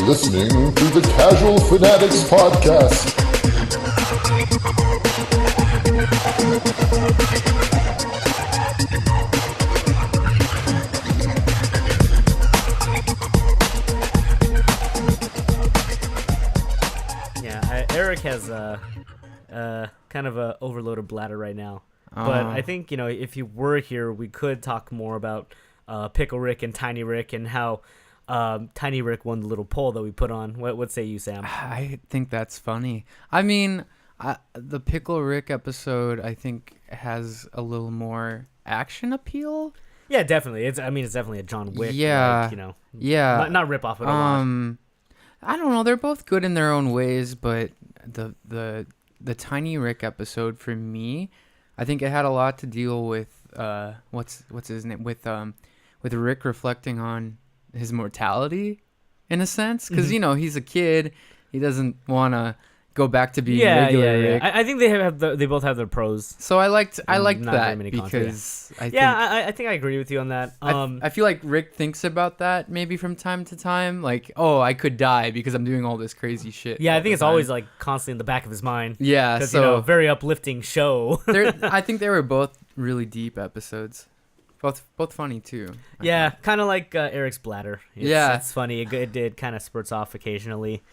listening to the Casual Fanatics Podcast. Eric has kind of a overloaded bladder right now. But I think, if you were here, we could talk more about Pickle Rick and Tiny Rick and how Tiny Rick won the little poll that we put on. What say you, Sam? I think that's funny. I mean, the Pickle Rick episode, I think, has a little more action appeal. Yeah, definitely. It's definitely a John Wick. Yeah. Yeah. Not rip off at all. I don't know. They're both good in their own ways, but the Tiny Rick episode for me, I think it had a lot to deal with what's his name with Rick reflecting on his mortality in a sense, because he's a kid, he doesn't want to go back to being regular Rick. I think they both have their pros. So I liked that because I think I agree with you on that. I feel like Rick thinks about that maybe from time to time, like, oh, I could die because I'm doing all this crazy shit. Yeah, I think it's always like constantly in the back of his mind. Yeah, so very uplifting show. I think they were both really deep episodes. Both funny too. Yeah, kind of like Eric's bladder. It's funny. It did kind of spurts off occasionally.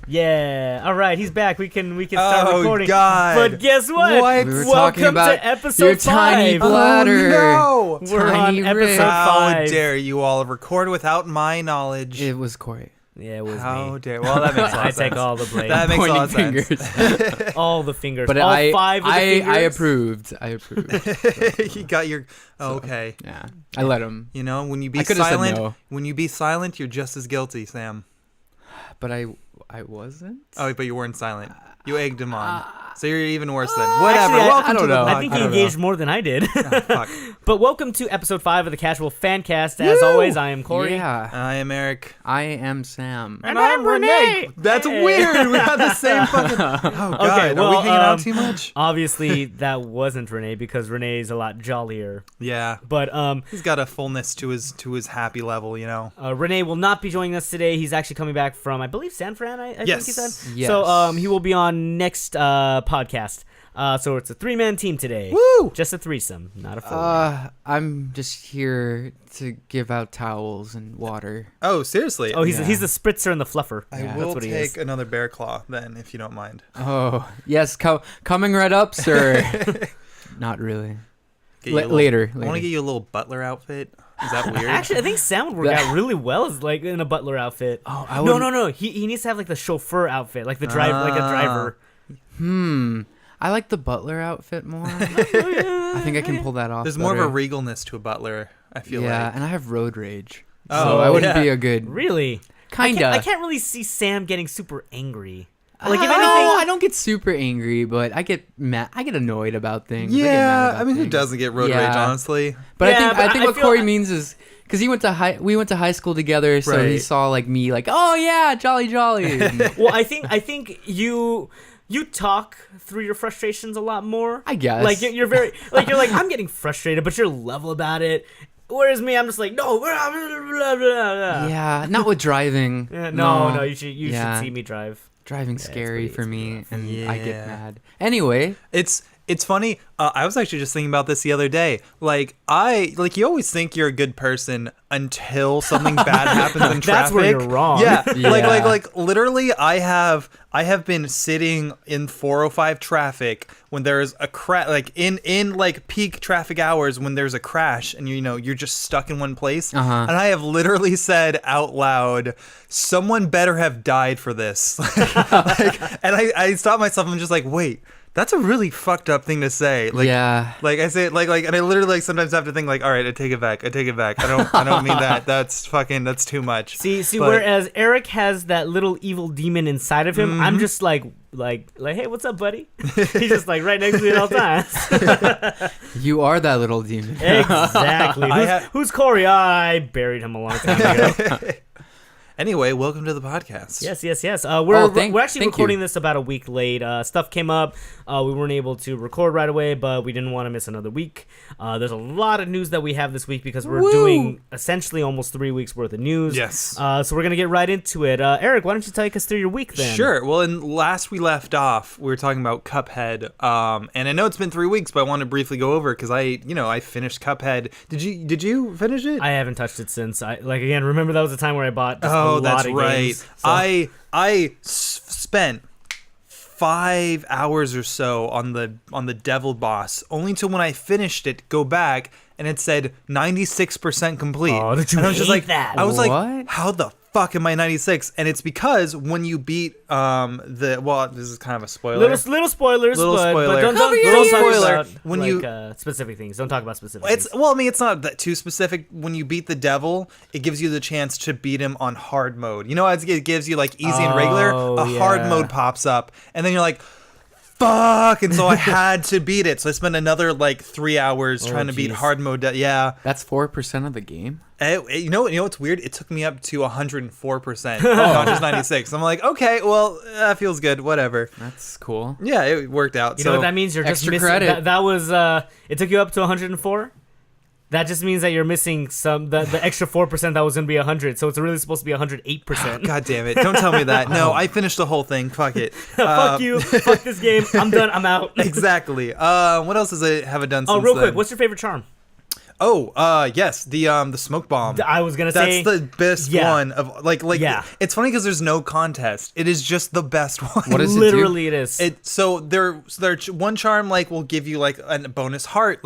Yeah. All right, he's back. We can start recording. God. But guess what? We were Welcome about to episode your 5. tiny bladder. Oh, no. We're Tiny on Rick. episode 5. How dare you all record without my knowledge? It was Corey. Yeah, it was How me. dare? Well, that makes a lot I of sense. take all the blame. That makes a lot of Pointing sense. All the fingers. But all 5 of the fingers. I approved. You got your okay. Yeah, I let him. When you I be could've said silent, no. you're just as guilty, Sam. But I wasn't. Oh, but you weren't silent. You egged him on. So you're even worse then. Whatever. Actually, welcome I don't to the know. podcast. I think he engaged more than I did. Oh, fuck. But welcome to episode 5 of the Casual Fancast. As always, I am Corey. Yeah, I am Eric. I am Sam. And I'm Renee. That's weird. We have the same fucking... Oh, God. Okay, Are well, we hanging out too much? Obviously, that wasn't Renee because Renee's a lot jollier. Yeah. But He's got a fullness to his happy level, Renee will not be joining us today. He's actually coming back from, I believe, San Fran, I think he said. Yes. So he will be on next podcast. So it's a 3-man team today. Woo! Just a threesome, not a 4. I'm just here to give out towels and water. Oh, seriously? Oh, he's the spritzer and the fluffer. I will take another bear claw then, if you don't mind. Oh, yes, coming right up, sir. Not really. Later. I want to get you a little butler outfit. Is that weird? Actually, I think Sam would work out really well as like in a butler outfit. Oh, No. He needs to have like the chauffeur outfit, like the driver, like a driver. I like the butler outfit more. I think I can pull that off. There's better. more of a regalness to a butler, I feel like. Yeah, and I have road rage. Oh, so I wouldn't yeah. be a good... Really? Kinda. I can't really see Sam getting super angry. Like, if anything, I don't get super angry, but I get mad. I get annoyed about things. Yeah, who doesn't get road rage, honestly? But Yeah, I think what feel Corey means is because we went to high school together, so he saw like me, like, oh yeah, jolly. Well, I think you talk through your frustrations a lot more. I guess. Like you're very like you're like I'm getting frustrated, but you're level about it. Whereas me, I'm just like no. Blah, blah, blah. Yeah, not with driving. No. You should see me drive. Driving's scary for me, and I get Yeah. mad. Anyway, It's funny. I was actually just thinking about this the other day. You always think you're a good person until something bad happens in traffic. That's where you're wrong. Yeah. Yeah. Like literally, I have been sitting in 405 traffic when there's a crash, like in like peak traffic hours when there's a crash, and you're just stuck in one place. And I have literally said out loud, "Someone better have died for this." And I stopped myself. I'm just like, wait. That's a really fucked up thing to say. Like, yeah. Like I say it and I literally sometimes have to think like, all right, I take it back. I don't mean that. That's too much. See, whereas Eric has that little evil demon inside of him, I'm just like, hey, what's up, buddy? He's just like right next to me at all times. You are that little demon. Exactly. Who's Corey? I buried him a long time ago. Anyway, welcome to the podcast. Yes. We're actually thank recording you. this about a week late. Stuff came up. We weren't able to record right away, but we didn't want to miss another week. There's a lot of news that we have this week because we're doing essentially almost 3 weeks worth of news. Yes. So we're going to get right into it. Eric, why don't you take us through your week then? Sure. Well, last we left off, we were talking about Cuphead. And I know it's been 3 weeks, but I want to briefly go over because I finished Cuphead. Did you finish it? I haven't touched it since. Again, remember that was the time where I bought just a lot that's of right. games. So. I spent 5 hours or so on the devil boss, only to when I finished it go back and it said 96% complete. Oh, did you and I was just like that? I was What? like, how the fuck am I 96? And it's because when you beat this is kind of a spoiler. Little spoilers, Little but spoiler. don't Little talk spoiler. about When specific things. Don't talk about specific It's things. well, I mean, it's not that too specific. When you beat the devil, it gives you the chance to beat him on hard mode. You know, it gives you like easy and regular. A hard mode pops up, and then you're like, "Fuck!" And so I had to beat it. So I spent another like 3 hours trying to beat jeez. hard mode. Yeah. That's 4% of the game. You know what's weird? It took me up to 104%, not just 96. I'm like, okay, well, that feels good. Whatever. That's cool. Yeah, it worked out. You know what that means? You're just extra missing. credit. That was. It took you up to 104. That just means that you're missing the extra 4% that was gonna be 100. So it's really supposed to be 108%. God damn it! Don't tell me that. No, I finished the whole thing. Fuck it. Fuck you. Fuck this game. I'm done. I'm out. Exactly. What else have I done since Oh, real then? quick. What's your favorite charm? Yes, the smoke bomb. I was gonna say that's the best one of like. Yeah. It's funny because there's no contest. It is just the best one. What does it do? literally it is. So one charm like will give you like a bonus heart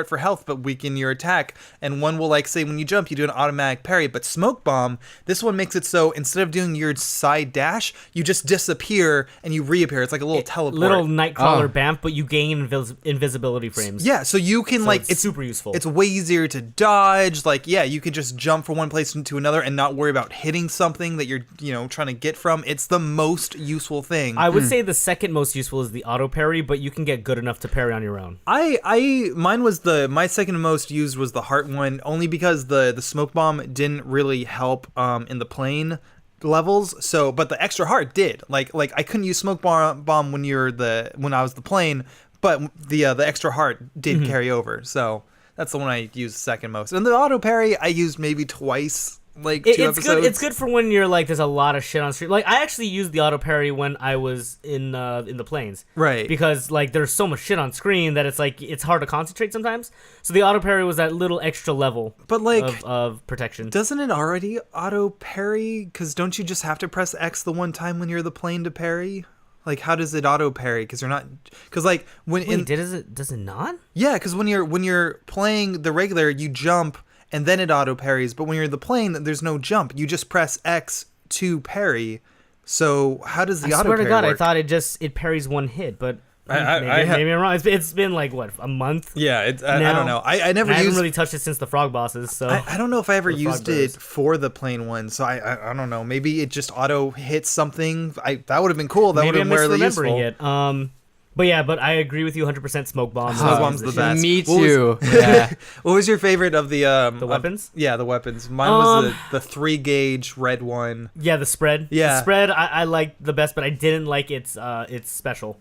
for health, but weaken your attack, and one will like say when you jump you do an automatic parry. But smoke bomb, this one makes it so instead of doing your side dash, you just disappear and you reappear. It's like a little teleport. Little Nightcrawler Oh. Bamf, but you gain invisibility frames. Yeah, so you can So it's super useful. It's way easier to dodge. Like, yeah, you can just jump from one place into another and not worry about hitting something that you're, trying to get from. It's the most useful thing. I would say the second most useful is the auto parry, but you can get good enough to parry on your own. My second most used was the heart one, only because the smoke bomb didn't really help in the plane levels. So, but the extra heart did. Like I couldn't use smoke bomb when I was the plane, but the extra heart did carry over. So that's the one I used second most. And the auto parry I used maybe twice, like two episodes. Good. It's good for when you're like there's a lot of shit on stream. Like I actually used the auto parry when I was in the planes, Right. Because like there's so much shit on screen that it's like it's hard to concentrate sometimes. So the auto parry was that little extra level, But like, of protection. doesn't it already auto parry? Because don't you just have to press X the one time when you're the plane to parry? Like, how does it auto parry? Because you're not. Because like when Wait, does it not? yeah, because when you're playing the regular, you jump and then it auto parries. But when you're the plane, there's no jump. You just press X to parry. So how does the I auto swear parry to God, work? I thought it parries one hit, but I maybe I'm wrong. It's been like what, a month? Yeah, I now? don't know. I never I haven't used. really touched it since the frog bosses. So I don't know if I ever Or frog used it bros. for the plane one, so I don't know. Maybe it just auto hits something. That would have been cool. That would maybe have I'm been really misremembering useful. it. But I agree with you 100%. Smoke bomb. Smoke bomb's the best. Me What was- too. Yeah. What was your favorite of the weapons? Yeah, the weapons. Mine was the 3-gauge red one. Yeah, the spread. Yeah. The spread I liked the best, but I didn't like its special.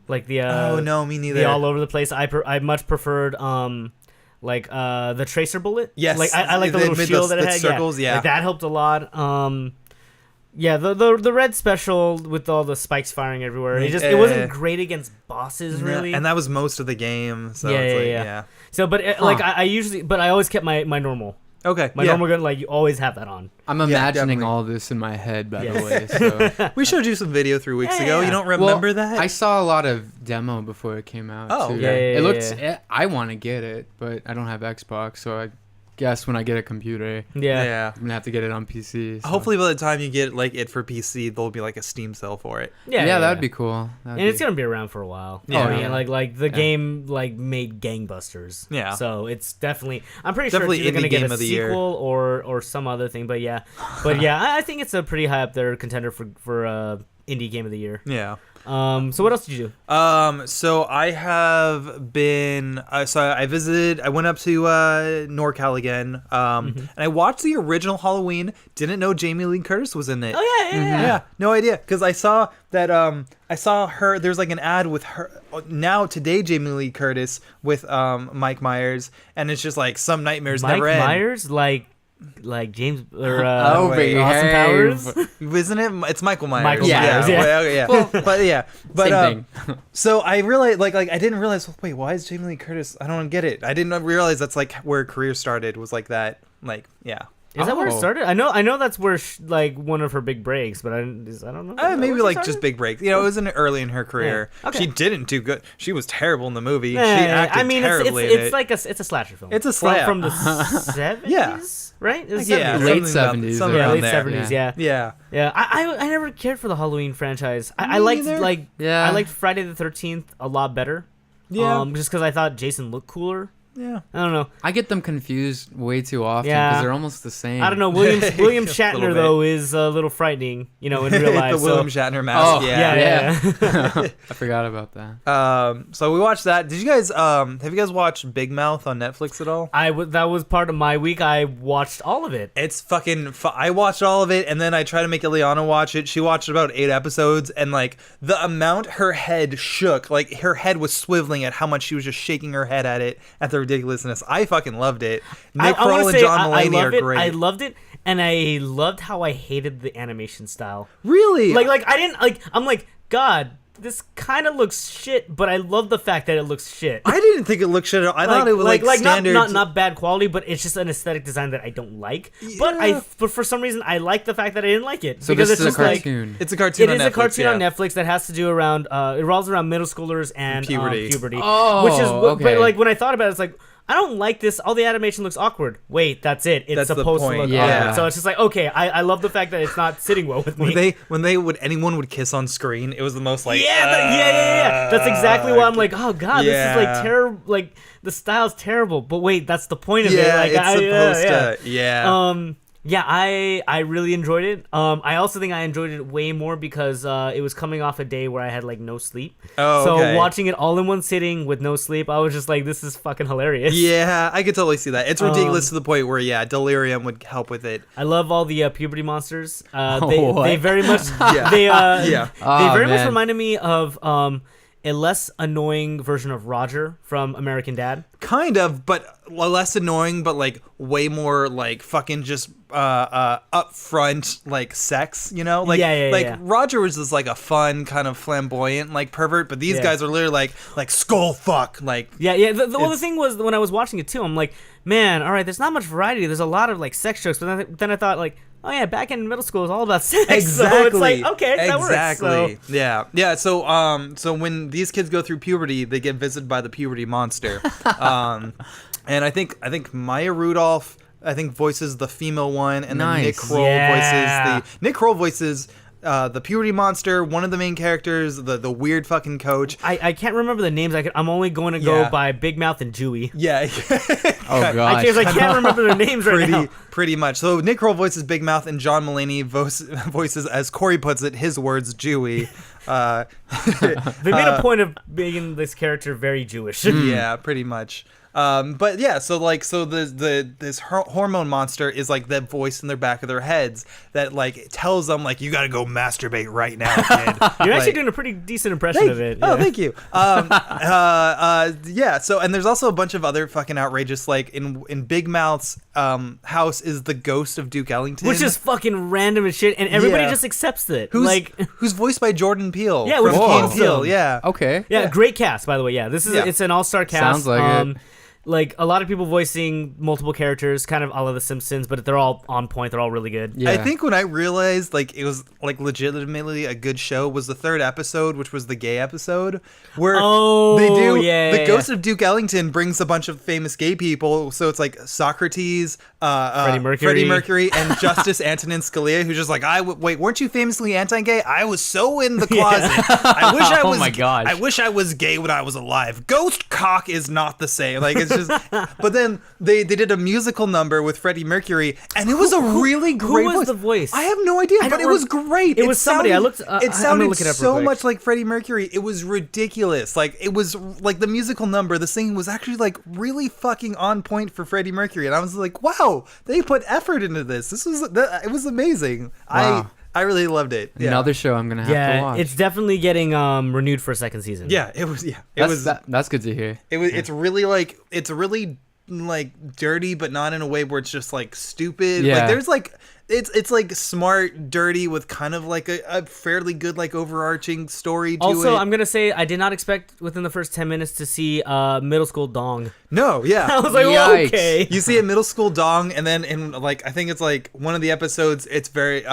Like the Oh no, me neither. the all over the place. I much preferred the tracer bullet. Yes, Like I like the it little made shield those- that it the had. circles, yeah. Like, that helped a lot. Yeah, the red special with all the spikes firing everywhere. It wasn't great against bosses really. And that was most of the game. So Yeah, it's like, yeah. So, but I always kept my normal. Okay. My normal gun, like you always have that on. I'm imagining definitely. all this in my head, by Yes. the way. So. We showed you some video 3 weeks ago. Yeah. You don't remember that? I saw a lot of demo before it came out. Oh, too. okay. Yeah, It looks. yeah. I want to get it, but I don't have Xbox, so I guess when I get a computer, Yeah. I'm gonna have to get it on PC. So. Hopefully, by the time you get like it for PC, there'll be like a Steam sale for it. Yeah, that'd be cool. And it's gonna be around for a while. Yeah. I mean, Yeah. like the game made gangbusters. Yeah. So it's definitely. I'm pretty Definitely sure it's either indie gonna get game a of the year. sequel or some other thing. But yeah, I think it's a pretty high up there contender for indie game of the year. Yeah. So what else did you do? So I have been. So I visited. I went up to NorCal again. And I watched the original Halloween. Didn't know Jamie Lee Curtis was in it. Oh yeah. Yeah, no idea. Because I saw that. I saw her. There's like an ad with her now today. Jamie Lee Curtis with Mike Myers, and it's just like some nightmares never end. Mike Myers, like James or Austin Powers. Isn't it? It's Michael Myers. Michael Myers, yeah. Well, but Same thing. so I realized like I didn't realize. Wait, why is Jamie Lee Curtis? I don't get it. I didn't realize that's like where her career started. Was like that. Like yeah. Is that where it Oh. started? I know that's where like one of her big breaks, but I don't know. Is that Maybe where she like started? just big breaks. You know, it was early in her career. Yeah. Okay. She didn't do good. She was terrible in the movie. She Yeah, acted I mean, terribly in it's it. like it's a slasher film. It's a slap. from the 70s, Yeah. right? It's Yeah, 70s, Late right? something 70s, something Yeah, around late there. 70s. Yeah. Yeah. I never cared for the Halloween franchise. I Me liked neither. Yeah. I liked Friday the 13th a lot better. Yeah. Just because I thought Jason looked cooler. Yeah. I don't know. I get them confused way too often Yeah. because they're almost the same. I don't know. William Just a little Shatner bit. though is a little frightening, in real life. the William so. Shatner mask. Oh, Yeah. I forgot about that. So we watched that. Did you guys have you guys watched Big Mouth on Netflix at all? That was part of my week. I watched all of it. It's fucking I watched all of it, and then I tried to make Ileana watch it. She watched about 8 episodes, and like the amount her head shook, like her head was swiveling at how much she was just shaking her head at it, at the ridiculousness. I fucking loved it. Nick I wanna Kroll and say John I Mulaney love are it. great. I loved it, and I loved how I hated the animation style. Really? Like I didn't like. I'm like, God, this kind of looks shit, but I love the fact that it looks shit. I didn't think it looked shit at all. I thought it was like standard. not bad quality, but it's just an aesthetic design that I don't like. Yeah. But for some reason I like the fact that I didn't like it So because this it's is a just like cartoon. It's a cartoon. it on is a Netflix, cartoon on yeah. Netflix that has to do around it revolves around middle schoolers and Puberty. puberty. Oh, which is okay. but like when I thought about it, it's like I don't like this. All the animation looks awkward. Wait, that's it. It's That's the supposed to point, look yeah. awkward. So it's just like okay, I love the fact that it's not sitting well with me. When anyone would kiss on screen, it was the most like Yeah. That's exactly why I'm like, oh god, this is like yeah. terrible. Like the style's terrible. But wait, that's the point of it. Yeah, Like, it's supposed to. Yeah. Yeah, I really enjoyed it. I also think I enjoyed it way more because it was coming off a day where I had like no sleep. Oh, so okay. watching it all in one sitting with no sleep, I was just like, this is fucking hilarious. Yeah, I could totally see that. It's ridiculous to the point where delirium would help with it. I love all the puberty monsters. What? They very much Yeah. they Yeah. Oh, very much man. reminded me of a less annoying version of Roger from American Dad. Kind of, but less annoying, but like way more like fucking just upfront like sex, Like Yeah. Roger was just like a fun kind of flamboyant like pervert, but these Yeah. guys are literally like skull fuck like Yeah. The thing was when I was watching it too, I'm like, man, all right, there's not much variety. There's a lot of like sex jokes, but then I thought like, oh yeah, back in middle school, it's all about sex. Exactly. So it's like, okay, that works. Exactly. So, Yeah. So when these kids go through puberty, they get visited by the puberty monster. And I think Maya Rudolph voices the female one, and then Nick Nice. Kroll Yeah. voices the puberty monster, one of the main characters, the weird fucking coach. I can't remember the names. I'm only going to go Yeah. by Big Mouth and Dewey. Yeah. Oh I gosh. can't remember their names right now. Pretty much. So Nick Kroll voices Big Mouth, and John Mulaney voices, as Corey puts it, his words, Jewy. They made a point of making this character very Jewish. Yeah, pretty much. But yeah, so this hormone monster is like that voice in their back of their heads that like tells them like you got to go masturbate right now, kid. You're actually Like, doing a pretty decent impression of it. Oh, Yeah. thank you. Yeah. So, and there's also a bunch of other fucking outrageous, like in Big Mouth's house is the ghost of Duke Ellington, Which is fucking random as shit, and everybody Yeah. just accepts it. who's voiced by Jordan Peele. Yeah, from which is Key and awesome. Peele. Yeah. Okay. Yeah, great cast, by the way. Yeah, this is Yeah. it's an all-star cast. Sounds like it. Like a lot of people voicing multiple characters, kind of a la The Simpsons, but they're all on point. They're all really good. Yeah. I think when I realized like it was like legitimately a good show was the third episode, which was the gay episode, where they do the ghost of Duke Ellington brings a bunch of famous gay people. So it's like Socrates, Freddie Mercury, and Justice Antonin Scalia, who's just like, wait, weren't you famously anti-gay? I was so in the closet. I wish I was. Oh my gosh. I wish I was gay when I was alive. Ghost cock is not the same. Like it's just. But then they did a musical number with Freddie Mercury, and it was a really great who was voice. the voice? I have no idea, but it was great. It was somebody. I looked. It sounded so much like Freddie Mercury. It was ridiculous. Like it was like the musical number. The singing was actually like really fucking on point for Freddie Mercury, and I was like, wow, they put effort into this. It was amazing. Wow. I really loved it. Yeah. Another show I'm gonna have to watch. It's definitely getting renewed for a second season. Yeah, it was. Yeah, that's good to hear. It was. It's really like dirty, but not in a way where it's just like stupid. Yeah. Like there's like it's like smart, dirty with kind of like a fairly good like overarching story to it. Also, I'm gonna say I did not expect within the first 10 minutes to see middle school dong. No, yeah. I was like, Yikes. okay. You see a middle school dong, and then in like I think it's like one of the episodes, it's very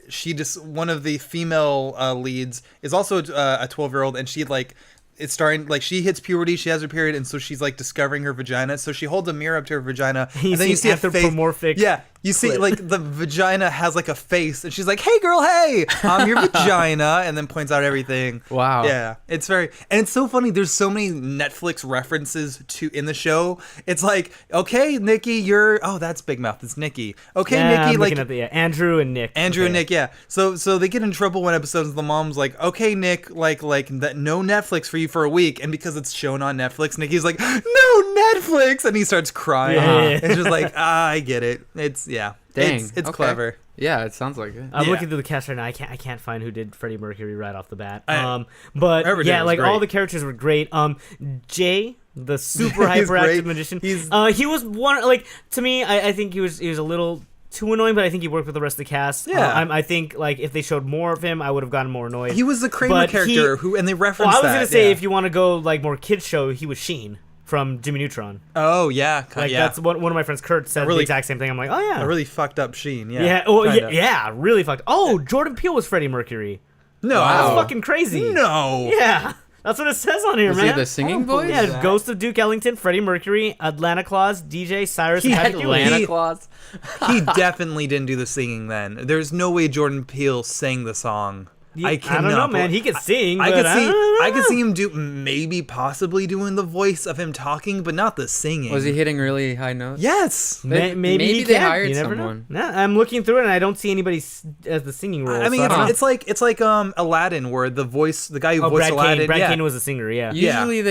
she just one of the female leads is also a 12-year-old, and she like it's starting like she hits puberty, she has her period, and so she's like discovering her vagina. So she holds a mirror up to her vagina, and then you see a anthropomorphic. face. Yeah, you see like the vagina has like a face, and she's like, "Hey, girl, hey, I'm your vagina," and then points out everything. Wow. Yeah, it's so funny. There's so many Netflix references to in the show. It's like, okay, Nikki, that's Big Mouth. It's Nikki. Okay, Yeah, Nikki, I'm like looking at the Andrew and Nick. Andrew and Nick, yeah. So they get in trouble one episode, and the mom's like, "Okay, Nick, like that, no Netflix for you for a week," and because it's shown on Netflix, Nikki's like, "No Netflix," and he starts crying. Yeah. It's just like, I get it. It's Dang, it's okay. clever. Yeah, it sounds like it. I'm Yeah. looking through the cast right now. I can't find who did Freddie Mercury right off the bat. Riverdale Yeah, was like all great. the characters were great. Jay, the super He's hyperactive great. magician. He's- he was one like to me. I think he was a little too annoying, but I think he worked with the rest of the cast. Yeah. I think like if they showed more of him, I would have gotten more annoyed. He was the Kramer But character and they referenced Well, I was that. gonna say yeah. if you want to go like more kids show, he was Sheen from Jimmy Neutron. Oh yeah, Like yeah. that's one of my friends, Kurt, said really- the exact same thing. I'm like, oh yeah, a really fucked up Sheen. Yeah. yeah, oh kinda. yeah, really fucked. Oh, Jordan Peele was Freddie Mercury. No. That's Wow. fucking crazy. No. Yeah, that's what it says on here, Was man. he the singing voice? Yeah, that. Ghost of Duke Ellington, Freddie Mercury, Atlanta Claus, DJ Cyrus, He and had Patrick Ewing. Atlanta Claus. He definitely didn't do the singing then. There's no way Jordan Peele sang the song. I don't know, man. He could sing. I but could I see don't know. him do maybe possibly doing the voice of him talking, but not the singing. Was he hitting really high notes? Yes. Maybe he they can. hired You never someone. know. Nah, I'm looking through it and I don't see anybody as the singing role. I mean, so don't know. it's like Aladdin, where the guy who voiced Brad Aladdin. Kane. Brad yeah. Kane was a singer. Yeah. Yeah. Usually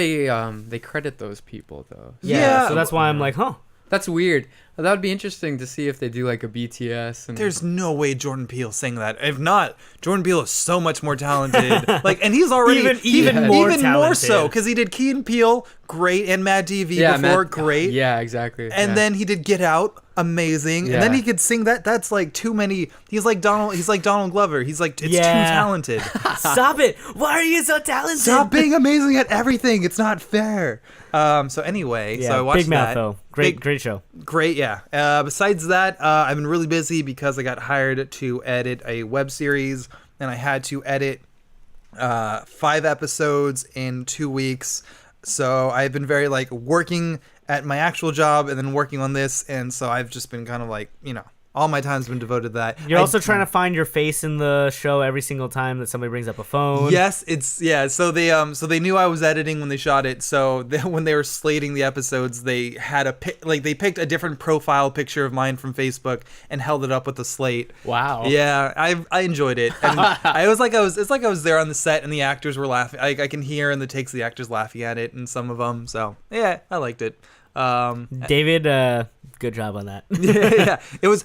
they credit those people though. Yeah. So that's why I'm like, huh. That's weird. That would be interesting to see if they do like a BTS. And There's no way Jordan Peele sang that. If not, Jordan Peele is so much more talented. Like, and he's already Even more more talented. so because he did Key and Peele, great, and Mad TV before, great. Yeah, exactly. And then he did Get Out, amazing. And then Yeah. he could sing that. That's like too many. He's like Donald Glover. He's like it's too Yeah. talented. Stop it. Why are you so talented? Stop being amazing at everything. It's not fair. So anyway, Yeah, so I watched Big Mouth that. though. Great show. Great, yeah. Besides that, I've been really busy because I got hired to edit a web series, and I had to edit 5 episodes in 2 weeks. So I've been very like working at my actual job and then working on this, and so I've just been kind of like, all my time's been devoted to that. You're also trying to find your face in the show every single time that somebody brings up a phone. Yes, So they knew I was editing when they shot it. So when they were slating the episodes, they had they picked a different profile picture of mine from Facebook and held it up with the slate. Wow. Yeah, I enjoyed it. And it's like I was there on the set and the actors were laughing. I can hear in the takes the actors laughing at it and some of them. So yeah, I liked it. David, good job on that. Yeah, it was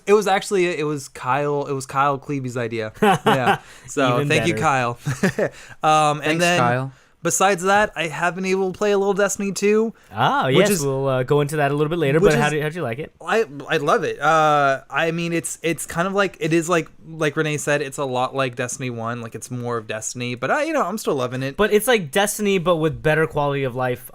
Kyle Kleeby's idea. Yeah, so Even thank you, better. Kyle. Thanks, And then Kyle. besides that, I have been able to play a little Destiny 2. Oh, Which yes, is- we'll go into that a little bit later. which But is- how'd you like it? I love it. I mean, it's kind of like it is like Renee said, it's a lot like Destiny 1. Like it's more of Destiny, but I'm still loving it. But it's like Destiny, but with better quality of life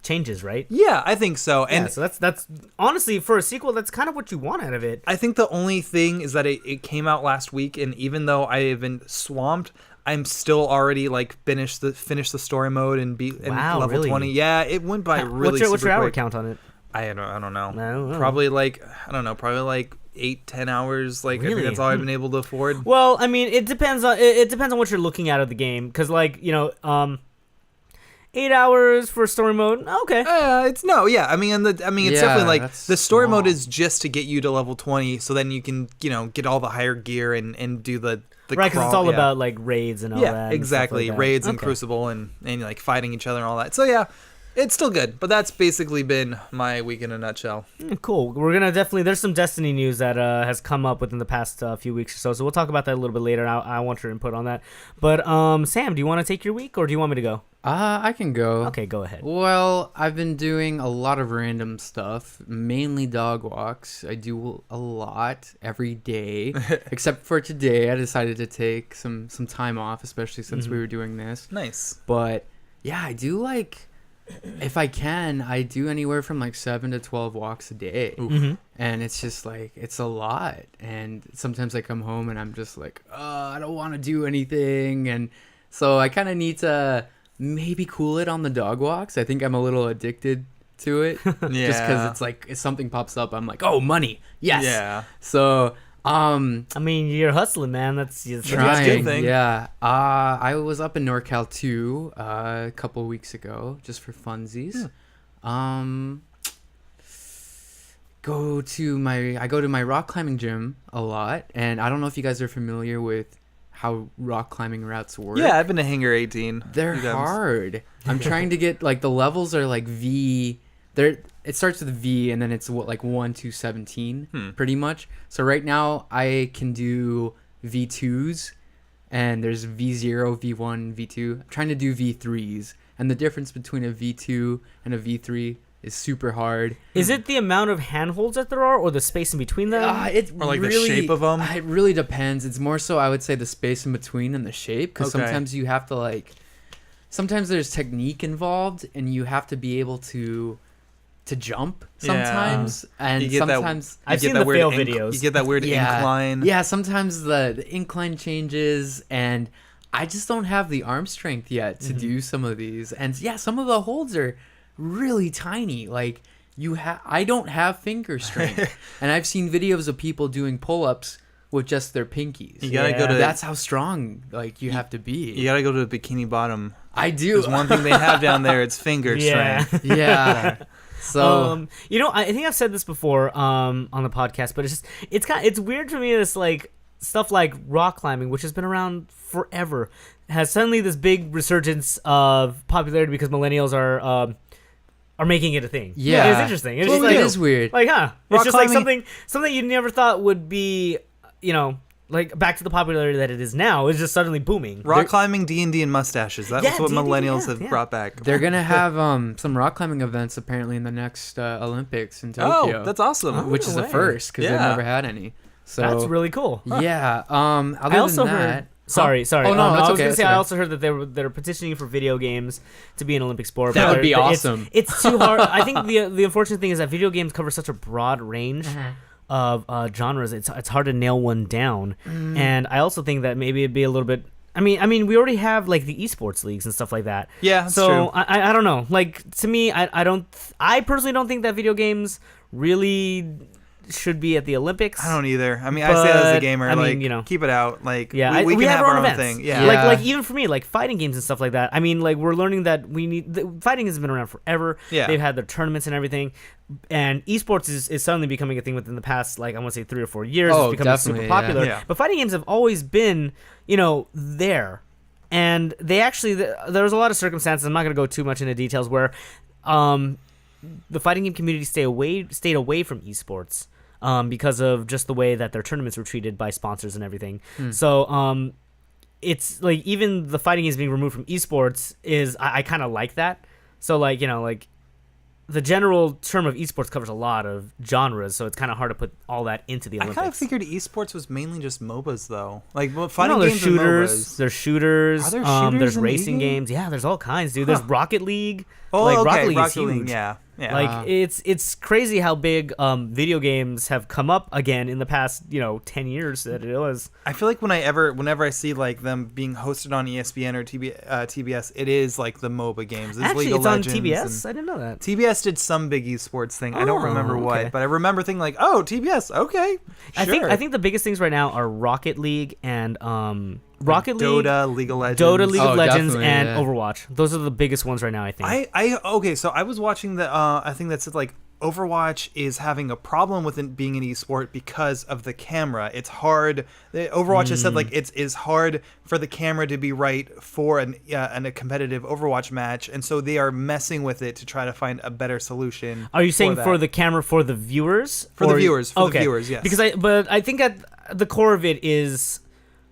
changes, right? Yeah, I think so. And Yeah, so that's honestly for a sequel, that's kind of what you want out of it. I think the only thing is that it came out last week, and even though I have been swamped, I'm still already like finished the story mode and Wow, level really? 20. Yeah, it went by really What's your hour quick. count on it? I don't know. I don't know. Probably like 8-10 hours. Like I Really? think that's all I've been able to afford. Well, I mean, it depends on what you're looking at of the game, because like 8 hours for story mode. Okay. It's no, yeah. I mean, it's definitely like the story mode small. is just to get you to level 20, so then you can, get all the higher gear and do the right, because it's all yeah. about like raids and all that. Yeah, and exactly. stuff like that. Raids and Okay. Crucible and like fighting each other and all that. So yeah, it's still good. But that's basically been my week in a nutshell. Cool. We're gonna definitely. There's some Destiny news that has come up within the past few weeks or so. So we'll talk about that a little bit later. I want your input on that. But Sam, do you want to take your week or do you want me to go? I can go. Okay, go ahead. Well, I've been doing a lot of random stuff, mainly dog walks. I do a lot every day, except for today. I decided to take some time off, especially since we were doing this. Nice. But yeah, I do like, if I can, I do anywhere from like 7 to 12 walks a day. And it's just like, it's a lot. And sometimes I come home and I'm just like, I don't want to do anything. And so I kind of need to maybe cool it on the dog walks. I think I'm a little addicted to it. Just because it's like, if something pops up, I'm like, oh, money. Yes. Yeah. So, I mean, you're hustling, man. That's a trying, good thing. yeah. I was up in NorCal too a couple of weeks ago, just for funsies. I go to my rock climbing gym a lot, and I don't know if you guys are familiar with how rock climbing routes work. Yeah, I've been to Hangar 18. They're hard. I'm trying to get like the levels are like V. It starts with V and then it's like 1 to 17 pretty much. So right now I can do V2s and there's V0, V1, V2. I'm trying to do V3s, and the difference between a V2 and a V3 is super hard. Is it the amount of handholds that there are, or the space in between them? Or like the shape of them? It really depends. It's more so I would say the space in between and the shape, because sometimes you have to like. Sometimes there's technique involved, and you have to be able to jump sometimes, and sometimes I've seen the fail videos. You get that weird incline. Yeah, sometimes the incline changes, and I just don't have the arm strength yet to do some of these. And yeah, some of the holds are really tiny. Like I don't have finger strength, and I've seen videos of people doing pull-ups with just their pinkies. You gotta go to. That's how strong you have to be. You gotta go to the Bikini Bottom. I do. There's one thing they have down there. It's finger strength. Yeah. So I think I've said this before on the podcast, but it's weird for me. This like stuff like rock climbing, which has been around forever, has suddenly this big resurgence of popularity because millennials are making it a thing. Yeah, it's interesting. It's well, just like, it is weird. Like, huh? It's Rock just climbing, like something you never thought would be, like back to the popularity that it is now. Is just suddenly booming. Rock climbing, D&D, and mustaches. That's what D&D, millennials have brought back. They're gonna have some rock climbing events apparently in the next Olympics in Tokyo. Oh, that's awesome. Which is a first because they've never had any. So That's really cool. Yeah. I also heard. Sorry. Oh, no, it's I was okay. gonna say I also heard that they're petitioning for video games to be an Olympic sport. That but would be awesome. It's too hard. I think the unfortunate thing is that video games cover such a broad range of genres. It's hard to nail one down. And I also think that maybe it'd be a little bit. I mean, we already have like the esports leagues and stuff like that. Yeah, that's so true. I don't know. Like to me, I personally don't think that video games really should be at the Olympics. I don't either. I mean, I say that as a gamer. I mean, keep it out. Like, yeah, we can have our own events. thing. Yeah. Like even for me, like fighting games and stuff like that. I mean, like we're learning that fighting has been around forever. Yeah. They've had their tournaments and everything, and esports is suddenly becoming a thing within the past, like I want to say 3 or 4 years. Oh, it's becoming super definitely, popular. yeah. But fighting games have always been, there, and they actually there was a lot of circumstances. I'm not going to go too much into details where, the fighting game community stayed away from esports. Because of just the way that their tournaments were treated by sponsors and everything. So it's like even the fighting games being removed from esports is I kind of like that. So like the general term of esports covers a lot of genres, so it's kind of hard to put all that into the Olympics. I kind of figured esports was mainly just MOBAs though. Like fighting there's games shooters. and MOBAs. There's shooters. Are there shooters there's in racing video games. Yeah, there's all kinds, dude. There's Rocket League. Oh, like okay. Rocket League is Rocket League, huge. yeah. Like it's crazy how big video games have come up again in the past 10 years that it was. I feel like whenever I see like them being hosted on ESPN or TBS, it is like the MOBA games. It's Actually, League it's of on Legends TBS. I didn't know that. TBS did some big esports thing. I don't remember okay. what, but I remember thinking like, oh, TBS, okay, sure. I think the biggest things right now are Rocket League and Rocket League, Dota, League of Legends, League of Legends, definitely, and yeah. Overwatch. Those are the biggest ones right now, I think. Okay, so I was watching the I think that's like Overwatch is having a problem with it being an esport because of the camera. It's hard. Overwatch has said like it's hard for the camera to be right for a competitive Overwatch match, and so they are messing with it to try to find a better solution. Are you saying that. for the camera for the viewers? For the viewers, yes. Because I think at the core of it is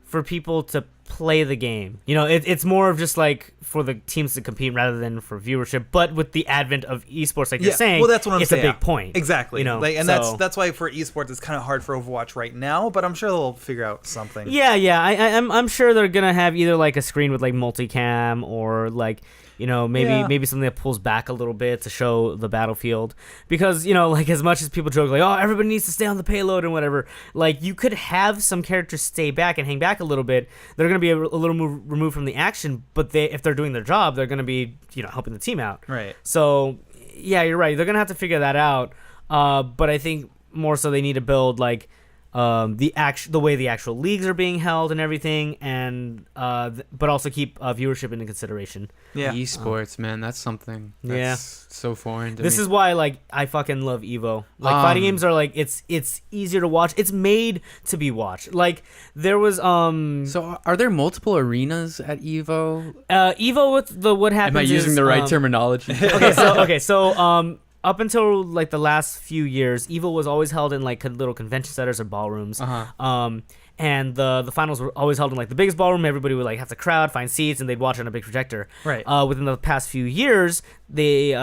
for people to play the game. You know, it's more of just like for the teams to compete rather than for viewership. But with the advent of esports, like you're saying, well, that's what I'm saying. It's a big point. Exactly. You know, like, and so. that's why for esports it's kind of hard for Overwatch right now. But I'm sure they'll figure out something. Yeah. I'm sure they're gonna have either like a screen with like multicam or like. You know, maybe something that pulls back a little bit to show the battlefield. Because, you know, like as much as people joke like, oh, everybody needs to stay on the payload and whatever, like you could have some characters stay back and hang back a little bit. They're going to be a little removed from the action, but if they're doing their job, they're going to be, you know, helping the team out. Right. So, yeah, you're right. They're going to have to figure that out. But I think more so they need to build like the way the actual leagues are being held and everything, and but also keep viewership into consideration. Yeah, esports, man, that's something that's so foreign to me. This is why like I fucking love Evo. Like fighting games are like it's easier to watch. It's made to be watched. Like there was So are there multiple arenas at Evo? Evo with what happens? Am I using the right terminology? So up until like the last few years, Evo was always held in like little convention centers or ballrooms. And the finals were always held in like the biggest ballroom. Everybody would like have to crowd, find seats, and they'd watch on a big projector. Right. Within the past few years, the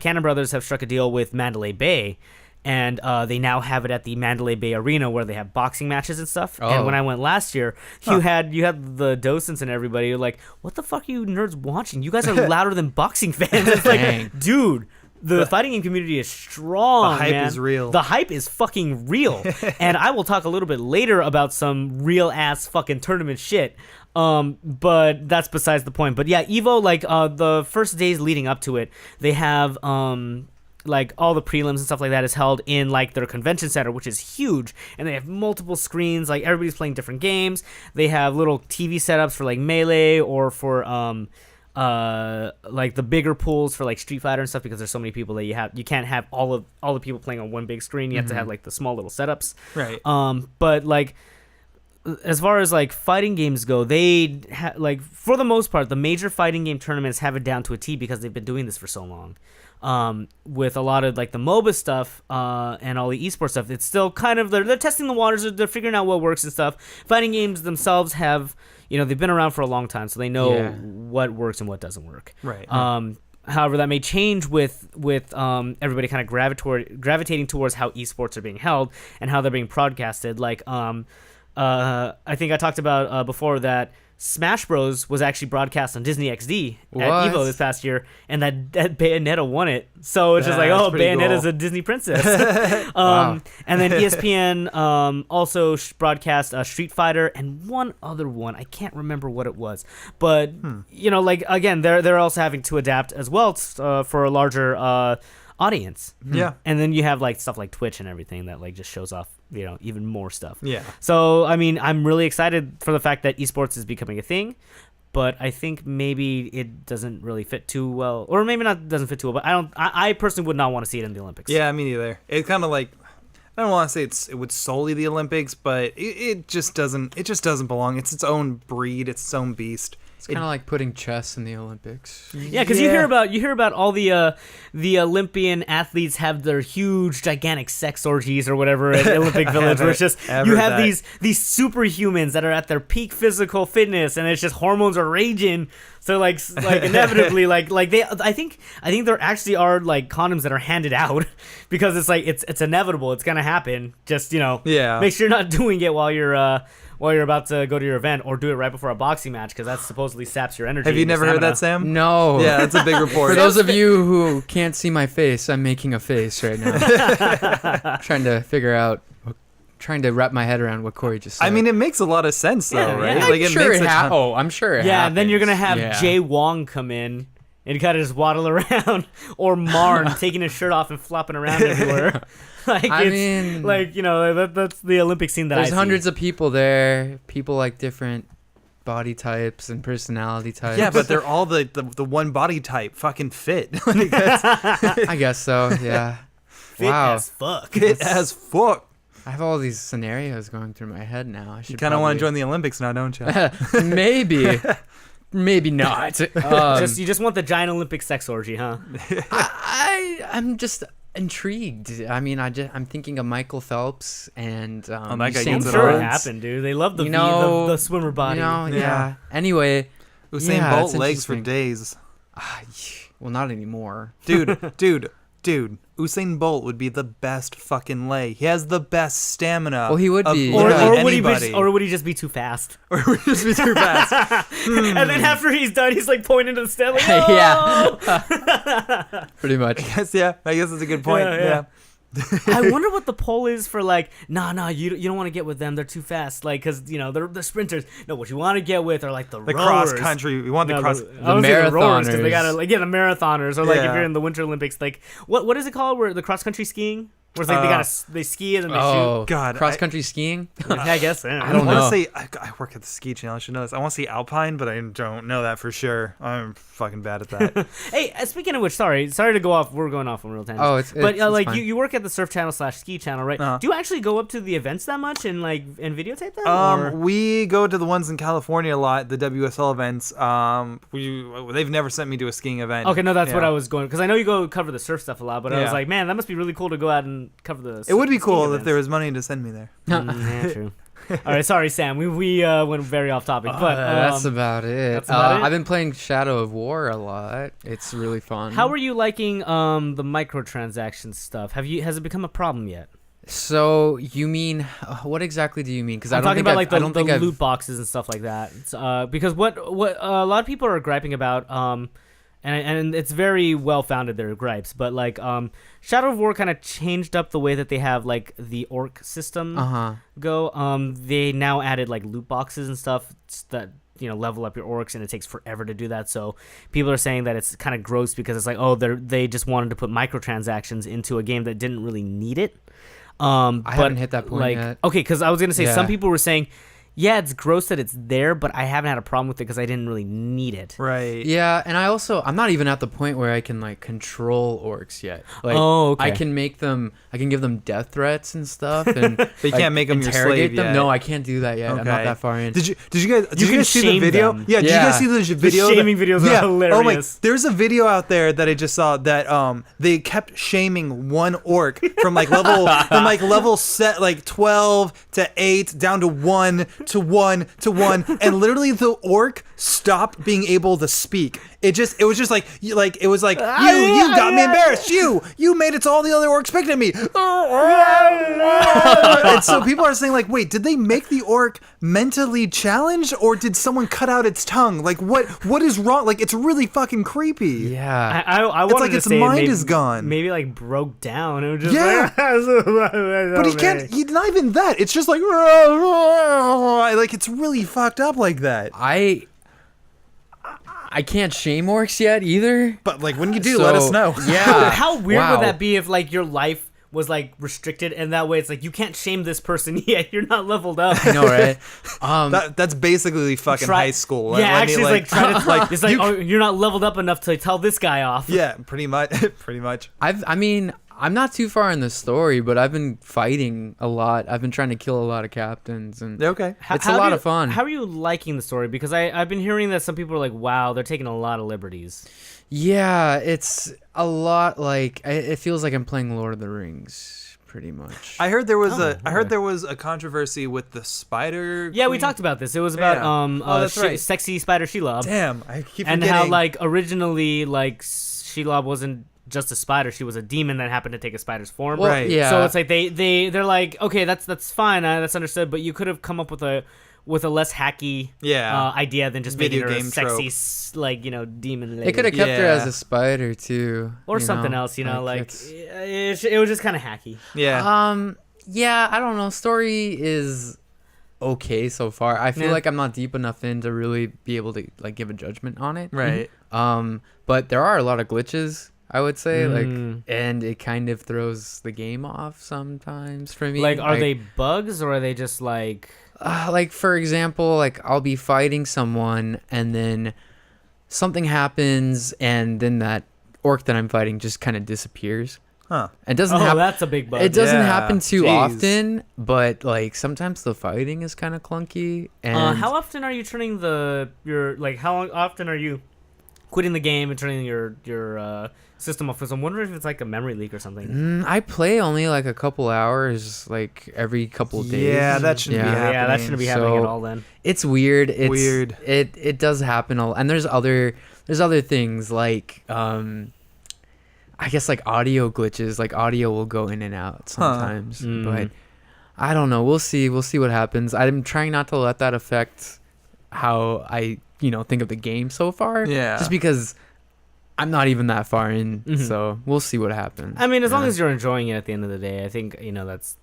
Cannon brothers have struck a deal with Mandalay Bay, and they now have it at the Mandalay Bay Arena where they have boxing matches and stuff. Oh. And when I went last year, you had the docents and everybody were like, "What the fuck are you nerds watching? You guys are louder than boxing fans." It's like, dude. The fighting game community is strong. The hype man. is real. The hype is fucking real. And I will talk a little bit later about some real ass fucking tournament shit. But that's besides the point. But yeah, Evo, like the first days leading up to it, they have like all the prelims and stuff like that is held in like their convention center, which is huge, and they have multiple screens. Like everybody's playing different games. They have little TV setups for like Melee or for like the bigger pools for like Street Fighter and stuff, because there's so many people that you can't have all the people playing on one big screen. You have to have like the small little setups. Right. But like as far as like fighting games go, they like for the most part the major fighting game tournaments have it down to a T because they've been doing this for so long. With a lot of like the MOBA stuff and all the esports stuff, it's still kind of they're testing the waters, they're figuring out what works and stuff. Fighting games themselves have, you know, they've been around for a long time, so they know what works and what doesn't work. Right. However, that may change with everybody kind of gravitating towards how esports are being held and how they're being broadcasted. Like I think I talked about before that Smash Bros was actually broadcast on Disney XD at Evo this past year, and that Bayonetta won it. So it's just like, oh, Bayonetta's a Disney princess. Wow. And then ESPN also broadcast Street Fighter and one other one. I can't remember what it was, but you know, like again, they're also having to adapt as well for a larger audience. Yeah. And then you have like stuff like Twitch and everything that like just shows off, you know, even more stuff. Yeah. So I mean, I'm really excited for the fact that esports is becoming a thing, but I think maybe it doesn't really fit too well, or maybe not doesn't fit too well. But I personally would not want to see it in the Olympics. Yeah, me neither. It kind of like, I don't want to say it would solely the Olympics, but it just doesn't belong. It's its own breed. It's its own beast. It's kind of like putting chess in the Olympics. Yeah, because you hear about all the Olympian athletes have their huge, gigantic sex orgies or whatever at Olympic Village, where it's just you have these superhumans that are at their peak physical fitness, and it's just hormones are raging. So like inevitably like they I think there actually are like condoms that are handed out because it's like it's inevitable. It's gonna happen. Just, you know, make sure you're not doing it while you're about to go to your event, or do it right before a boxing match, because that supposedly saps your energy. Have you never heard that, Sam? No. Yeah, that's a big report. For those of you who can't see my face, I'm making a face right now. trying to wrap my head around what Corey just said. I mean, it makes a lot of sense, though, right? Yeah. Like, it makes I'm sure it Yeah, happens. and then you're going to have Jay Wong come in and kind of just waddle around, or Marn taking his shirt off and flopping around everywhere. Like, I mean, like, you know, that's the Olympic scene that I see. There's hundreds of people there. People like different body types and personality types. Yeah, but they're all the one body type fucking fit. Like, that's I guess so. Yeah. Fit Wow. as fuck. fit as fuck. I have all these scenarios going through my head now. I should You kind of want to join the Olympics now, don't you? Maybe. Maybe not. You just want the giant Olympic sex orgy, huh? I'm just intrigued. I mean, I'm thinking of Michael Phelps and that guy Usain gets I'm it sure on. it happened, dude. They love the You know, the swimmer body. yeah. Anyway, Usain yeah, Bolt it's legs for interesting. days. Well, not anymore. Dude. Usain Bolt would be the best fucking lay. He has the best stamina. Well, he would of be. Or, literally or would anybody. would he just be too fast? Or would he just be too fast? And then after he's done, he's like pointing to the stem. Like, Yeah. Pretty much. I guess that's a good point. Yeah. I wonder what the poll is for, like, nah, you don't want to get with them. They're too fast. Like, because, you know, they're the sprinters. No, what you want to get with are, like, the The rowers. cross country. We want the cross. I was thinking rowers, because they marathoners. gotta, like, the marathoners, or like Yeah. if you're in the Winter Olympics, like what is it called? Where the cross country skiing, where it's like they ski and then they Oh, God, cross country skiing. shoot. Yeah, I guess. I I don't want know. to say I work at the ski channel. I should know this. I want to say Alpine, but I don't know that for sure. I'm fucking bad at that. Hey, speaking of which, sorry to go off. We're going off on real tangents. Oh, it's but like fine. you work at the surf channel / ski channel, right? Uh-huh. Do you actually go up to the events that much and videotape them? or? We go to the ones in California a lot, the WSL events. They've never sent me to a skiing event. Okay, no, that's what Yeah. I was going, because I know you go cover the surf stuff a lot, but I was Yeah. like, man, that must be really cool to go out and cover the. It would be skiing cool if events. there was money to send me there. Yeah, true. All right, sorry, Sam. We went very off topic, but That's about it. that's about it? I've been playing Shadow of War a lot. It's really fun. how are you liking the microtransaction stuff? Has it become a problem yet? So you mean what exactly do you mean? Because I I'm don't talking think about I've, like I don't think the I've loot boxes and stuff like that. Because what a lot of people are griping about, and it's very well founded, their gripes, but like Shadow of War kind of changed up the way that they have like the orc system go. They now added like loot boxes and stuff that, you know, level up your orcs, and it takes forever to do that. So people are saying that it's kind of gross because it's like, oh, they just wanted to put microtransactions into a game that didn't really need it. I haven't hit that point yet. Okay, because I was gonna say Yeah. some people were saying, yeah, it's gross that it's there, but I haven't had a problem with it because I didn't really need it. Right. Yeah, and I'm not even at the point where I can like control orcs yet. Like, Oh, okay. I can give them death threats and stuff, and But you can't make them your interrogate slave them. yet. No, I can't do that yet. I'm not Okay. that far in. Did you guys can see the shame video? them. Yeah, did you Yeah. guys see the video? shaming videos are hilarious. Oh my! There's a video out there that I just saw that they kept shaming one orc from like level set like 12 to 8 down to 1 to 1 to 1, and literally the orc stopped being able to speak. It was just like you got me embarrassed. You made it so all the other orcs picked at me. And so people are saying like, wait, did they make the orc mentally challenged, or did someone cut out its tongue? Like what is wrong? Like, it's really fucking creepy. Yeah, I It's wanted like to its say mind maybe, is gone. Maybe like broke down. It was just Yeah. like, But he can't. He's not even that. It's just like it's really fucked up like that. I can't shame orcs yet either. But like when you do, let us know. Yeah. How weird Wow. would that be if like your life was like restricted, and that way it's like you can't shame this person yet. You're not leveled up. I know, right? That's basically fucking high school. Yeah, When you, actually, it's like try to like it's like, oh, you're not leveled up enough to tell this guy off. yeah, pretty much, pretty much. I mean, I'm not too far in the story, but I've been fighting a lot. I've been trying to kill a lot of captains, and Okay. it's a lot of fun. How are you liking the story? Because I've been hearing that some people are like, wow, they're taking a lot of liberties. Yeah, it's a lot like it feels like I'm playing Lord of the Rings, pretty much. I heard there was a controversy with the spider. Yeah, we queen. talked about this. It was about Yeah. That's right. sexy spider Shelob. Damn, I keep And forgetting. how like originally like Shelob wasn't just a spider, she was a demon that happened to take a spider's form. Well, Right. Yeah. So it's like they're like, okay, that's fine, that's understood, but you could have come up with a less hacky idea than just Video making her a game sexy trope. demon lady. They could have kept her Yeah. as a spider too, or you something know? else, like it's- it was just kind of hacky. yeah. Yeah, I don't know. Story is okay so far. I feel Yeah. like I'm not deep enough in to really be able to like give a judgment on it. Right. But there are a lot of glitches, I would say, Mm. and it kind of throws the game off sometimes for me. Like, are they bugs or are they just like Like, for example, like I'll be fighting someone and then something happens and then that orc that I'm fighting just kind of disappears. Huh. It doesn't that's a big bug. It doesn't Yeah. happen too Jeez. often, but like sometimes the fighting is kind of clunky. And How often are you turning how often are you quitting the game and turning your system off? Because I'm wondering if it's like a memory leak or something. I play only like a couple hours, like every couple of days. Yeah, that shouldn't be happening. Yeah, that shouldn't be happening So- at all then. It's weird. It's Weird. It does happen and there's other things like I guess like audio glitches. Like audio will go in and out sometimes, but I don't know. We'll see what happens. I'm trying not to let that affect how I think of the game so far. Yeah. Just because I'm not even that far in, so we'll see what happens. I mean, as long as you're enjoying it at the end of the day, I think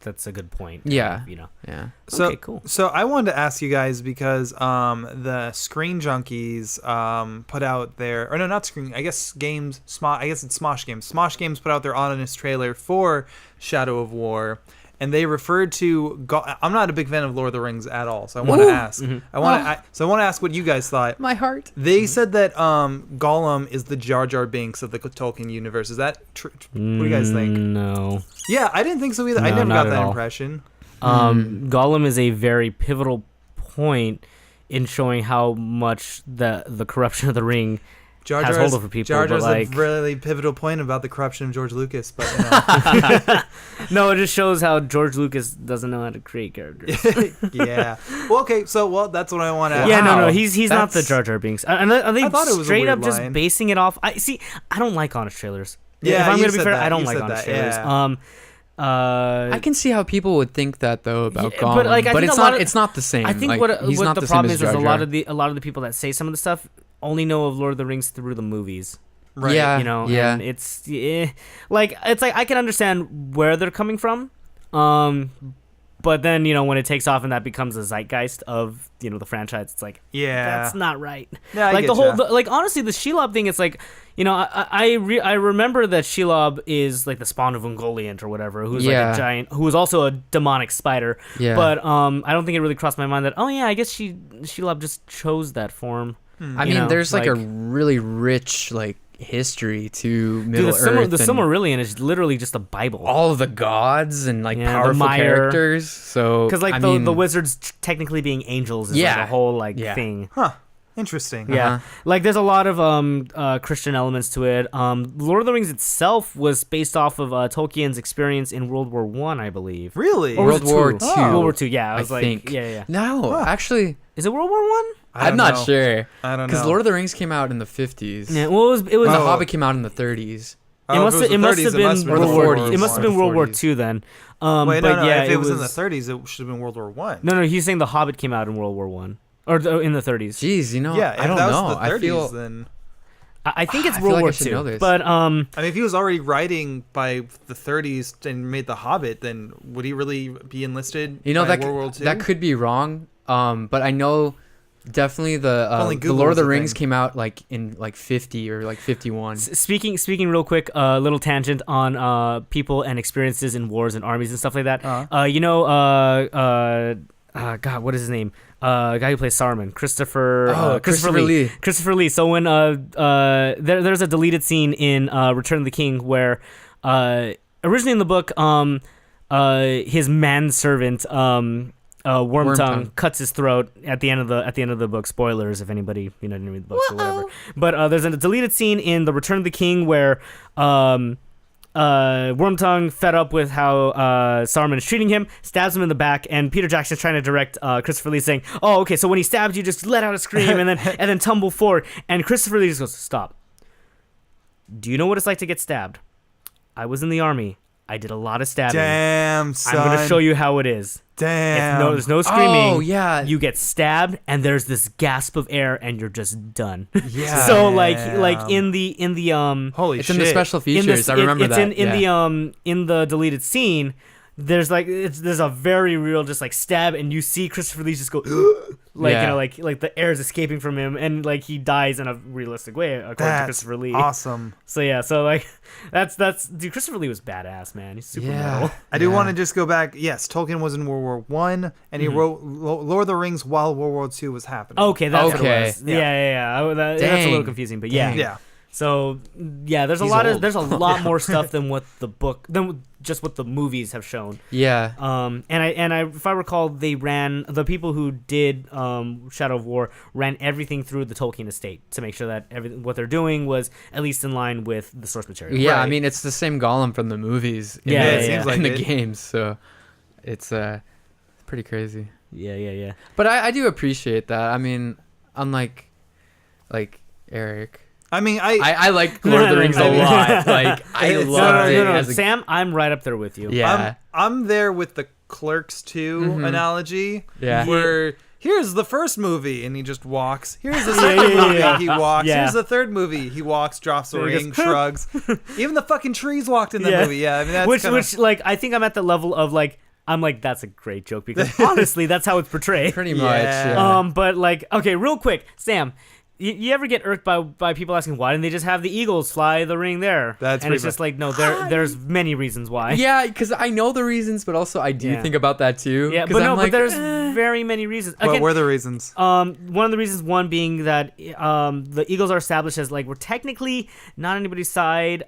that's a good point. Yeah. Yeah. So, Okay, cool. So I wanted to ask you guys because the Screen Junkies put out their, or no, not Screen, I guess Games, I guess it's Smosh Games. Smosh Games put out their honest trailer for Shadow of War, and they referred to. I'm not a big fan of Lord of the Rings at all, so I want to ask. I want to ask what you guys thought. My heart. They said that Gollum is the Jar Jar Binks of the Tolkien universe. Is that true? What do you guys think? No. Yeah, I didn't think so either. I No, never not got at that all. impression. Gollum is a very pivotal point in showing how much the corruption of the ring Jar has Jar's, hold over people. Jar Jar's but a like, really pivotal point about the corruption of George Lucas, but no, it just shows how George Lucas doesn't know how to create characters. yeah. Well, okay, so that's what I want to ask. Yeah, no, Wow. he's not the That's- Jar Jar Binks. Are they I thought it was a straight weird up just line. basing it off? I don't like honest trailers. Yeah, if I'm you gonna be said fair, that. I don't You like said honest that, trailers. yeah. I can see how people would think that though about Yeah, Gollum, but, like, I think it's a lot not. of- It's not the same. I think Like, what he's not the the problem same is as a Jar lot Jar. of the people that say some of the stuff only know of Lord of the Rings through the movies. Right. Yeah, yeah. And it's like I can understand where they're coming from, but then when it takes off and that becomes a zeitgeist of the franchise, it's like that's not right. Yeah, I like get the whole ya. like honestly the Shelob thing, it's like I remember that Shelob is like the spawn of Ungoliant or whatever, who's like Yeah. a giant, who is also a demonic spider. Yeah. But I don't think it really crossed my mind that I guess Shelob just chose that form. I mean, there's like a really rich like history to Middle Dude, Earth. the and Silmarillion is literally just a Bible. all of the gods and like Yeah, the powerful Mire. characters. So Because like I the mean, wizards technically being angels is like Yeah. a whole like Yeah. thing. Huh. Interesting. Yeah, Uh-huh. like there's a lot of Christian elements to it. Lord of the Rings itself was based off of Tolkien's experience in World War One, I believe. Really? Or was World it War two? Two. World War Two. Yeah, I I was like, think. yeah. No, Huh. actually, Is it World War One? I I'm don't not know. sure. I don't Because know. Lord of the Rings came out in the 50s. Yeah, well, it was. The Oh. Hobbit came out in the 30s. Oh, It if must was the it must 30s, have it been must have World the War. 40s. It must have been World War Two then. Wait, but no. yeah, If it was in the 30s, it should have been World War One. No, he's saying the Hobbit came out in World War One or in the 30s. Jeez, Yeah, I if don't that know. was the 30s, I feel then I think it's I feel World like I War should Two. know this. But I mean, if he was already writing by the 30s and made The Hobbit, then would he really be enlisted? by that World War II? that could be wrong. But I know definitely Only the Google Lord of is the a Rings thing. came out like in like 50 or like 51. Speaking real quick, little tangent on people and experiences in wars and armies and stuff like that. Uh-huh. God, what is his name? Guy who plays Saruman, Christopher Christopher Lee. Christopher Lee. So when there's a deleted scene in Return of the King where originally in the book his manservant Wormtongue cuts his throat at the end of the book. Spoilers if anybody didn't read the books or whatever. But there's a deleted scene in the Return of the King where Wormtongue, fed up with how Saruman is treating him, stabs him in the back, and Peter Jackson's trying to direct Christopher Lee, saying, "Oh, okay, so when he stabs you, just let out a scream and then tumble forward." And Christopher Lee just goes, "Stop. Do you know what it's like to get stabbed? I was in the army. I did a lot of stabbing. Damn, son. I'm gonna show you how it is. Damn. There's no screaming. Oh, yeah. You get stabbed, and there's this gasp of air, and you're just done. Yeah. So like in the Holy It's shit. in the special in features. the, I remember it's that. in the deleted scene. There's a very real just like stab, and you see Christopher Lee just go, Like Yeah. like the air is escaping from him, and like he dies in a realistic way according to That's Christopher Lee. awesome. So yeah, so like that's dude. Christopher Lee was badass, man. He's super metal. I do want to just go back. Yes, Tolkien was in World War One, and he wrote Lord of the Rings while World War II was happening. Okay, that's what Okay. it was. Yeah. That's a little Dang. confusing, but yeah. Yeah. So yeah, there's a lot more stuff than what the book than just what the movies have shown. Yeah. And I if I recall, the people who did Shadow of War ran everything through the Tolkien estate to make sure that what they're doing was at least in line with the source material. Yeah, Right. I mean, it's the same Gollum from the movies. In Yeah, the, it seems like in the it. games, so it's pretty crazy. Yeah. But I do appreciate that. I mean, unlike like Eric, I mean, I like Lord of the Rings a lot. Like I No, loved it. No. As a, Sam, I'm right up there with you. yeah, I'm there with the Clerks 2 analogy. Yeah. Where here's the first movie and he just walks. Here's the second movie, he walks. Yeah. Here's the third movie, he walks, drops the There he ring, goes. shrugs. Even the fucking trees walked in that movie. Yeah, I mean that's which like I think I'm at the level of like I'm like that's a great joke because honestly that's how it's portrayed. pretty much. Yeah. Yeah. But like okay, real quick, Sam. You ever get irked by people asking why didn't they just have the Eagles fly the ring there? That's and it's pretty just like no, there's many reasons why. Yeah, because I know the reasons, but also I do Yeah. think about that too. Yeah, 'cause but I'm no, like, but there's very many reasons. What Again, were the reasons? one of the reasons, one being that the Eagles are established as like we're technically not on anybody's side.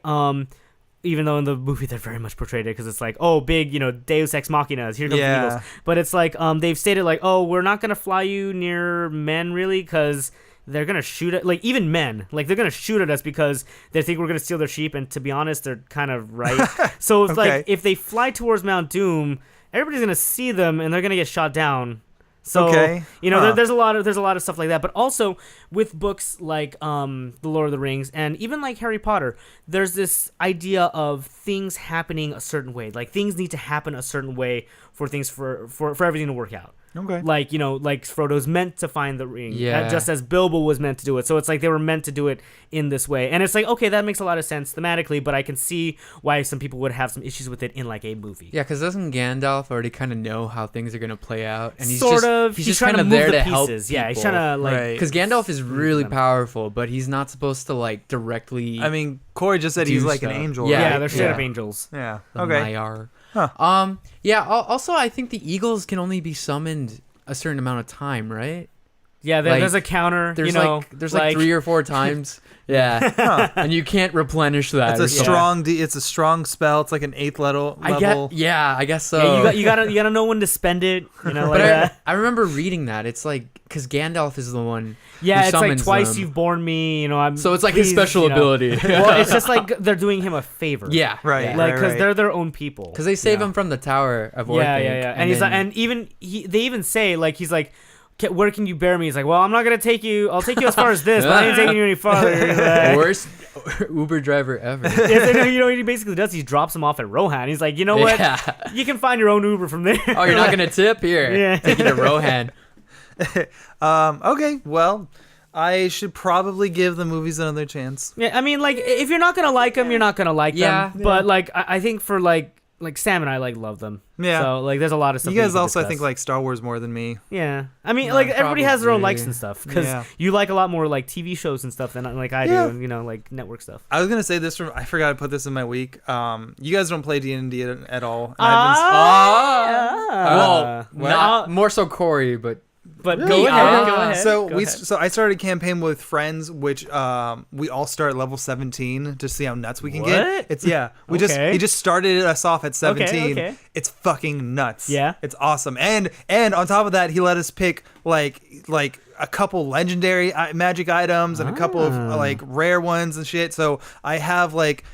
Even though in the movie they're very much portrayed it because it's like, oh, big, Deus Ex Machina, here comes the Eagles. But it's like they've stated like, oh, we're not gonna fly you near men really because they're gonna shoot at like even men, like they're gonna shoot at us because they think we're gonna steal their sheep. And to be honest, they're kind of right. So it's Okay. like if they fly towards Mount Doom, everybody's gonna see them and they're gonna get shot down. So Okay. there's a lot of stuff like that, but also with books like The Lord of the Rings and even like Harry Potter, there's this idea of things happening a certain way. Like things need to happen a certain way for things for everything to work out. Okay. Like like Frodo's meant to find the ring, Yeah. just as Bilbo was meant to do it. So it's like they were meant to do it in this way, and it's like okay, that makes a lot of sense thematically, but I can see why some people would have some issues with it in like a movie. Yeah, because doesn't Gandalf already kind of know how things are gonna play out, and he's He's just trying kind to of move there the to help pieces. Yeah, he's people. trying to like. Right. Because Gandalf is really them. powerful, but he's not supposed to like directly. I mean, Corey just said do he's like an stuff. angel. Yeah, Yeah, right? they're straight up Yeah. angels. Yeah. the Okay. Maiar. Huh. Yeah. Also, I think the Eagles can only be summoned a certain amount of time, right? Yeah, Like, there's a counter. There's there's like 3 or 4 times. Yeah, and you can't replenish that. It's a or something. strong. It's a strong spell. It's like an 8th level. I guess so. Yeah, you gotta know when to spend it. Like But that. I remember reading that. It's like because Gandalf is the one. Yeah, who it's like summons twice them. you've borne me. I'm. So it's like his please, special ability. Well, it's just like they're doing him a favor. Yeah, Right. yeah. Like because right. they're their own people. Because they save Yeah. him from the Tower of Orthanc. Yeah. And he's like, and even they even say like he's like, where can you bear me? He's like, well, I'm not gonna take you. I'll take you as far as this, but I ain't taking you any farther. worst Uber driver ever. He basically does. He drops him off at Rohan. He's like, you know what? Yeah. You can find your own Uber from there. Oh, you're not gonna tip here? Yeah. Take you to Rohan. Okay. Well, I should probably give the movies another chance. Yeah, I mean, like, if you're not gonna like them, you're not gonna like Yeah. them. But like, I think for like Sam and I love them. Yeah. So like, there's a lot of stuff. You that guys can also, I discuss. think, like Star Wars more than me. Yeah, I mean, No, like everybody has their own probably. likes and stuff because Yeah. you like a lot more like TV shows and stuff than like I Yeah. do, and like network stuff. I was gonna say this. I forgot to put this in my week. You guys don't play D&D at all. And Well, not more so Corey, but But Really? go ahead. Ah. Go ahead. So go we ahead. so I started a campaign with friends, which we all start at level 17 to see how nuts we can What? get. It's Okay. he just started us off at 17. okay. It's fucking nuts. Yeah. it's awesome. And on top of that, he let us pick like a couple legendary magic items and a couple of like rare ones and shit. So I have like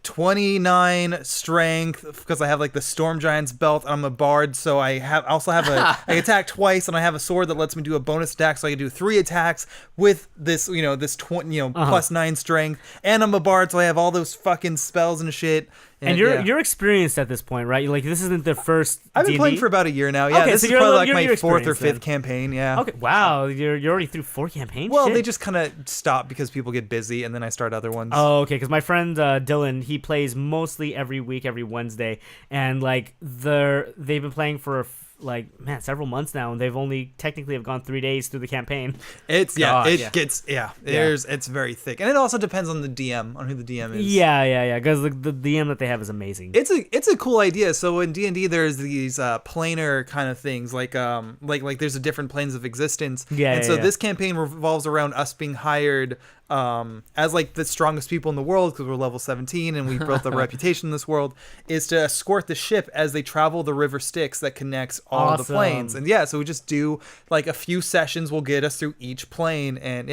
29 strength because I have like the Storm Giant's belt. And I'm a bard, so I also have I attack twice, and I have a sword that lets me do a bonus attack, so I can do 3 attacks with this plus 9 strength. And I'm a bard, so I have all those fucking spells and shit. And you're experienced at this point, right? Like this isn't the first. I've been D&D? playing for about a year now. Yeah, Okay, this so is you're probably a like little- my you're 4th or experienced 5th then. campaign. Yeah. Okay. Wow, you're already through 4 campaigns. Well, Shit. they just kind of stop because people get busy, and then I start other ones. Oh, okay. Because my friend Dylan, he plays mostly every week, every Wednesday, and like they've been playing for like several months now, and they've only technically have gone 3 days through the campaign. It's it's very thick, and it also depends on the DM, on who the DM is. Yeah, because the DM that they have is amazing. It's a cool idea. So in D&D, there's these planar kind of things, like there's a different planes of existence. So this campaign revolves around us being hired as like the strongest people in the world, because we're level 17 and we built a reputation in this world, is to escort the ship as they travel the river Styx that connects all of the planes. And so we just do like a few sessions will get us through each plane, and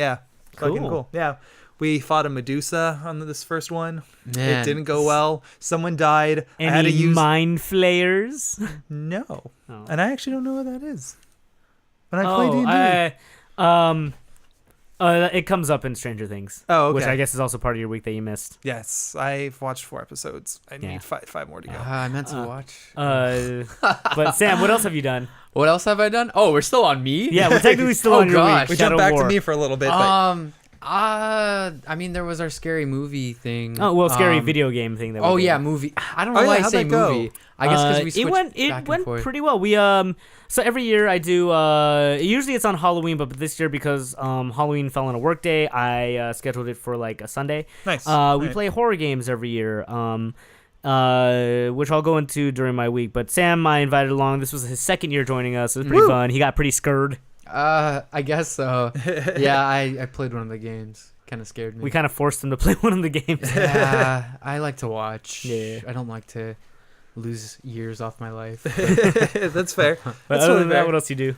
fucking cool. We fought a Medusa on this first one. Man. It didn't go well. Someone died. Any I had to use mind flayers? No. And I actually don't know what that is. When I play D&D. It comes up in Stranger Things. Oh, okay. Which I guess is also part of your week that you missed. Yes, I've watched 4 episodes. I need five more to go. I meant to watch. But Sam, what else have you done? What else have I done? Oh, we're still on me? Yeah, we're technically still on your week. We jumped back to me for a little bit. I mean, there was our scary movie thing. Oh, well, scary video game thing. That we did. Movie. I don't know why I say movie. I guess because we switched it went pretty well. We so every year I do. Usually it's on Halloween, but this year because Halloween fell on a work day, I scheduled it for like a Sunday. Nice. We play horror games every year. Which I'll go into during my week. But Sam, I invited along. This was his second year joining us. It was pretty fun. He got pretty scared. I guess so. Yeah, I played one of the games. Kind of scared me. We kind of forced him to play one of the games. Yeah, I like to watch. Yeah. I don't like to lose years off my life. That's fair. But other than that, what else you do?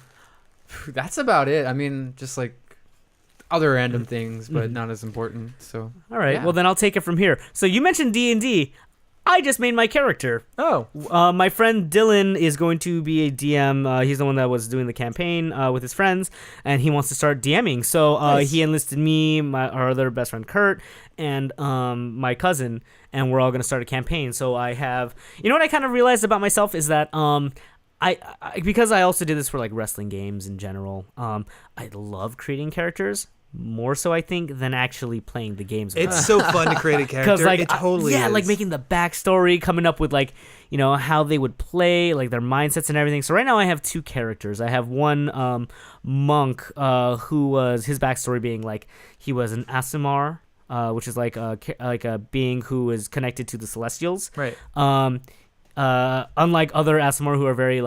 That's about it. I mean, just like other random things, but not as important. So. All right. Well, then I'll take it from here. So you mentioned D&D. I just made my character. Oh. My friend Dylan is going to be a DM. He's the one that was doing the campaign with his friends, and he wants to start DMing. So Nice. he enlisted me, our other best friend Kurt, and my cousin, and we're all going to start a campaign. So I have... You know what I kind of realized about myself is that... I because I also did this for like wrestling games in general. I love creating characters. More so, I think, than actually playing the games. It's so fun to create a character. Like, it totally is. like making the backstory, coming up with like, how they would play, like their mindsets and everything. So right now I have 2 characters. I have one monk who was his backstory being like he was an Aasimar, which is like a being who is connected to the Celestials. Right. Unlike other Aasimar who are very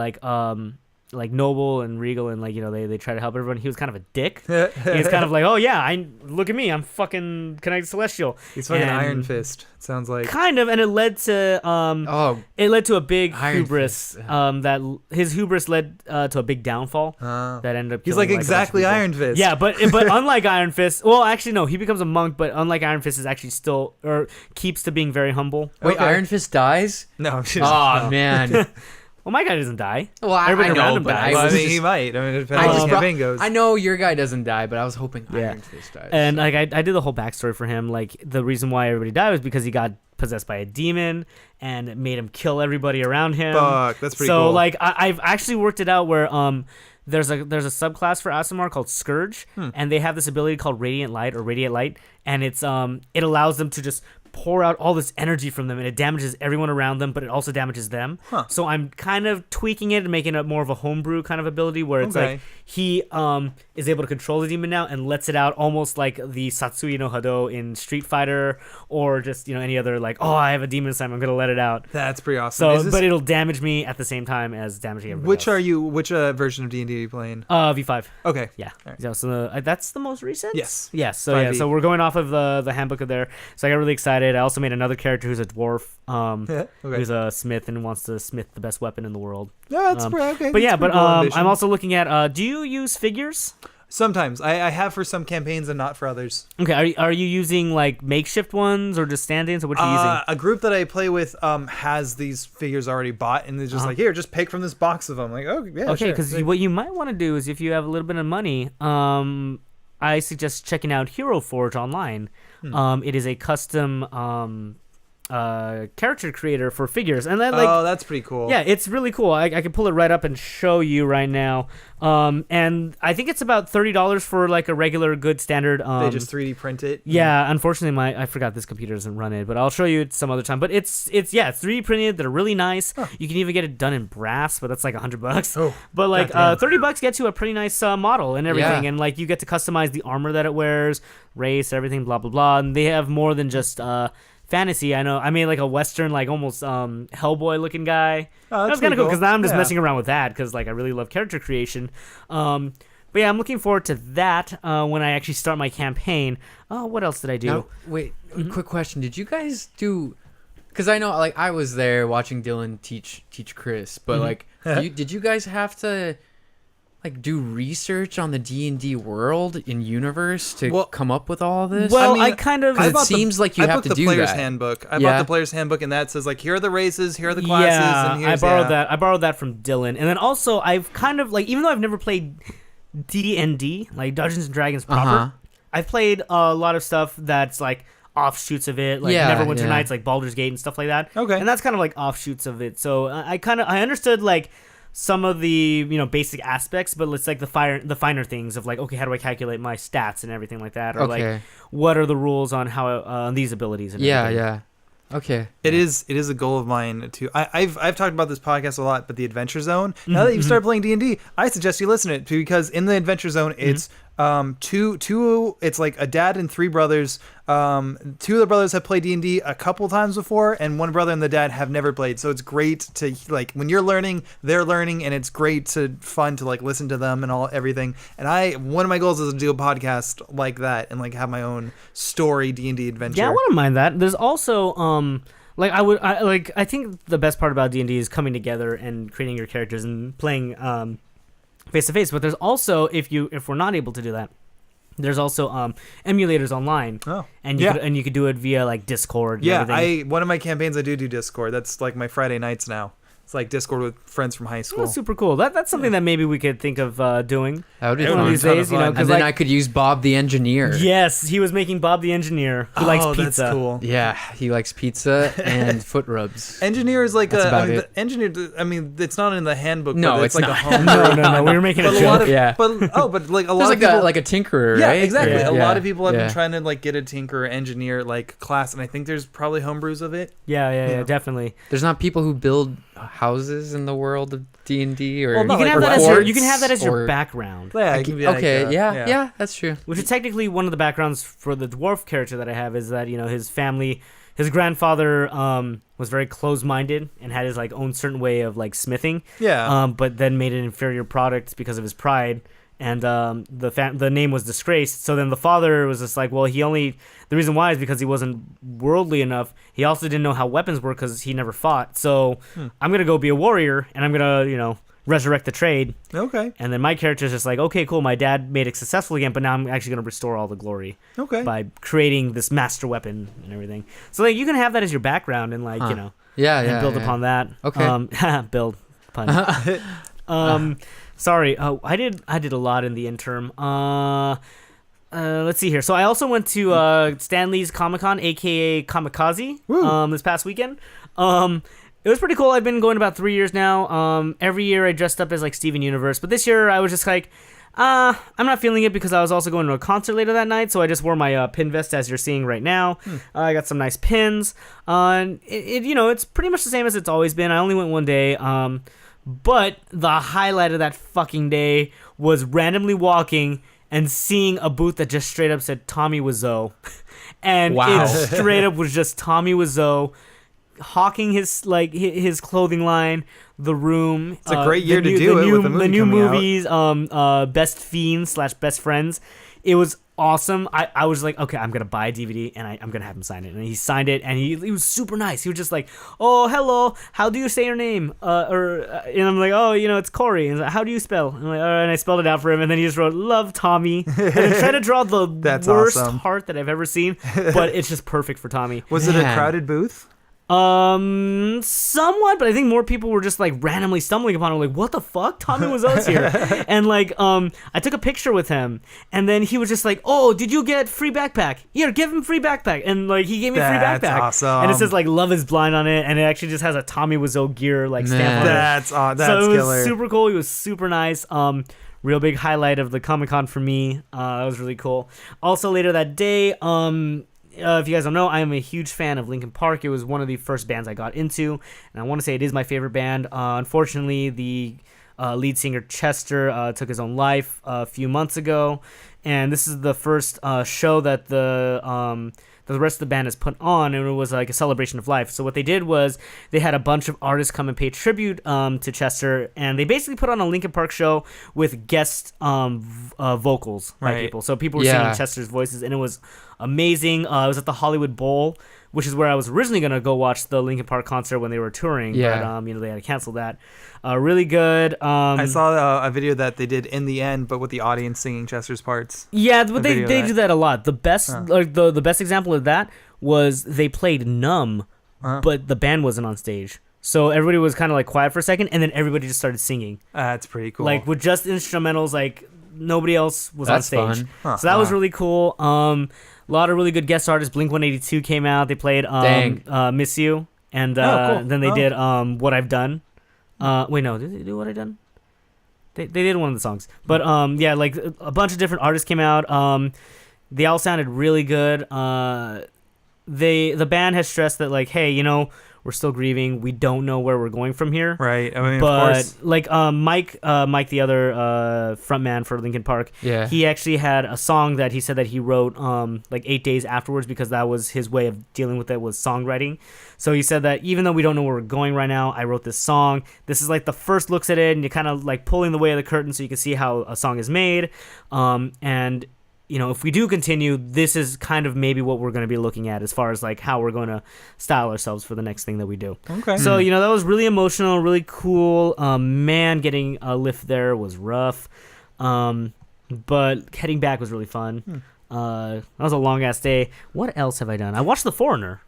like noble and regal and like they try to help everyone, he was kind of a dick. He was kind of like, oh yeah, look at me, I'm fucking connected celestial. He's fucking Iron Fist. It sounds like kind of, and it led to a big Iron hubris. That his hubris led to a big downfall that ended up. He's like exactly Iron Fist. Yeah, but unlike Iron Fist, well, actually no, he becomes a monk. But unlike Iron Fist, is actually still or keeps to being very humble. Wait, Iron Fist dies? No. Oh man. Well, my guy doesn't die. Well, I know, but I mean, he might. I mean, it depends on how the campaign goes. I know your guy doesn't die, but I was hoping Iron Fist dies. And like I did the whole backstory for him. Like the reason why everybody died was because he got possessed by a demon and it made him kill everybody around him. Fuck, that's pretty cool. So like I've actually worked it out where there's a subclass for Aasimar called Scourge, and they have this ability called Radiant Light, and it's it allows them to just pour out all this energy from them, and it damages everyone around them, but it also damages them. So I'm kind of tweaking it and making it more of a homebrew kind of ability where it's like he is able to control the demon now and lets it out almost like the Satsui no Hado in Street Fighter, or just any other like, oh, I have a demon inside me, I'm gonna let it out. That's pretty awesome. So but it'll damage me at the same time as damaging everybody else. Which version of D&D are you playing? V5. Okay. Yeah. Right. So that's the most recent? Yes. So so we're going off of the handbook of there. So I got really excited. I also made another character who's a dwarf, who's a smith and wants to smith the best weapon in the world. Yeah, that's pretty okay. But I'm also looking at. Do you use figures? Sometimes I have for some campaigns and not for others. Okay, are you using like makeshift ones or just stand-ins, or what are you using? A group that I play with has these figures already bought, and they're just like, here, just pick from this box of them. Like, oh yeah, okay, because what you might want to do is if you have a little bit of money, I suggest checking out Hero Forge online. It is a custom character creator for figures, and then that's pretty cool. Yeah, it's really cool. I can pull it right up and show you right now. And I think it's about $30 for like a regular good standard. They just 3D print it. Yeah, unfortunately, I forgot this computer doesn't run it, but I'll show you it some other time. But it's 3D printed. They're really nice. Huh. You can even get it done in brass, but that's like $100. Oh, but like $30 gets you a pretty nice model and everything, and like you get to customize the armor that it wears, race, everything, blah blah blah. And they have more than just fantasy. I made like a Western, like almost Hellboy looking guy. Oh, that's kind of cool because now I'm just messing around with that because like I really love character creation. But yeah, I'm looking forward to that when I actually start my campaign. What else did I do? Now, wait, quick question. Did you guys do? Because I know, like, I was there watching Dylan teach Chris, but like, did you guys have to like do research on the D&D world in universe to come up with all this? Well, I kind of. It seems like you have to do that. I bought the player's handbook. I bought the player's handbook, and that says like, here are the races, here are the classes. Yeah, and here's, I borrowed that from Dylan, and then also I've kind of like, even though I've never played D&D, like Dungeons and Dragons proper, I've played a lot of stuff that's like offshoots of it, like Neverwinter Nights, like Baldur's Gate and stuff like that. Okay, and that's kind of like offshoots of it. So I understood like some of the basic aspects, but it's like the finer things of like, okay, how do I calculate my stats and everything like that, or like what are the rules on how these abilities and everything. Okay. It is a goal of mine too. I've talked about this podcast a lot, but the Adventure Zone. Now that you've started playing D&D, I suggest you listen to it because in the Adventure Zone, it's two. It's like a dad and three brothers. Two of the brothers have played D&D a couple times before, and one brother and the dad have never played. So it's great to like when you're learning, they're learning, and it's fun to like listen to them and everything. And one of my goals is to do a podcast like that and like have my own story D&D adventure. Yeah, I wouldn't mind that. There's also I think the best part about D&D is coming together and creating your characters and playing face to face. But there's also if we're not able to do that, there's also emulators online. Oh, and you could do it via like Discord. And everything. One of my campaigns I do Discord. That's like my Friday nights now. It's like Discord with friends from high school. That's super cool. That's something that maybe we could think of doing. That would be one fun. of these days, and then I could use Bob the Engineer. Yes, he was making Bob the Engineer. Who likes pizza. That's cool. Yeah, he likes pizza and foot rubs. Engineer is like engineer. I mean, it's not in the handbook. No, but it's like not. a home. No. We were making a joke. But like a lot of people, like a tinkerer, right? Yeah, exactly. Yeah. A lot of people have been trying to like get a tinkerer engineer like class, and I think there's probably homebrews of it. Yeah, definitely. There's not people who build houses in the world of D&D, or you can have that as your background. Yeah, that's true. Which is technically one of the backgrounds for the dwarf character that I have is that his family, his grandfather was very closed-minded and had his like own certain way of like smithing. Yeah. But then made an inferior product because of his pride. And the name was disgraced. So then the father was just like, well, the reason why is because he wasn't worldly enough. He also didn't know how weapons work because he never fought. So I'm gonna go be a warrior and I'm gonna resurrect the trade. Okay. And then my character's just like, okay, cool. My dad made it successful again, but now I'm actually gonna restore all the glory. Okay. By creating this master weapon and everything. So like you can have that as your background and like and build upon that. Okay. Build pun. Sorry, I did a lot in the interim. Let's see here. So I also went to Stan Lee's Comic-Con, aka Kamikaze, this past weekend. It was pretty cool. I've been going about 3 years now. Every year I dressed up as like Steven Universe, but this year I was just like, I'm not feeling it because I was also going to a concert later that night, so I just wore my pin vest as you're seeing right now. I got some nice pins. It's pretty much the same as it's always been. I only went one day. But the highlight of that fucking day was randomly walking and seeing a booth that just straight up said Tommy Wiseau. And it straight up was just Tommy Wiseau hawking his clothing line, The Room. It's a great year to do it with the movie the new coming movies, Best Fiends / Best Friends. It was awesome. I was like, okay, I'm gonna buy a DVD and I'm gonna have him sign it. And he signed it, and he was super nice. He was just like, oh, hello, how do you say your name? And I'm like, oh, it's Corey. And like, how do you spell? And I'm like, and I spelled it out for him, and then he just wrote, love Tommy. And then tried to draw the worst heart that I've ever seen, but it's just perfect for Tommy. Was it a crowded booth? Somewhat, but I think more people were just like randomly stumbling upon him, like, what the fuck? Tommy Wiseau's here. And like, I took a picture with him, and then he was just like, oh, did you get free backpack? Here, give him free backpack. And like, he gave me a free backpack. That's awesome. And it says like, Love is Blind on it, and it actually just has a Tommy Wiseau gear like stamp on it. That's So it was killer. super cool. He was super nice. Real big highlight of the Comic-Con for me. That was really cool. Also later that day, if you guys don't know, I am a huge fan of Linkin Park. It was one of the first bands I got into, and I want to say it is my favorite band. Unfortunately, the lead singer Chester took his own life a few months ago, and this is the first show that the rest of the band has put on, and it was like a celebration of life. So what they did was they had a bunch of artists come and pay tribute to Chester, and they basically put on a Linkin Park show with guest vocals by people. So people were singing Chester's voices, and it was amazing. It was at the Hollywood Bowl, which is where I was originally going to go watch the Linkin Park concert when they were touring, but they had to cancel that. Really good. I saw a video that they did in the end, but with the audience singing Chester's parts. Yeah, but they do that a lot. The best like the best example of that was they played Numb, but the band wasn't on stage. So everybody was kind of like quiet for a second, and then everybody just started singing. That's pretty cool. Like with just instrumentals, like nobody else was on stage. Fun. So that was really cool. A lot of really good guest artists. Blink-182 came out. They played Miss You, and cool. then they did What I've Done. Wait, no, did they do What I've Done? They did one of the songs. But yeah, like a bunch of different artists came out. They all sounded really good. The band has stressed that like, hey, we're still grieving. We don't know where we're going from here. Right. I mean, but of course. like Mike, the other frontman for Linkin Park, he actually had a song that he said that he wrote like 8 days afterwards, because that was his way of dealing with it, was songwriting. So he said that even though we don't know where we're going right now, I wrote this song. This is like the first looks at it, and you're kind of like pulling the way of the curtain so you can see how a song is made. And if we do continue, this is kind of maybe what we're going to be looking at as far as like how we're going to style ourselves for the next thing that we do. Okay. So, that was really emotional, really cool. Man, getting a lift there was rough. But heading back was really fun. That was a long ass day. What else have I done? I watched The Foreigner.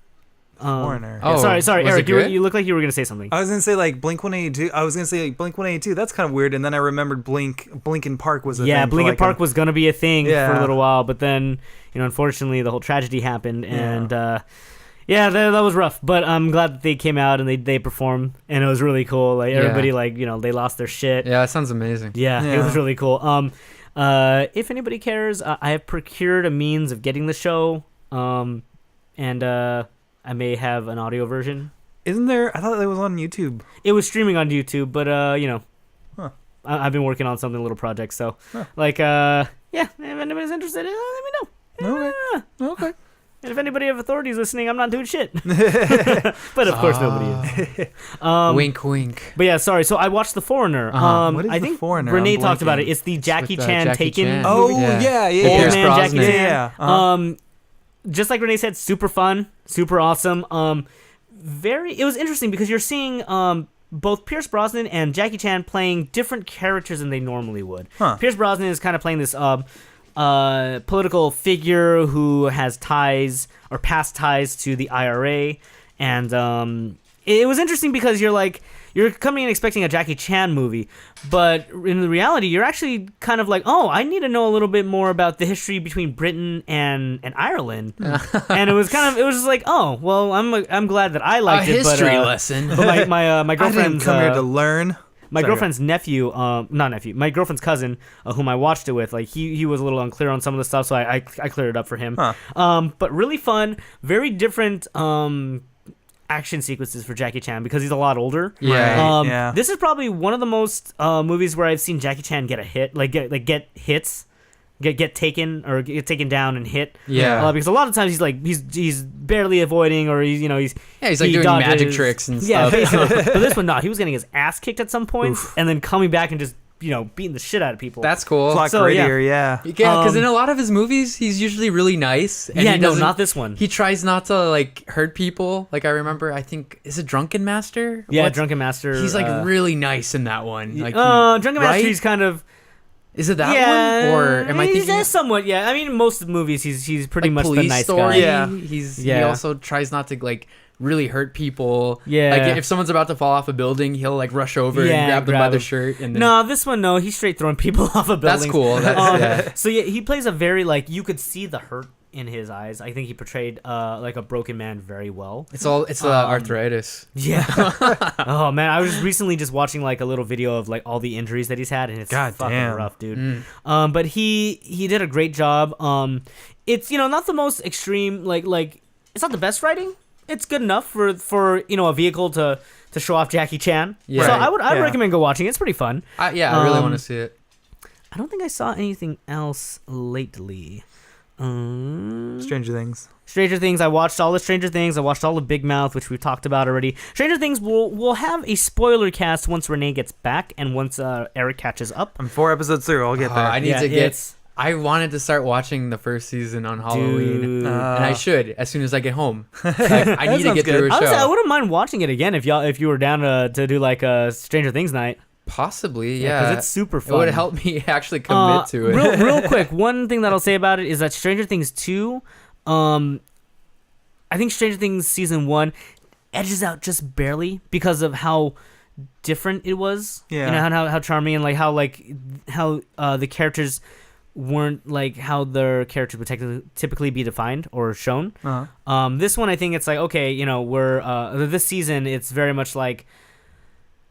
Foreigner. Sorry, Eric. You look like you were gonna say something. I was gonna say like Blink-182. I was gonna say like Blink-182. That's kind of weird. And then I remembered Blinkin' Park was a thing. Yeah, Blinkin' Park was gonna be a thing for a little while, but then unfortunately the whole tragedy happened, and that was rough. But I'm glad that they came out and they performed, and it was really cool. Like everybody they lost their shit. Yeah, that sounds amazing. Yeah, it was really cool. If anybody cares, I have procured a means of getting the show, and I may have an audio version. Isn't there? I thought it was on YouTube. It was streaming on YouTube, but I've been working on something, a little project. So, if anybody's interested, let me know. Okay. And if anybody of authority is listening, I'm not doing shit. But of course, nobody is. Wink, wink. But yeah, sorry. So I watched The Foreigner. What is I The think Foreigner? Renee I'm talked about blanking. it. It's the Jackie with, Chan Jackie Taken Chan. movie. Oh yeah. Old man Jackie Brosnan. Chan. Yeah. Just like Renee said, super fun, super awesome. It was interesting because you're seeing both Pierce Brosnan and Jackie Chan playing different characters than they normally would. Pierce Brosnan is kind of playing this political figure who has ties or past ties to the IRA, and it was interesting because you're coming in expecting a Jackie Chan movie, but in the reality, you're actually kind of like, oh, I need to know a little bit more about the history between Britain and Ireland, and it was just like, oh, well, I'm glad that I liked it, history but, lesson. But my girlfriend's I didn't come here to learn. My girlfriend's my girlfriend's cousin, whom I watched it with, like he was a little unclear on some of the stuff, so I cleared it up for him. But really fun, very different action sequences for Jackie Chan because he's a lot older. Yeah. This is probably one of the most movies where I've seen Jackie Chan get a hit, get hits. Get taken or get taken down and hit. Yeah. Because a lot of times he's barely avoiding, or he's like doing dodges. magic tricks and yeah, stuff. basically. But this one, not. He was getting his ass kicked at some points and then coming back and just beating the shit out of people. That's cool. It's a lot So, grittier, yeah. Yeah, because in a lot of his movies, he's usually really nice. And he doesn't- not this one. He tries not to like hurt people. Like I remember, I think is it Drunken Master? Yeah, Drunken Master. He's like really nice in that one. Like Drunken Master. right? He's kind of. Is it that one, or am I he's thinking somewhat? Yeah, I mean, most of the movies, he's pretty like much Police the nice Story? guy. He also tries not to like really hurt people. Yeah. Like if someone's about to fall off a building, he'll like rush over and grab them by the shirt. And then... No, this one, no. He's straight throwing people off of buildings. That's cool. Yeah. So yeah, he plays a very like you could see the hurt in his eyes. I think he portrayed like a broken man very well. It's arthritis. Yeah. Oh man, I was recently just watching like a little video of like all the injuries that he's had, and it's fucking rough, dude. But he did a great job. It's not the most extreme like it's not the best writing. It's good enough for a vehicle to show off Jackie Chan. Yeah. So I'd recommend go watching it. It's pretty fun. I really want to see it. I don't think I saw anything else lately. Stranger Things. I watched all the Stranger Things. I watched all the Big Mouth, which we've talked about already. Stranger Things will have a spoiler cast once Renee gets back and once Eric catches up. I'm 4 episodes through. I'll get there. I need to get. I wanted to start watching the first season on Halloween, and I should as soon as I get home. I need to get through a show. Honestly, I wouldn't mind watching it again if you were down to do like a Stranger Things night. Possibly, yeah. Because it's super fun. It would help me actually commit to it. Real quick, one thing that I'll say about it is that Stranger Things 2, I think Stranger Things Season 1 edges out just barely because of how different it was. Yeah. How charming and like how the characters weren't like how their characters would typically be defined or shown. Uh-huh. This one, I think it's like, okay, we're this season, it's very much like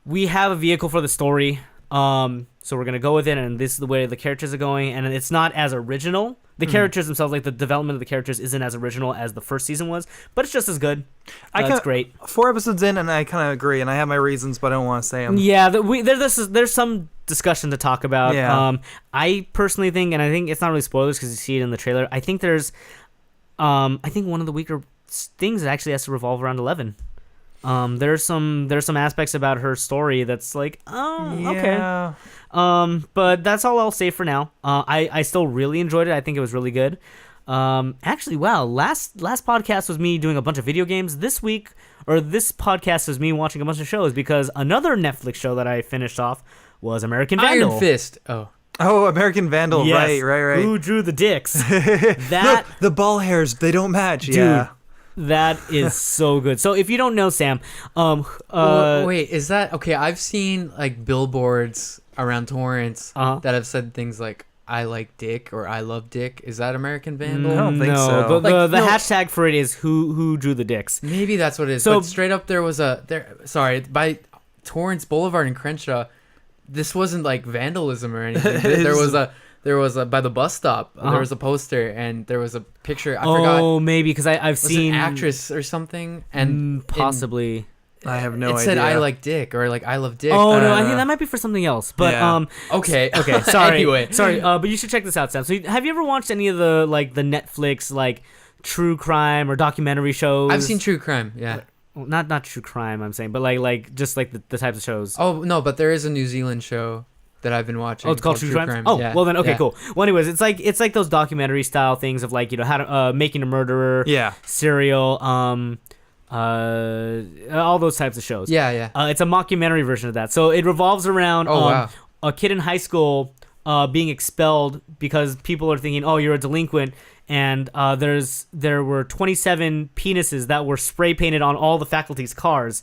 we have a vehicle for the story, so we're gonna go with it, and this is the way the characters are going, and it's not as original. The characters themselves, like the development of the characters, isn't as original as the first season was, but it's just as good. It's great. 4 episodes in, and I kind of agree, and I have my reasons, but I don't want to say them. Yeah, there's some discussion to talk about. Yeah. I personally think, and I think it's not really spoilers because you see it in the trailer. I think there's, I think one of the weaker things actually has to revolve around 11. There's some aspects about her story that's like, okay. But that's all I'll say for now. I still really enjoyed it. I think it was really good. Actually, wow, last podcast was me doing a bunch of video games. This podcast was me watching a bunch of shows because another Netflix show that I finished off was American Vandal. Iron Fist. Oh, American Vandal. Yes. Right. Who drew the dicks? No, the ball hairs, they don't match. Dude, yeah. That is so good. So if you don't know, Sam, wait, is that okay? I've seen like billboards around Torrance that have said things like "I like dick" or "I love dick." Is that American Vandal? I don't think so. The hashtag for it is who drew the dicks. Maybe that's what it is. So, but straight up, there was by Torrance Boulevard in Crenshaw. This wasn't like vandalism or anything. There was a by the bus stop. There was a poster and there was a picture. I forgot. Oh, maybe because I've seen an actress or something, and possibly I have no idea. It said "I like dick" or like "I love dick." Oh no, I think that might be for something else. But okay. Sorry, anyway. But you should check this out, Sam. So have you ever watched any of the Netflix true crime or documentary shows? I've seen true crime. Yeah. Well, not true crime. I'm saying, but just the types of shows. Oh no, but there is a New Zealand show that I've been watching. Oh, it's called True Crime. Oh, yeah. Well then, okay, cool. Well, anyways, it's like those documentary style things of how to Making a Murderer, Serial, all those types of shows. Yeah. It's a mockumentary version of that. So it revolves around a kid in high school being expelled because people are thinking, oh, you're a delinquent, and there were 27 penises that were spray painted on all the faculty's cars.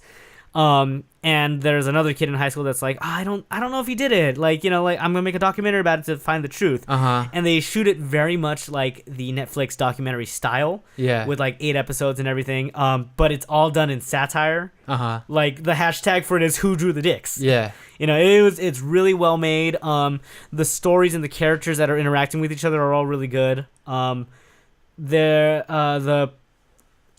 And there's another kid in high school that's like, I don't know if he did it. I'm gonna make a documentary about it to find the truth. And they shoot it very much like the Netflix documentary style. Yeah. With 8 episodes and everything. But it's all done in satire. Like the hashtag for it is "Who drew the dicks?" Yeah. It's really well made. The stories and the characters that are interacting with each other are all really good.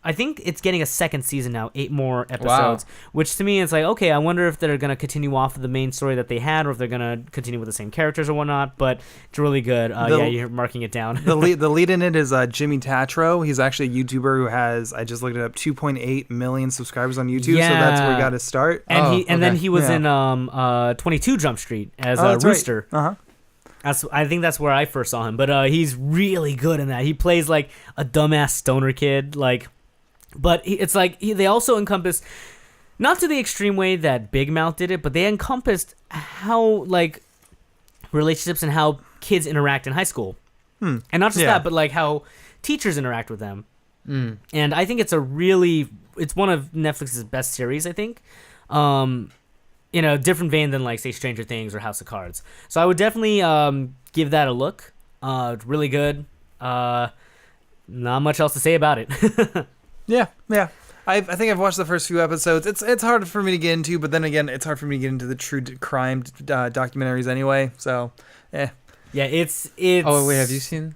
I think it's getting a second season now, 8 more episodes, which to me is like, okay, I wonder if they're going to continue off of the main story that they had or if they're going to continue with the same characters or whatnot, but it's really good. You're marking it down. the lead in it is Jimmy Tatro. He's actually a YouTuber who has, I just looked it up, 2.8 million subscribers on YouTube, so that's where he got to start. And then he was in 22 Jump Street as Rooster. Right. I think that's where I first saw him, but he's really good in that. He plays like a dumbass stoner kid, but it's they also encompass, not to the extreme way that Big Mouth did it, but they encompassed how relationships and how kids interact in high school, and not just that, but how teachers interact with them, And I think it's one of Netflix's best series, I think. In a different vein than, like, say, Stranger Things or House of Cards. So I would definitely give that a look. Really good. Not much else to say about it. Yeah. I think I've watched the first few episodes. It's hard for me to get into, but then again, it's hard for me to get into the true crime documentaries anyway. So, Yeah, it's. Oh wait, have you seen?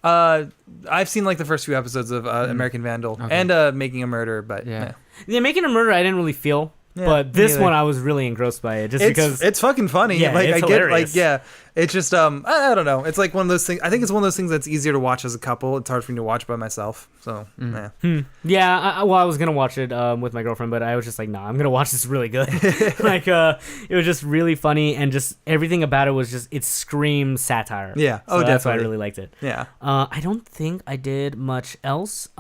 I've seen like the first few episodes of American Vandal and Making a Murder, but yeah, Making a Murder I didn't really feel. Yeah, but this one I was really engrossed by it because it's fucking funny. Yeah, like it's I hilarious. get like it's just I don't know. It's like one of those things. I think it's one of those things that's easier to watch as a couple. It's hard for me to watch by myself. So yeah. I was gonna watch it with my girlfriend, but I was just like, nah, I'm gonna watch this really good. Like it was just really funny, and just everything about it was just it screams satire. Yeah. So that's why I definitely. really liked it. Yeah. I don't think I did much else.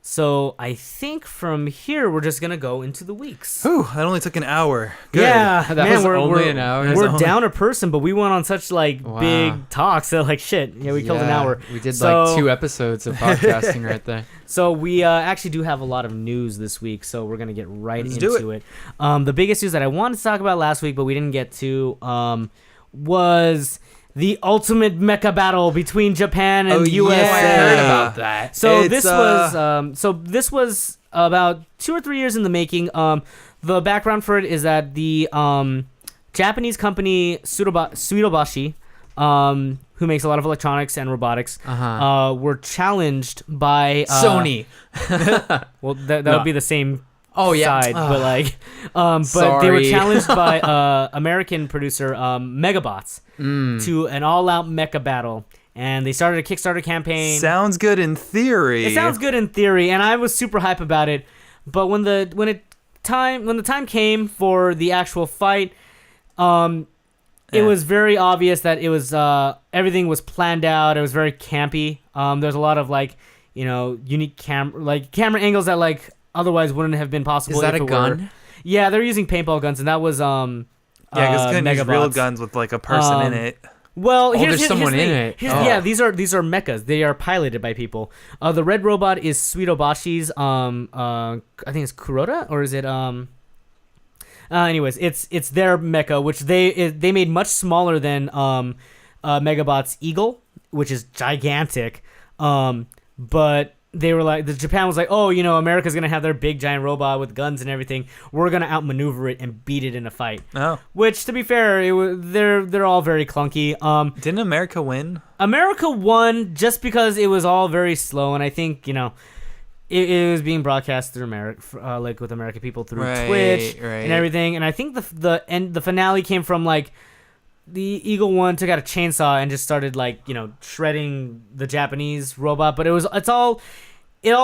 So I think from here we're just gonna go into the weeks. Whew, that only took an hour. Good. Yeah, that was only an hour. We're down a person, but we went on such big talks that like shit. Yeah, we killed an hour. We did like 2 episodes of podcasting right there. So we actually do have a lot of news this week, so we're gonna get Let's into it. The biggest news that I wanted to talk about last week, but we didn't get to, was the ultimate mecha battle between Japan and USA. I heard about that. So this was about 2 or 3 years in the making. The background for it is that the Japanese company Suidobashi, who makes a lot of electronics and robotics, were challenged by Sony. Well, that would be the same. Oh yeah, side, but like, but they were challenged by American producer MegaBots to an all-out mecha battle, and they started a Kickstarter campaign. Sounds good in theory. It sounds good in theory, and I was super hype about it. But when the time came for the actual fight, it was very obvious that it was everything was planned out. It was very campy. There's a lot of like, unique camera angles that like otherwise wouldn't have been possible. Is that a gun? Yeah, they're using paintball guns, and that was because couldn't use real guns with like a person in it. Well, there's someone in it. Yeah, these are mechas. They are piloted by people. The red robot is Suidobashi's. I think it's Kuroda, or is it anyways, it's their mecha, which they made much smaller than Megabot's Eagle, which is gigantic. But they were like, Japan was like, oh, America's gonna have their big giant robot with guns and everything. We're gonna outmaneuver it and beat it in a fight. Oh, which to be fair, they're all very clunky. Didn't America win? America won just because it was all very slow, and I think it was being broadcast through America, like with American people through Twitch and everything. And I think the finale came from like. The Eagle one took out a chainsaw and just started shredding the Japanese robot, but it all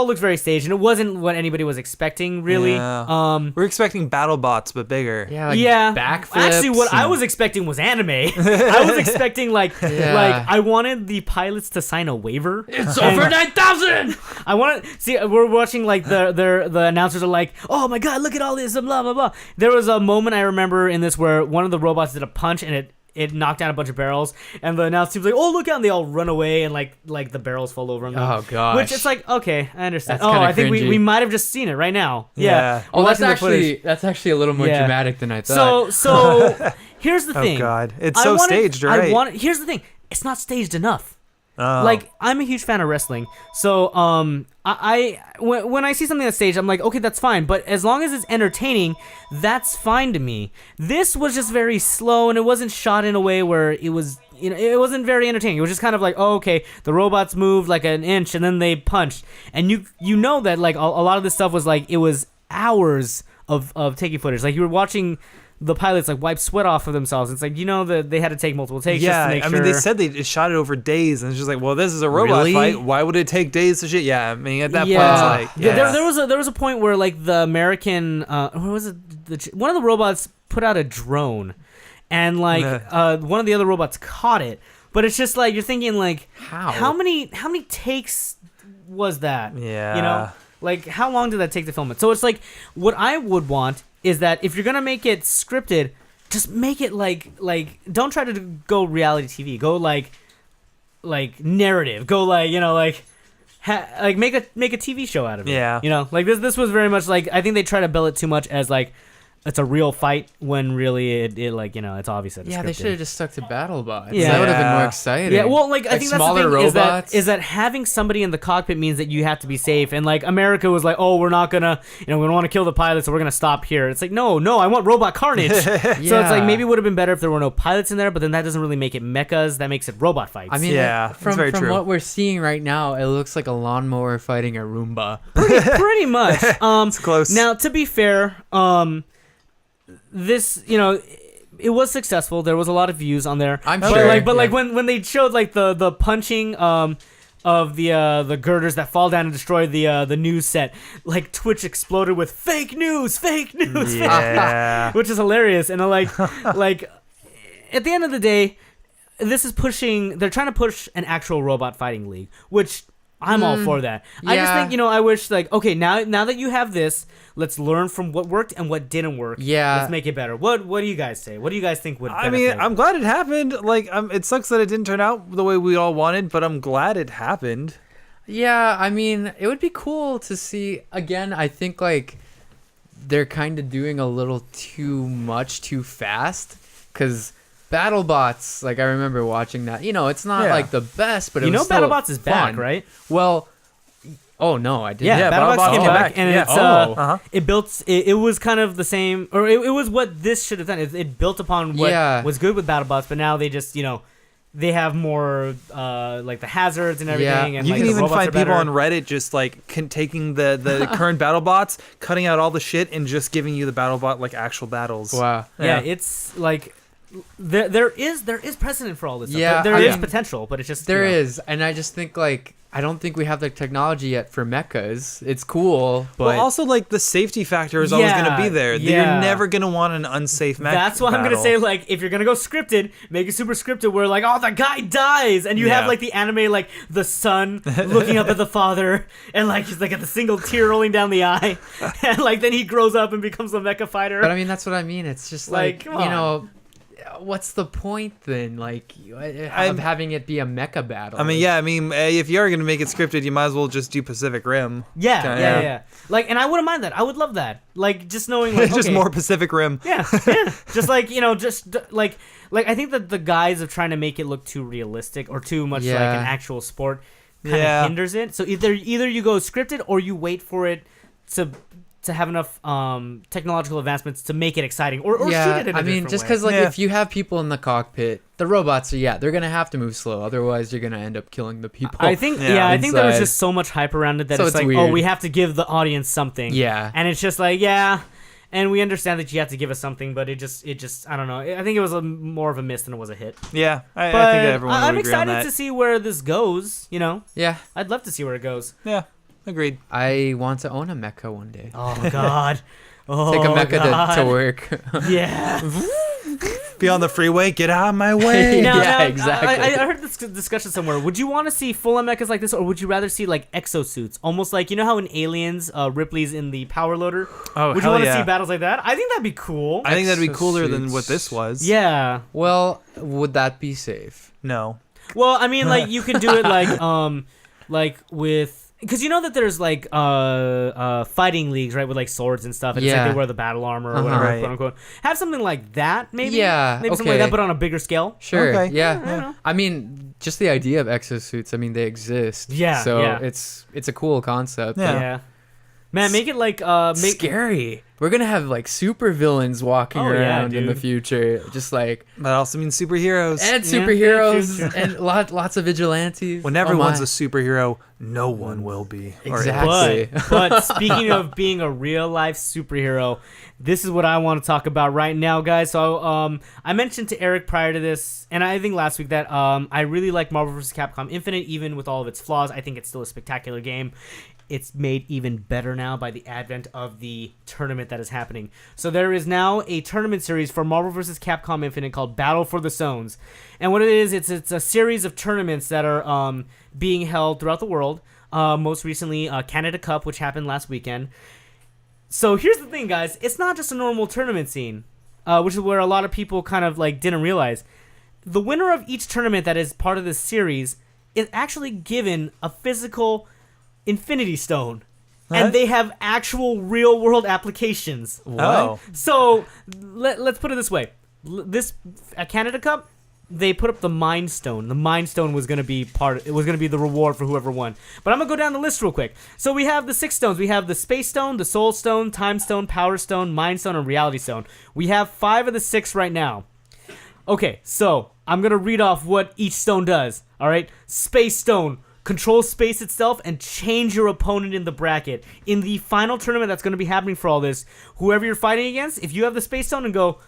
looked very staged, and it wasn't what anybody was expecting, really. Yeah. We're expecting battle bots, but bigger. Yeah, backflips. Actually, what I was expecting was anime. I was expecting I wanted the pilots to sign a waiver. It's over 9,000. I want to see. We're watching the announcers are like, oh my god, look at all this, blah blah blah. There was a moment I remember in this where one of the robots did a punch and it knocked down a bunch of barrels, and the announcer team's like, oh, look out, and they all run away, and like the barrels fall over them. Oh gosh. Which it's like, okay, I understand. That's I think cringy. we might have just seen it right now. Yeah. Oh, that's actually a little more dramatic than I thought. So here's the thing. Oh god, it's so staged, right? Here's the thing. It's not staged enough. Oh. Like, I'm a huge fan of wrestling, so when I see something that's staged, I'm like, okay, that's fine. But as long as it's entertaining, that's fine to me. This was just very slow, and it wasn't shot in a way where it was, it wasn't very entertaining. It was just kind of like, oh, okay, the robots moved like an inch, and then they punched, and you know that like a lot of this stuff was like, it was hours of taking footage. Like, you were watching the pilots like wipe sweat off of themselves. It's like, that they had to take multiple takes just to make sure. I mean, they said they shot it over days, and it's just like, well, this is a robot fight. Why would it take days to shit? Yeah, I mean, at that point, it's like, there was a point where like the American, what was it? One of the robots put out a drone, and like one of the other robots caught it. But it's just like, you're thinking like, how many takes was that? Yeah, like how long did that take to film it? So it's like, what I would want is that if you're gonna make it scripted, just make it like don't try to go reality TV. Go like narrative. Go like like make a TV show out of it. Yeah. You know, like this was very much like, I think they try to bill it too much as like it's a real fight when really it like, you know, it's obvious that it's Yeah, they scripted. should have just stuck to BattleBots. Yeah. That would have been more exciting. Yeah, well, like I think that's the smaller thing robots. is that having somebody in the cockpit means that you have to be safe. And like America was like, oh, we're not gonna, you know, we don't want to kill the pilots, so we're gonna stop here. It's like, no, I want robot carnage. So it's like maybe it would have been better if there were no pilots in there, but then that doesn't really make it mechas. That makes it robot fights. I mean, Yeah, from it's very true. what we're seeing right now, it looks like a lawnmower fighting a Roomba. pretty much. It's close. Now, to be fair, this, you know, it was successful. There was a lot of views on there. I'm but sure. Like, but yeah. like when they showed like the punching of the girders that fall down and destroy the news set, like Twitch exploded with fake news, Yeah. which is hilarious. And like at the end of the day, this is pushing. They're trying to push an actual robot fighting league, which I'm all for that. I just yeah. think, you know, I wish like, okay, now that you have this, let's learn from what worked and what didn't work. Yeah. Let's make it better. What do you guys say? What do you guys think would I benefit? mean, I'm glad it happened. Like, it sucks that it didn't turn out the way we all wanted, but I'm glad it happened. Yeah, I mean, it would be cool to see. Again, I think like they're kind of doing a little too much too fast, because BattleBots, like I remember watching that. You know, it's not like the best, but it you know, was still BattleBots is fun. back, right? Well, oh no, I didn't. Yeah, BattleBots came back, and Yeah. it built. It was kind of the same, or it was what this should have done. It built upon what was good with BattleBots, but now they just, you know, they have more like the hazards and everything. Yeah. And You like, can the even robots find are people better. on Reddit just like taking the current BattleBots, cutting out all the shit, and just giving you the BattleBot like actual battles. Wow. Yeah, it's like there is precedent for all this stuff. Yeah, there I is mean, potential, but it's just There you know. is, and I just think like I don't think we have the technology yet for mechas. It's cool, but Well, also like the safety factor is always going to be there. Yeah. You're never going to want an unsafe mech. That's why I'm gonna battle. say, like, if you're gonna go scripted, make it super scripted where like, oh, the guy dies, and you have like the anime, like the son looking up at the father, and like he's like got the single tear rolling down the eye, and like then he grows up and becomes a mecha fighter. But I mean, that's what I mean. It's just Like, like, come you know, what's the point then? Like, of having it be a mecha battle? I mean, if you are going to make it scripted, you might as well just do Pacific Rim. Yeah. Like, and I wouldn't mind that. I would love that. Like, just knowing, like, Just okay, more Pacific Rim. Yeah. Just like, you know, just like I think that the guys of trying to make it look too realistic or too much like an actual sport kind of hinders it. So either you go scripted or you wait for it to have enough technological advancements to make it exciting or shoot it in a I mean, different just way. because like if you have people in the cockpit, the robots are they're gonna have to move slow, otherwise you're gonna end up killing the people. I think I think there was inside. just so much hype around it that So it's it's like, weird. oh, we have to give the audience something. Yeah. And it's just like, and we understand that you have to give us something, but it just I don't know. I think it was more of a miss than it was a hit. Yeah, I think But that everyone would I'm agree on excited that. to see where this goes, you know? Yeah, I'd love to see where it goes. Yeah, agreed. I want to own a mecha one day. Oh, God. Oh, Take a mecha God. to work. Yeah. Be on the freeway, get out of my way. Yeah, exactly. I heard this discussion somewhere. Would you want to see full-on mechas like this, or would you rather see like exosuits? Almost like, you know how in Aliens, Ripley's in the power loader? Oh, Would you hell want to yeah. see battles like that? I think that'd be cool. I think that'd be cooler than Exosuits. what this was. Yeah. Well, would that be safe? No. Well, I mean, like, you could do it like with... Because you know that there's like fighting leagues, right, with like swords and stuff, and it's like they wear the battle armor or whatever, Right. quote unquote. Have something like that, maybe. Yeah, maybe something like okay. that, but on a bigger scale. Sure. Okay. Yeah. I don't know. I mean, just the idea of exosuits. I mean, they exist. Yeah, So yeah. it's a cool concept. Yeah. Yeah. Man, make it like Scary. We're gonna have like super villains walking Oh, yeah, around in the dude. future, just like That also means superheroes. and Yeah, superheroes yeah, true. and lots of vigilantes. When Oh everyone's my. a superhero, no one will be. Or Exactly. But speaking of being a real life superhero, this is what I want to talk about right now, guys. So I mentioned to Eric prior to this, and I think last week, that I really like Marvel vs. Capcom Infinite, even with all of its flaws. I think it's still a spectacular game. It's made even better now by the advent of the tournament that is happening. So there is now a tournament series for Marvel vs. Capcom Infinite called Battle for the Zones. And what it is, it's a series of tournaments that are being held throughout the world. Most recently, Canada Cup, which happened last weekend. So here's the thing, guys. It's not just a normal tournament scene, which is where a lot of people kind of like didn't realize. The winner of each tournament that is part of this series is actually given a physical Infinity Stone. And they have actual real-world applications. What? Oh. So let's put it this way: at Canada Cup, they put up the Mind Stone. The Mind Stone was gonna be the reward for whoever won. But I'm gonna go down the list real quick. So we have the 6 stones. We have the Space Stone, the Soul Stone, Time Stone, Power Stone, Mind Stone, and Reality Stone. We have 5 of the 6 right now. Okay, so I'm gonna read off what each stone does. All right, Space Stone. Control space itself and change your opponent in the bracket. In the final tournament that's going to be happening for all this, whoever you're fighting against, if you have the Space Stone and go,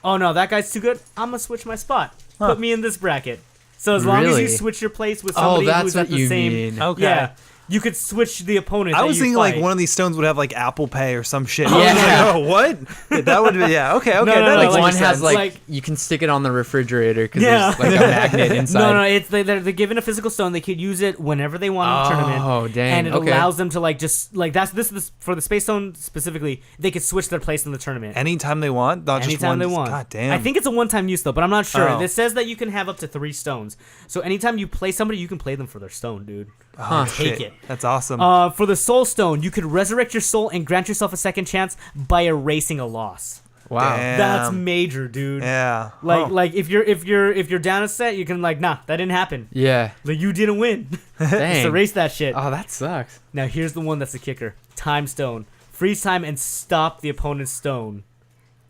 oh no, that guy's too good, I'm going to switch my spot. Put me in this bracket. So as long as you switch your place with somebody who's at the same... mean. Okay. Yeah, you could switch the opponent. I was thinking fight. like one of these stones would have like Apple Pay or some shit. Yeah. I was like, oh, what? Yeah, that would be, yeah. Okay. No, that like makes one sense. has like you can stick it on the refrigerator because Yeah. there's like a magnet inside. No, it's they're given a physical stone. They could use it whenever they want in the tournament. Oh, dang. And it Okay. allows them to like just like this for the Space Stone specifically. They could switch their place in the tournament Anytime they want, not just anytime one. they want. God damn. I think it's a one-time use though, but I'm not sure. Oh. It says that you can have up to 3 stones. So anytime you play somebody, you can play them for their stone, dude. Oh, Take shit. it. That's awesome. For the Soul Stone, you could resurrect your soul and grant yourself a second chance by erasing a loss. Wow. Damn. That's major, dude. Yeah. Like if you're down a set, you can like, nah, that didn't happen. Yeah. Like you didn't win. Just Dang. erase that shit. Oh, that sucks. Now here's the one that's the kicker. Time Stone. Freeze time and stop the opponent's stone.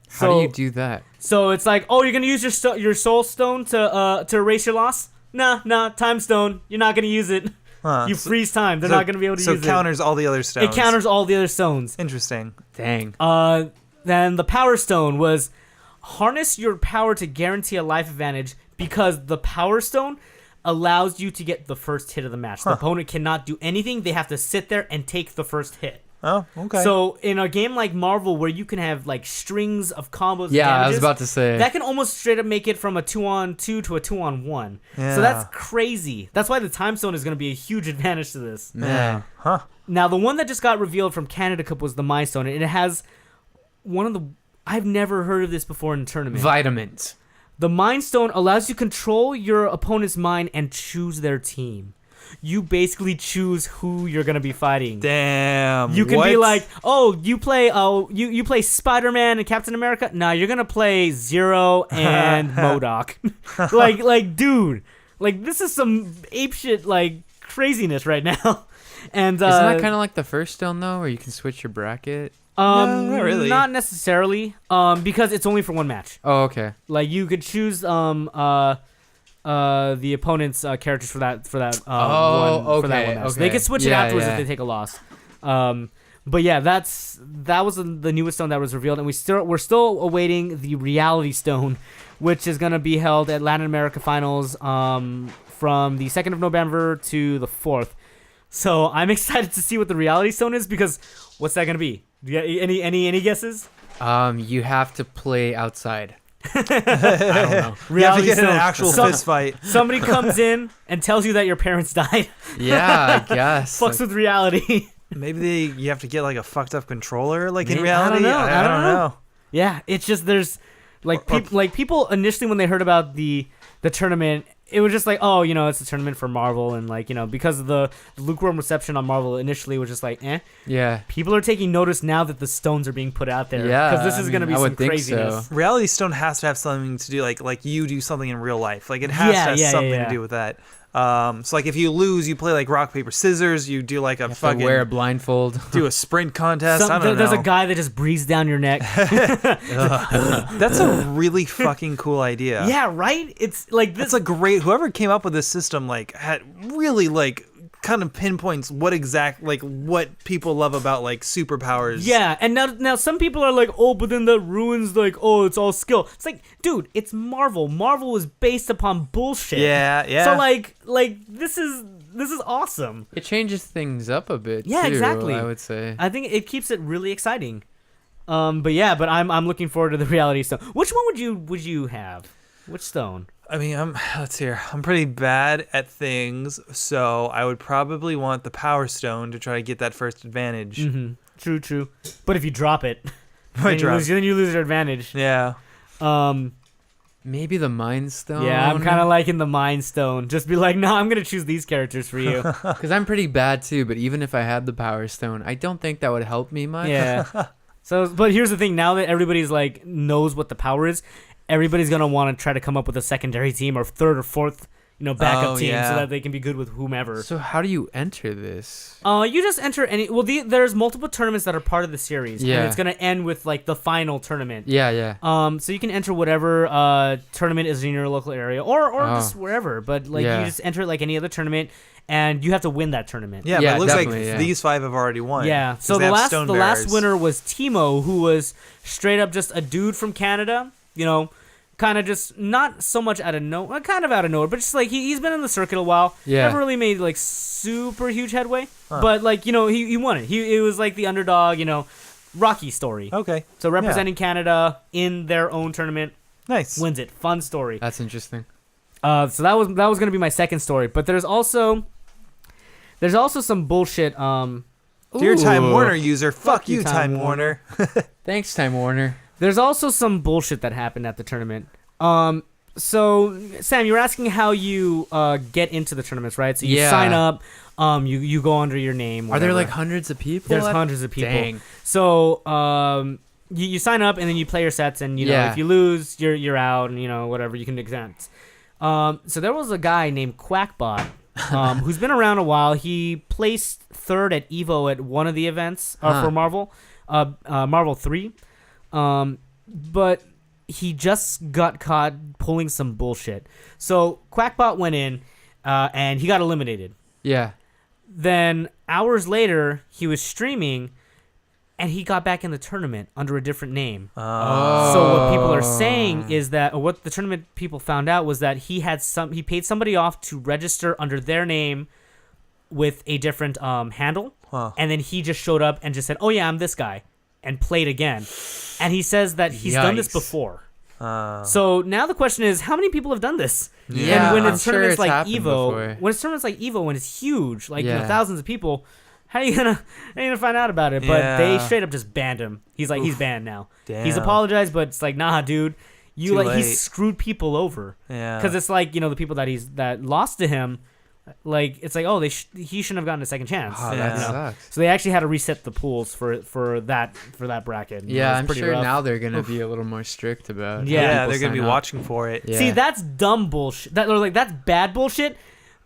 How do you do that? So it's like, oh, you're gonna use your soul stone to erase your loss? Nah, Time Stone. You're not gonna use it. Huh. You freeze time. They're not gonna be able to use it. So it counters all the other stones. It counters all the other stones. Interesting. Dang. Then the Power Stone was harness your power to guarantee a life advantage because the Power Stone allows you to get the first hit of the match. The opponent cannot do anything. They have to sit there and take the first hit. Oh, okay. So in a game like Marvel where you can have like strings of combos and Yeah, I damages, was about to say. that can almost straight up make it from a 2-on-2 to a 2-on-1. Yeah. So that's crazy. That's why the Time Stone is going to be a huge advantage to this. Man. Huh. Now, the one that just got revealed from Canada Cup was the Mind Stone, and it has one of the... I've never heard of this before in a tournament. Vitamins. The Mind Stone allows you to control your opponent's mind and choose their team. You basically choose who you're going to be fighting. Damn. You can what? be like, oh, you play Spider-Man and Captain America? Nah, you're going to play Zero and MODOK. like, dude, like, this is some apeshit, like, craziness right now. And Isn't that kind of like the first stone though, where you can switch your bracket? No, not really. Not necessarily, because it's only for one match. Oh, okay. Like, you could choose the opponent's characters for that for that one match. So they could switch it afterwards if they take a loss. But yeah, that was the newest stone that was revealed, and we're still awaiting the Reality Stone, which is gonna be held at Latin America Finals from the 2nd of November to the 4th. So I'm excited to see what the Reality Stone is, because what's that gonna be? Do you got any guesses? You have to play outside. I don't know. You have to get in an actual fist fight. Somebody comes in and tells you that your parents died. Yeah, I guess. Fucks with reality. Maybe you have to get like a fucked up controller, like in Maybe- reality. I don't know. know. Yeah, it's just there's like people initially when they heard about the tournament, it was just like, oh, it's a tournament for Marvel, and like, because of the lukewarm reception on Marvel initially was just like, eh. Yeah. People are taking notice now that the stones are being put out there. Yeah, Because this is going to be I some would think craziness. so. Reality Stone has to have something to do, like you do something in real life. Like it has to have something to do with that. So like if you lose, you play like rock paper scissors. You do like a To fucking wear a blindfold. do a sprint contest. I don't know. There's a guy that just breathes down your neck. That's a really fucking cool idea. Yeah, right? It's like this. That's a great. Whoever came up with this system like had really like kind of pinpoints what people love about like superpowers. Yeah, and now some people are like, oh, but then that ruins like, oh, it's all skill. It's like, dude, it's Marvel. Marvel is based upon bullshit. Yeah. So like this is awesome. It changes things up a bit. Yeah, too, exactly. I would say. I think it keeps it really exciting. But I'm looking forward to the Reality Stone. Which one would you have? Which stone? I mean, I'm pretty bad at things, so I would probably want the Power Stone to try to get that first advantage. Mm-hmm. True. But if you drop it, Then then you lose your advantage. Yeah. Maybe the Mind Stone. Yeah, I'm kind of liking the Mind Stone. Just be like, no, I'm gonna choose these characters for you. Because I'm pretty bad too. But even if I had the Power Stone, I don't think that would help me much. Yeah. So, but here's the thing: now that everybody's like knows what the power is, everybody's gonna want to try to come up with a secondary team or third or fourth, backup team so that they can be good with whomever. So how do you enter this? You just enter any. Well, there's multiple tournaments that are part of the series. Yeah. And it's gonna end with like the final tournament. Yeah. So you can enter whatever tournament is in your local area, or just wherever. But like you just enter it like any other tournament, and you have to win that tournament. Yeah, Yeah, but it looks like definitely, these 5 have already won. Yeah. 'cause So they the have last winner was Timo, who was straight up just a dude from Canada. Kind of just not so much out of nowhere, kind of out of nowhere, but just like he's been in the circuit a while. Yeah. Never really made like super huge headway, but like he won it. It was like the underdog, Rocky story. Okay. So representing Canada in their own tournament, Nice. wins it. Fun story. That's interesting. So that was gonna be my second story, but there's also some bullshit. Dear Time Ooh. Warner user, fuck you, Time Warner. Thanks, Time Warner. There's also some bullshit that happened at the tournament. So Sam, you were asking how you get into the tournaments, right? So you sign up, you go under your name. Are there whatever. like hundreds of people? There's hundreds of people. Dang. So you sign up and then you play your sets, and if you lose, you're out, and whatever you can exempt. So there was a guy named Quackbot. Who's been around a while. He placed third at Evo at one of the events for Marvel, Marvel 3. But he just got caught pulling some bullshit. So Quackbot went in, and he got eliminated. Yeah. Then hours later, he was streaming, and he got back in the tournament under a different name. So what people are saying is that, or what the tournament people found out was that he paid somebody off to register under their name with a different handle, and then he just showed up and just said, "Oh yeah, I'm this guy," and played again. And he says that he's done this before. So now the question is, how many people have done this? Yeah, and when I'm it's sure tournaments it's like happened Evo, before. when it's tournaments like Evo, when it's huge, like thousands of people, how are you gonna find out about it? But they straight up just banned him. He's like, he's banned now. Damn. He's apologized, but it's like, nah, dude, Too late. he screwed people over. Yeah. Because it's like the people that lost to him. Like it's like, he shouldn't have gotten a second chance. Oh, that sucks. So they actually had to reset the pools for that bracket. Yeah, It was I'm pretty sure rough. now they're gonna be a little more strict about. Yeah, how Yeah, people they're gonna be sign up. watching for it. Yeah. See, that's dumb bullshit. That's bad bullshit.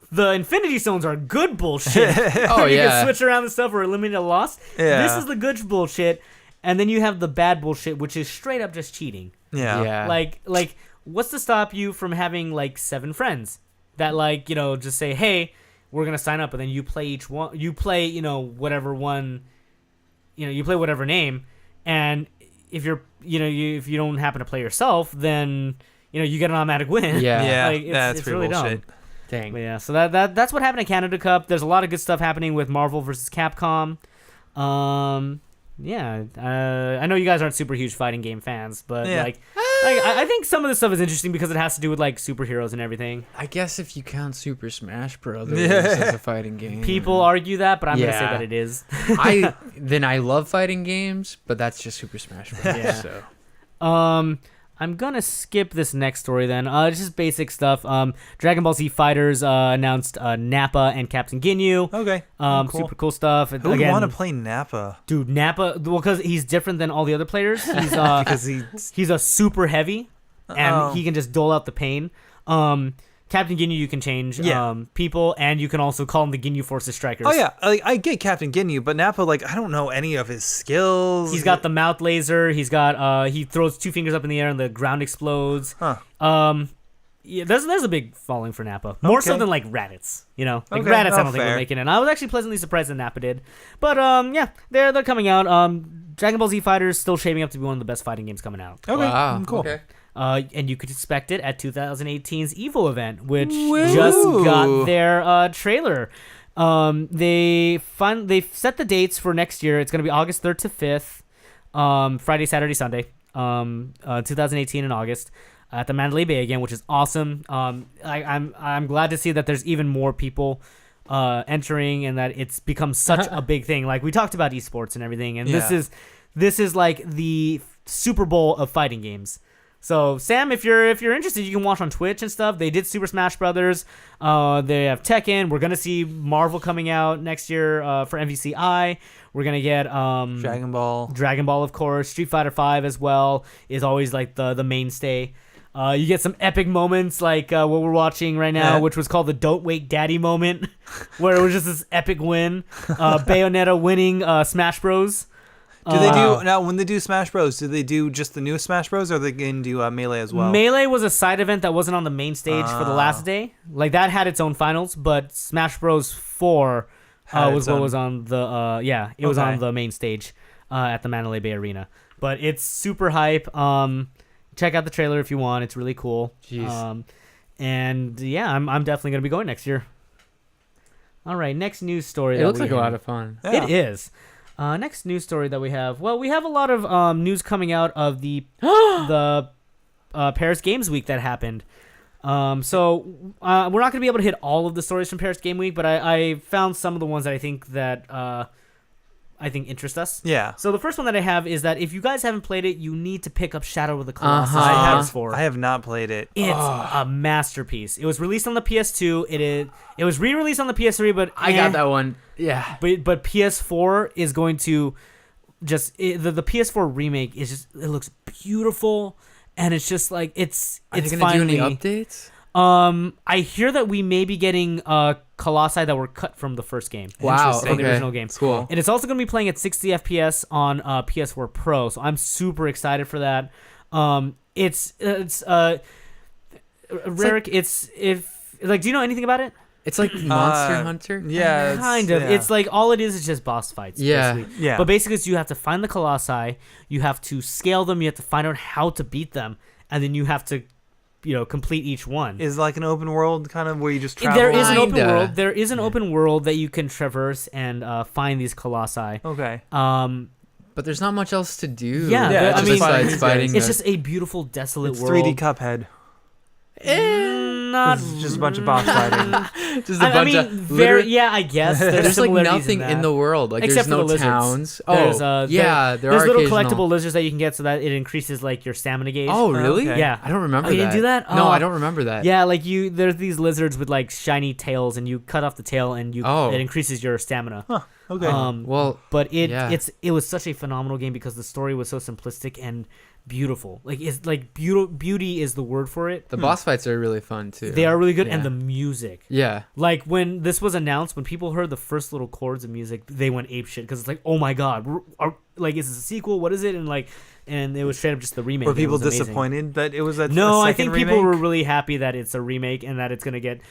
The Infinity Stones are good bullshit. Oh You yeah. can switch around the stuff or eliminate a loss. Yeah. This is the good bullshit, and then you have the bad bullshit, which is straight up just cheating. Yeah. Like what's to stop you from having like 7 friends that just say, hey, we're gonna sign up, and then you play each one. You play whatever one. You play whatever name, and if you're if you don't happen to play yourself, then you get an automatic win. Yeah. Yeah, Like, that's it's pretty really bullshit. dumb. Dang. But yeah, so that's what happened at Canada Cup. There's a lot of good stuff happening with Marvel versus Capcom. I know you guys aren't super huge fighting game fans, but Yeah. I think some of this stuff is interesting because it has to do with like superheroes and everything. I guess if you count Super Smash Bros. Yeah. as a fighting game, People argue that, but I'm gonna say Yeah. that it is. I love fighting games, but that's just Super Smash Bros. Yeah. So I'm gonna skip this next story then. It's just basic stuff. Dragon Ball Z Fighters announced Nappa and Captain Ginyu. Okay. Cool. Super cool stuff. Who would want to play Nappa? Dude, Nappa, well, because he's different than all the other players. He's Because he's a super heavy, and he can just dole out the pain. Captain Ginyu, you can change people, and you can also call him the Ginyu Forces Strikers. Oh yeah, I get Captain Ginyu, but Nappa, I don't know any of his skills. He's got the mouth laser. He's got he throws 2 fingers up in the air and the ground explodes. Huh. Yeah, there's a big following for Nappa. More so Okay. than like Raditz, Like Okay, Raditz, I no, don't think fair. we're making it. I was actually pleasantly surprised that Nappa did. But yeah, they're coming out. Dragon Ball Z Fighters still shaping up to be one of the best fighting games coming out. Okay. wow, Cool. Okay. And you could expect it at 2018's EVO event, which just got their trailer. They set the dates for next year. It's going to be August 3rd to 5th, Friday, Saturday, Sunday, 2018 in August at the Mandalay Bay again, which is awesome. I'm glad to see that there's even more people entering and that it's become such a big thing. Like we talked about esports and everything, and this is like the Super Bowl of fighting games. So Sam, if you're interested, you can watch on Twitch and stuff. They did Super Smash Brothers. They have Tekken. We're gonna see Marvel coming out next year for MVCI. We're gonna get Dragon Ball, of course. Street Fighter V as well is always like the mainstay. You get some epic moments like what we're watching right now, which was called the "Don't Wake Daddy" moment, where it was just this epic win. Bayonetta winning Smash Bros. Do they do now when they do Smash Bros? Do they do just the new Smash Bros, or are they going to do Melee as well? Melee was a side event that wasn't on the main stage for the last day. Like that had its own finals, but Smash Bros 4 was what was on the it was on the main stage at the Mandalay Bay Arena. But it's super hype. Check out the trailer if you want. It's really cool. Jeez. And yeah, I'm definitely gonna be going next year. All right, next news story. It looks like a lot of fun. Yeah. It is. Next news story that we have. Well, we have a lot of news coming out of the Paris Games Week that happened. So we're not going to be able to hit all of the stories from Paris Game Week, but I found some of the ones that I think interest us. Yeah. So the first one that I have is that if you guys haven't played it, you need to pick up Shadow of the Colossus. I have not played it. It's a masterpiece. It was released on the PS2. It was re-released on the PS3, but I got that one. Yeah. But PS4 is going to just the PS4 remake is just it looks beautiful, and it's just like it's gonna finally do any updates. I hear that we may be getting Colossi that were cut from the first game. Wow, from the original game. Cool. And it's also going to be playing at 60 FPS on PS4 Pro, so I'm super excited for that. It's Rarick. Do you know anything about it? It's like Monster Hunter. Yeah, kind of. Yeah. It's like all it is just boss fights. Yeah, basically. yeah. But basically, it's you have to find the Colossi, you have to scale them, you have to find out how to beat them, and then you have to complete each one. Is like an open world kind of where you just travel? There is an open world. There is an open world that you can traverse and find these colossi. Okay. But there's not much else to do. Yeah, I mean, besides fighting. It's just a beautiful, desolate it's world. 3D Cuphead. Not it's just a bunch of boss fighting. Just a bunch of yeah, I guess there's like nothing in the world. Like except there's for no the towns. There's, there's little collectible lizards that you can get so that it increases like your stamina gauge. Oh, really? Okay. Yeah. I don't remember you didn't do that? No, I don't remember that. Yeah, like there's these lizards with like shiny tails, and you cut off the tail, and it increases your stamina. Huh. Okay. But it was such a phenomenal game because the story was so simplistic and beautiful. Like it's like beauty is the word for it. The boss fights are really fun too. They are really good, and the music. Yeah. Like when this was announced, when people heard the first little chords of music, they went apeshit because it's like, oh my god, is this a sequel? What is it? And it was straight up just the remake. Were people disappointed that it was a No, a I think remake? people were really happy that it's a remake and that it's gonna get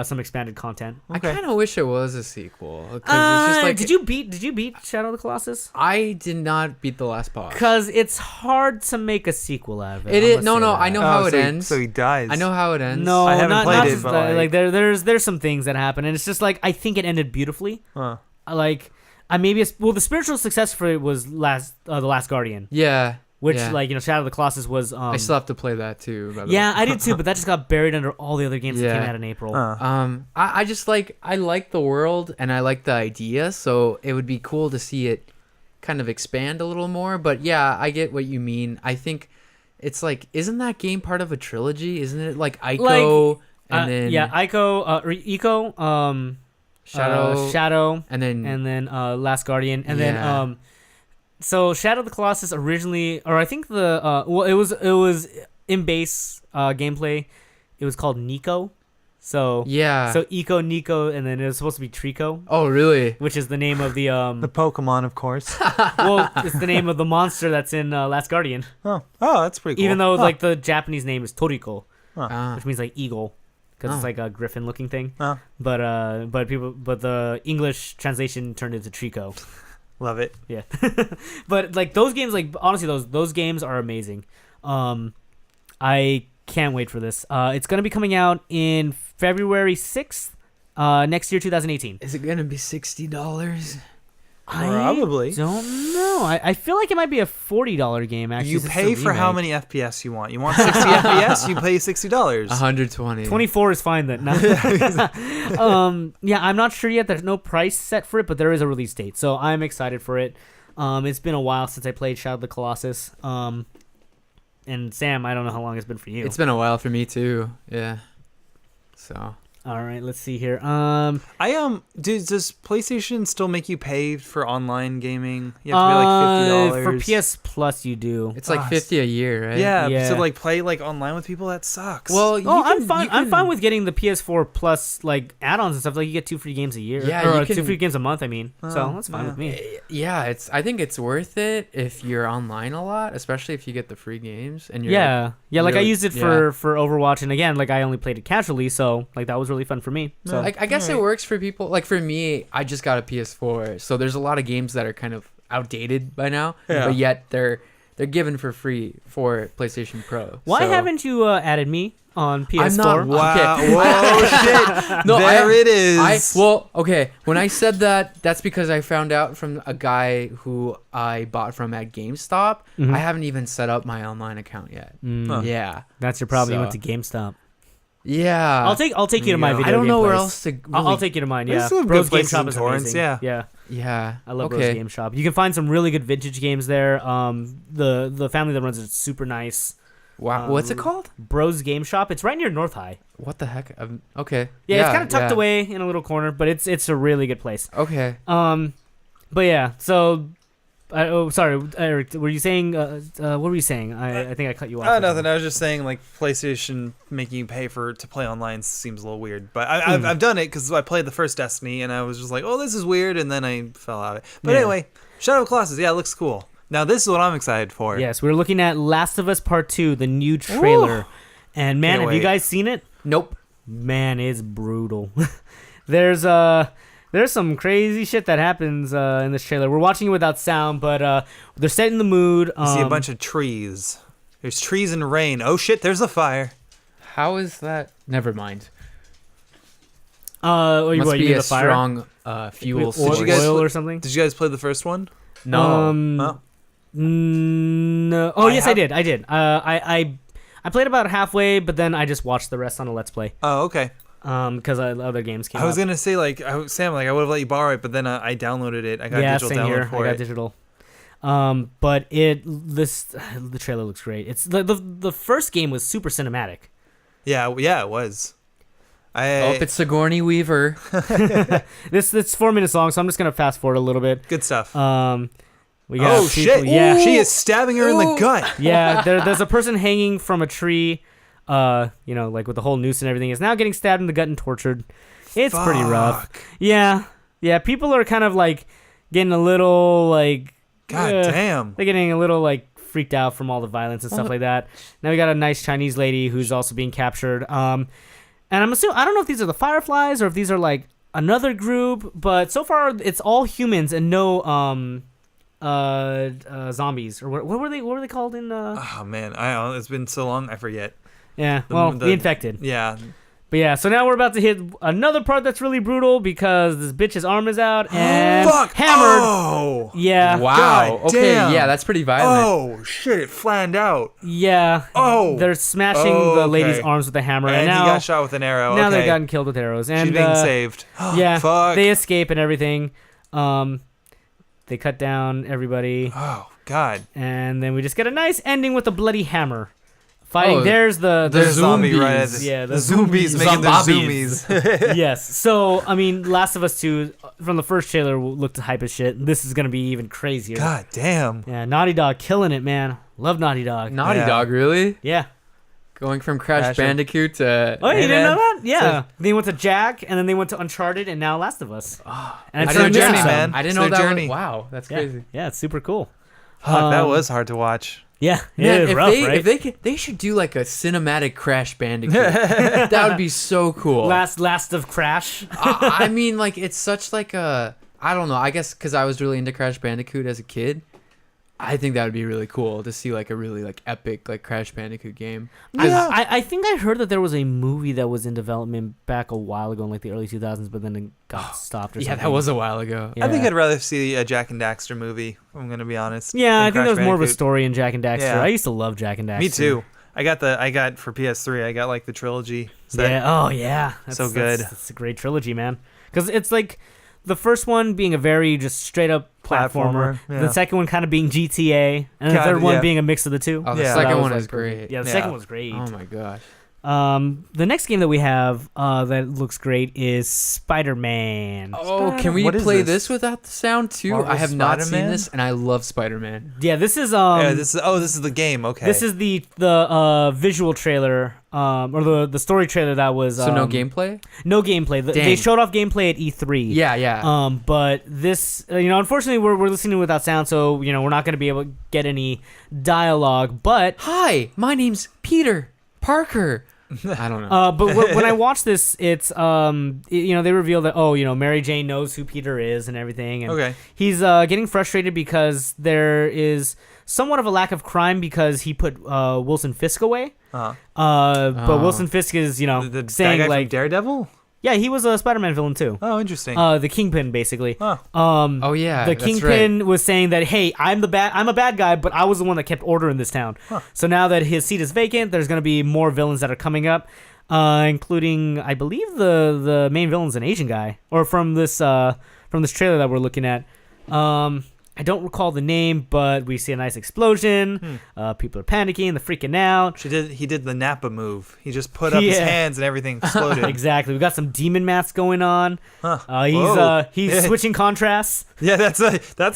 some expanded content. Okay. I kind of wish it was a sequel. It's just like, did you beat Shadow of the Colossus? I did not beat the last boss. Because it's hard to make a sequel out of it. It is. No, I know how it ends. So he dies. I know how it ends. No, I haven't played it. But like there's some things that happen, and it's just like I think it ended beautifully. Huh. The spiritual success for it was the Last Guardian. Yeah. Which Shadow of the Colossus was. I still have to play that too. I did too, but that just got buried under all the other games that came out in April. I just I like the world and I like the idea, so it would be cool to see it kind of expand a little more. But yeah, I get what you mean. I think it's like, isn't that game part of a trilogy? Isn't it like Ico and then Ico, Shadow, and then Last Guardian, and then So Shadow of the Colossus originally, or I think it was in base gameplay, it was called Nico. So Nico, and then it was supposed to be Trico. Oh, really? Which is the name of the Pokemon, of course. Well, it's the name of the monster that's in Last Guardian. Oh, that's pretty cool. Even though like the Japanese name is Toriko, which means like eagle, because it's like a griffin-looking thing. But the English translation turned into Trico. Love it. Yeah. But like those games, like honestly, those games are amazing. I can't wait for this. It's gonna be coming out in February 6th, next year, 2018. Is it gonna be $60? Probably. I don't know. I feel like it might be a $40 game. Actually, you pay for how many FPS you want. You want 60 FPS? You pay $60. 120. 24 is fine then. No. I'm not sure yet. There's no price set for it, but there is a release date, so I'm excited for it. It's been a while since I played Shadow of the Colossus. And Sam, I don't know how long it's been for you. It's been a while for me too. Yeah. So. All right, let's see here. Does PlayStation still make you pay for online gaming? You have to pay like $50 for PS Plus. You do. It's like $50 a year, right? Yeah. So like play like online with people, that sucks. Well, I'm fine. I'm fine with getting the PS4 Plus like add-ons and stuff. Like you get 2 free games a year. Yeah, or 2 free games a month. I mean, so that's fine with me. Yeah, I think it's worth it if you're online a lot, especially if you get the free games and you're like I used it for Overwatch, and again, like I only played it casually, so like that was really fun for me. So I guess it works for people. Like for me, I just got a PS4, so there's a lot of games that are kind of outdated by now, but yet they're given for free for PlayStation Pro. Why haven't you added me on PS4? I'm not. Wow! Okay. Whoa! Shit! No, it is. Okay. When I said that, that's because I found out from a guy who I bought from at GameStop. I haven't even set up my online account yet. Yeah, that's your problem. You went to GameStop. Yeah, I'll take you to my video. I don't know game where place. else to. Really... I'll take you to mine. Yeah, Bros Game Shop is Torrents, amazing. Yeah. I love Bros Game Shop. You can find some really good vintage games there. The family that runs it is super nice. Wow, what's it called? Bros Game Shop. It's right near North High. What the heck? Okay. Yeah, it's kind of tucked away in a little corner, but it's a really good place. Okay. But yeah, so. Sorry, Eric. Were you saying? What were you saying? I think I cut you off. Oh, nothing. I was just saying, like PlayStation making you pay to play online seems a little weird. But I've done it because I played the first Destiny, and I was just like, oh, this is weird, and then I fell out of it. But anyway, Shadow of Colossus, it looks cool. Now this is what I'm excited for. Yes, we're looking at Last of Us Part 2, the new trailer, Ooh. and man, have you guys seen it? Nope. Man, it's brutal. There's some crazy shit that happens in this trailer. We're watching it without sound, but they're setting the mood. You see a bunch of trees. There's trees and rain. Oh shit, there's a fire. How is that? Never mind. Must be a the fire? strong fuel source. Oil or something? Did you guys play the first one? No. No. Oh, yes, I did. I played about halfway, but then I just watched the rest on a Let's Play. Oh, okay. Because other games came out. I was gonna say Sam, I would have let you borrow it, but then I downloaded it. I got digital same download here. for I got it. digital. But the trailer looks great. It's the first game was super cinematic. Yeah, it was. It's Sigourney Weaver. This 4 minutes long, so I'm just gonna fast forward a little bit. Good stuff. We got shit! Yeah, she is stabbing her in the gut. Yeah, there's a person hanging from a tree. Like with the whole noose and everything, is now getting stabbed in the gut and tortured. It's pretty rough. Yeah. People are kind of like getting a little like. God damn. They're getting a little like freaked out from all the violence and stuff like that. Now we got a nice Chinese lady who's also being captured. And I'm assuming, I don't know if these are the Fireflies or if these are like another group, but so far it's all humans and no zombies, or what were they called in? Oh man, it's been so long, I forget. Yeah, the infected. Yeah. But yeah, so now we're about to hit another part that's really brutal because this bitch's arm is out and hammered. Oh! Yeah. Wow. God okay, damn. yeah, that's pretty violent. Oh, shit, it flanned out. Yeah. Oh! They're smashing the lady's arms with a hammer. And now he got shot with an arrow. Now okay. they've gotten killed with arrows. And, she's being saved. Yeah. Fuck. They escape and everything. They cut down everybody. Oh, God. And then we just get a nice ending with a bloody hammer. Fighting. There's the zombie right at this. Yeah, the zombies making their zoomies. Yes. So, I mean, Last of Us 2, from the first trailer, looked hype as shit. This is going to be even crazier. God damn. Yeah, Naughty Dog killing it, man. Love Naughty Dog. Naughty Dog, really? Yeah. Going from Crash Bandicoot to... Oh, you didn't know that? Yeah. They went to Jack, and then they went to Uncharted, and now Last of Us. And it's their journey, man. I didn't know that. Wow, that's crazy. Yeah, it's super cool. Fuck, that was hard to watch. Yeah, man, if rough, right? If they should do like a cinematic Crash Bandicoot. That would be so cool. Last of Crash. I mean, like it's such like a I don't know. I guess because I was really into Crash Bandicoot as a kid. I think that would be really cool to see like a really like epic like Crash Bandicoot game. Yeah. I think I heard that there was a movie that was in development back a while ago in like the early 2000s, but then it got stopped or something. Yeah, that was a while ago. Yeah. I think I'd rather see a Jack and Daxter movie, if I'm going to be honest. Yeah, I think there was more of a story in Jack and Daxter. Yeah. I used to love Jack and Daxter. Me too. I got for PS3, I got like the trilogy set. Yeah, oh yeah. So good. That's a great trilogy, man. Because it's like the first one being a very just straight up platformer. Yeah. The second one kind of being GTA, and the third one being a mix of the two. Oh, the Yeah. second That was, one like, is great. Yeah, the second one's great. Oh my gosh. The next game that we have that looks great is Spider-Man. Oh, can we What is play this? this without the sound too? Marvel I have not seen Spider-Man? this, and I love Spider-Man. Yeah, this is this is the game. Okay. this is the visual trailer or the story trailer that was So no gameplay? No gameplay. They Dang. showed off gameplay at E3. Yeah. But this, unfortunately, we're listening without sound, so we're not going to be able to get any dialogue. But Hi, my name's Peter Parker. I don't know. but when I watched this, it's they reveal that Mary Jane knows who Peter is and everything, and Okay. he's getting frustrated because there is somewhat of a lack of crime because he put Wilson Fisk away. Uh-huh. But Wilson Fisk is The saying bad guy like from Daredevil. yeah, he was a Spider-Man villain too. Oh, interesting. The Kingpin, basically. Huh. Oh yeah, The that's Kingpin right. was saying that, hey, I'm a bad guy, but I was the one that kept order in this town. Huh. So now that his seat is vacant, there's going to be more villains that are coming up, including, I believe, the main villain's an Asian guy, or from this trailer that we're looking at. I don't recall the name, but we see a nice explosion. People are panicking, they're freaking out. He did the Nappa move. He just put up his hands and everything exploded. Exactly. We got some demon masks going on. Huh. He's Yeah. switching contrasts. Yeah, that's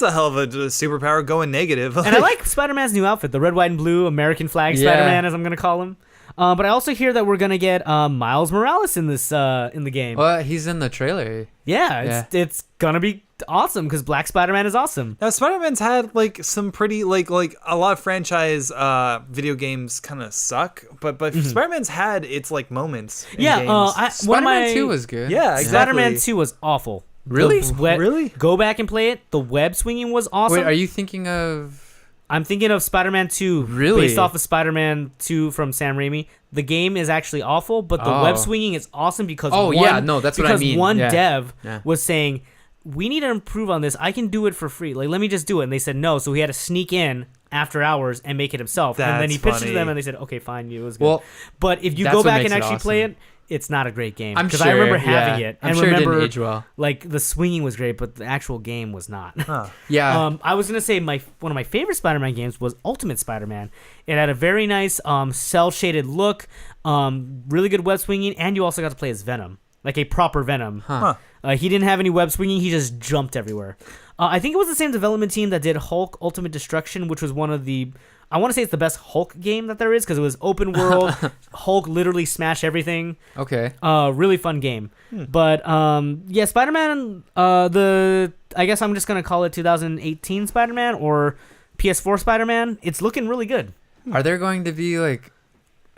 a hell of a superpower going negative. And I like Spider-Man's new outfit, the red, white, and blue American flag Yeah. Spider-Man, as I'm going to call him. But I also hear that we're going to get Miles Morales in this in the game. Well, he's in the trailer. Yeah, it's going to be awesome because Black Spider-Man is awesome. Now, Spider-Man's had like some pretty like a lot of franchise video games kind of suck, but Spider-Man's had its like moments. In Yeah, games. one of Spider-Man my 2 was good. Yeah, exactly. Spider-Man 2 was awful. Really? Really? Go back and play it. The web swinging was awesome. Wait, are you thinking of? I'm thinking of Spider-Man 2, Really? based off of Spider-Man 2 from Sam Raimi. The game is actually awful, but the web swinging is awesome because that's what I mean. One Yeah. dev Yeah. was saying, we need to improve on this. I can do it for free. Like, let me just do it. And they said no, so he had to sneak in after hours and make it himself. And then he That's pitched it funny. to them, and they said, okay, fine, it was good. Well, but if you that's go what back makes and it actually play awesome. it, it's not a great game. I'm Because sure. I remember having yeah. it. I'm And sure remember, it didn't age well. like, the swinging was great, but the actual game was not. Huh. Yeah. I was gonna say one of my favorite Spider-Man games was Ultimate Spider-Man. It had a very nice cell shaded look, really good web swinging, and you also got to play as Venom, like a proper Venom. Huh. He didn't have any web swinging; he just jumped everywhere. I think it was the same development team that did Hulk: Ultimate Destruction, which was one of the. I want to say it's the best Hulk game that there is because it was open world. Hulk literally smashed everything. Okay. Really fun game. But yeah, Spider-Man. I guess I'm just gonna call it 2018 Spider-Man or PS4 Spider-Man. It's looking really good. Are there going to be like?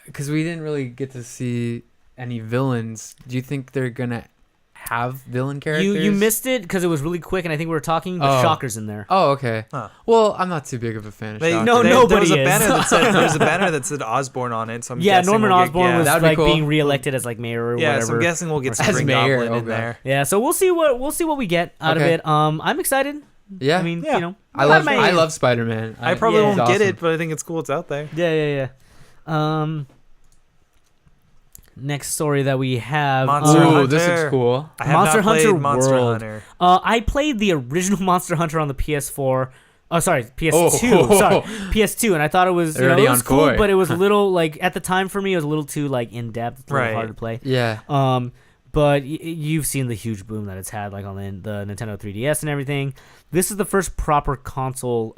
Because we didn't really get to see any villains. Do you think they're gonna have villain characters? You missed it because it was really quick, and I think we were talking. The Oh. Shocker's in there. Oh, okay. Huh. Well, I'm not too big of a fan of Shocker. nobody there was a is. banner that said there was a banner that said Osborn on it. So I'm Yeah, guessing Norman we'll get- Osborn was That'd be like cool. being reelected as like mayor or Yeah, whatever. so I'm guessing we'll get As Spring mayor, Goblin oh in God. there. Yeah, so we'll see what we get out Okay. of it. I'm excited. Yeah. I mean, Yeah. I love Spider-Man. I probably Yeah. won't He's get awesome. it, but I think it's cool it's out there. Yeah. Next story that we have. Monster Ooh, Hunter. this is cool. I have Monster not played Hunter Monster World. Hunter. I played the original Monster Hunter on the PS4. Oh, sorry, PS2. Oh. Sorry, PS2, and I thought it was, Already it was on cool, point. but it was a little like at the time for me, it was a little too like in depth, a little Right. hard to play. Yeah. But you've seen the huge boom that it's had, like on the Nintendo 3DS and everything. This is the first proper console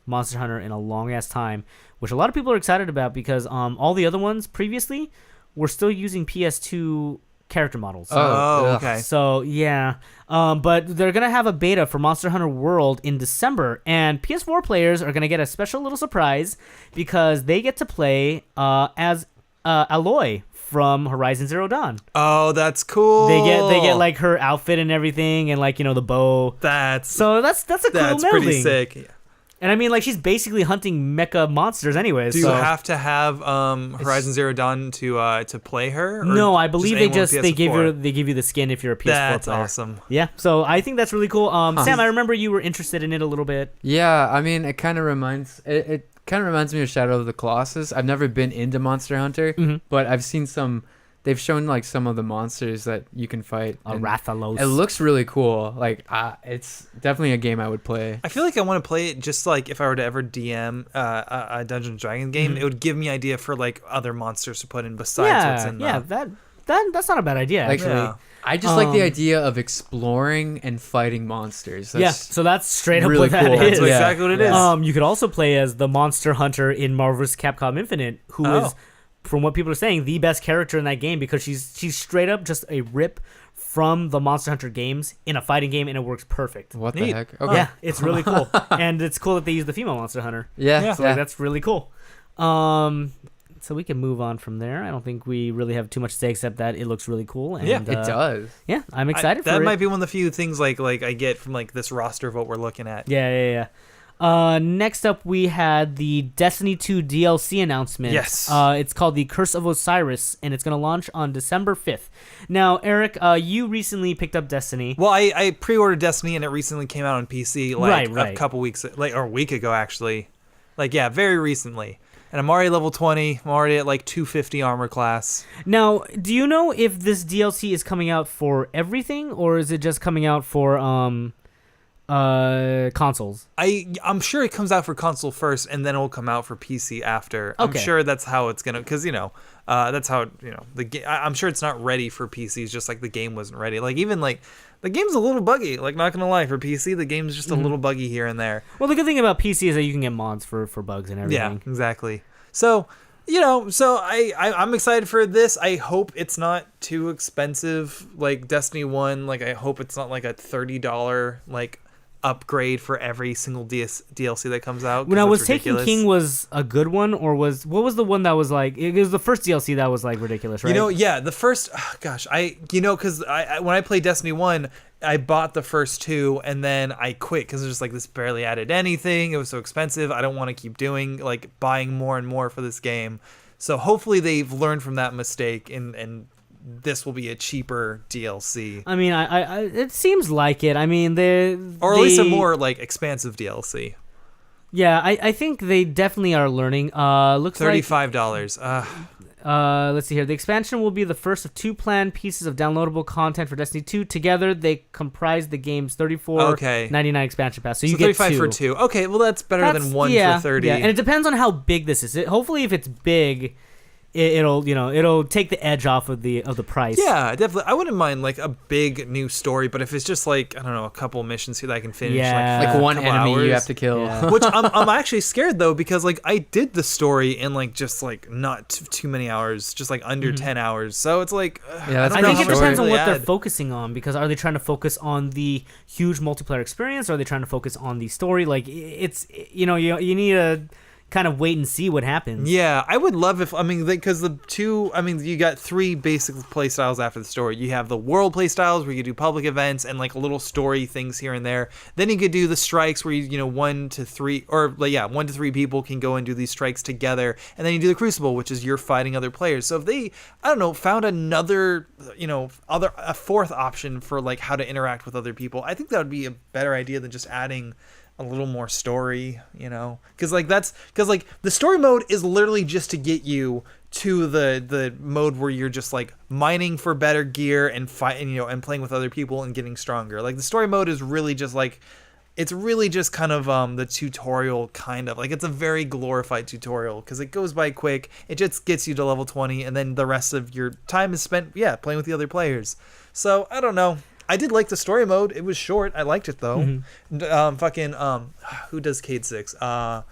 Monster Hunter in a long ass time, which a lot of people are excited about because all the other ones previously were still using PS2 character models. Oh, ugh. okay. So yeah, but they're gonna have a beta for Monster Hunter World in December, and PS4 players are gonna get a special little surprise because they get to play as Aloy from Horizon Zero Dawn. Oh, that's cool. They get like her outfit and everything, and like the bow. that's So that's a cool that's melding. pretty sick. And I mean, like she's basically hunting mecha monsters anyways. Do you so. have to have Horizon Zero Dawn to play her? Or No, I just believe anyone with they give PS4? you the skin if you're a PS4 That's player. awesome. Yeah, so I think that's really cool. Sam, I remember you were interested in it a little bit. Yeah, I mean, it kind of reminds me of Shadow of the Colossus. I've never been into Monster Hunter, but I've seen some they've shown like some of the monsters that you can fight. Rathalos. It looks really cool. Like it's definitely a game I would play. I feel like I want to play it just like if I were to ever DM a Dungeons and Dragons game, it would give me idea for like other monsters to put in besides what's in that's not a bad idea, Like, actually. I just like the idea of exploring and fighting monsters. So that's straight up really what that cool. is. That's exactly what it is. You could also play as the monster hunter in Marvel vs. Capcom Infinite, who is, from what people are saying, the best character in that game because she's straight up just a rip from the Monster Hunter games in a fighting game, and it works perfect. What Neat. the heck? Okay. Yeah, it's really cool. And it's cool that they use the female Monster Hunter. Yeah. So like, that's really cool. So we can move on from there. I don't think we really have too much to say except that it looks really cool. And, It does. Yeah, I'm excited for it. That might be one of the few things like I get from like this roster of what we're looking at. Yeah. Next up, we had the Destiny 2 DLC announcement. Yes. It's called The Curse of Osiris, and it's going to launch on December 5th. Now, Eric, you recently picked up Destiny. Well, I pre-ordered Destiny, and it recently came out on PC like Right. a couple weeks, or a week ago, actually. Like, yeah, very recently. And I'm already level 20. I'm already at like 250 armor class. Now, do you know if this DLC is coming out for everything, or is it just coming out for consoles? I'm sure it comes out for console first, and then it'll come out for PC after. Okay. I'm sure that's how it's gonna, because that's how I'm sure it's not ready for PCs, just like the game wasn't ready. Like even like the game's a little buggy. Like not gonna lie, for PC the game's just a little buggy here and there. Well, the good thing about PC is that you can get mods for bugs and everything. Yeah, exactly. So I'm excited for this. I hope it's not too expensive like Destiny 1. Like I hope it's not like a $30 like upgrade for every single DLC that comes out. When I was Taken ridiculous. King was a good one, or what was the one that was like, it was the first DLC that was like ridiculous, right? The first, because when I played Destiny 1, I bought the first two and then I quit because it was just like, this barely added anything. It was so expensive. I don't want to keep buying more and more for this game. So hopefully they've learned from that mistake and this will be a cheaper DLC. I mean, I it seems like it. I mean, or at least a more like expansive DLC. Yeah, I think they definitely are learning. Looks $35. Let's see here. The expansion will be the first of two planned pieces of downloadable content for Destiny 2. Together, they comprise the game's $34.99 expansion pass. So you get 35 two. for two. Okay, well that's better than one for 30. Yeah, and it depends on how big this is. Hopefully, if it's big, it'll take the edge off of the price. Yeah, definitely. I wouldn't mind like a big new story, but if it's just like I don't know, a couple missions here that I can finish, like one enemy hours, you have to kill. Yeah. Which I'm actually scared though because like I did the story in like just like not too many hours, just like under 10 hours. So it's like that's I think it depends on what they're add. focusing on, because are they trying to focus on the huge multiplayer experience, or are they trying to focus on the story? Like it's you need to kind of wait and see what happens. Yeah, I would love because you got three basic play styles after the story. You have the world play styles where you do public events and like little story things here and there. Then you could do the strikes where 1 to 3 people can go and do these strikes together. And then you do the Crucible, which is you're fighting other players. So if they, found another, a fourth option for like how to interact with other people, I think that would be a better idea than just adding a little more story, because the story mode is literally just to get you to the mode where you're just like mining for better gear and fighting, and playing with other people and getting stronger. Like the story mode is really just like, it's really just kind of the tutorial kind of like, it's a very glorified tutorial because it goes by quick. It just gets you to level 20 and then the rest of your time is spent playing with the other players. So I don't know. I did like the story mode. It was short. I liked it though. Who does Cade 6? Guy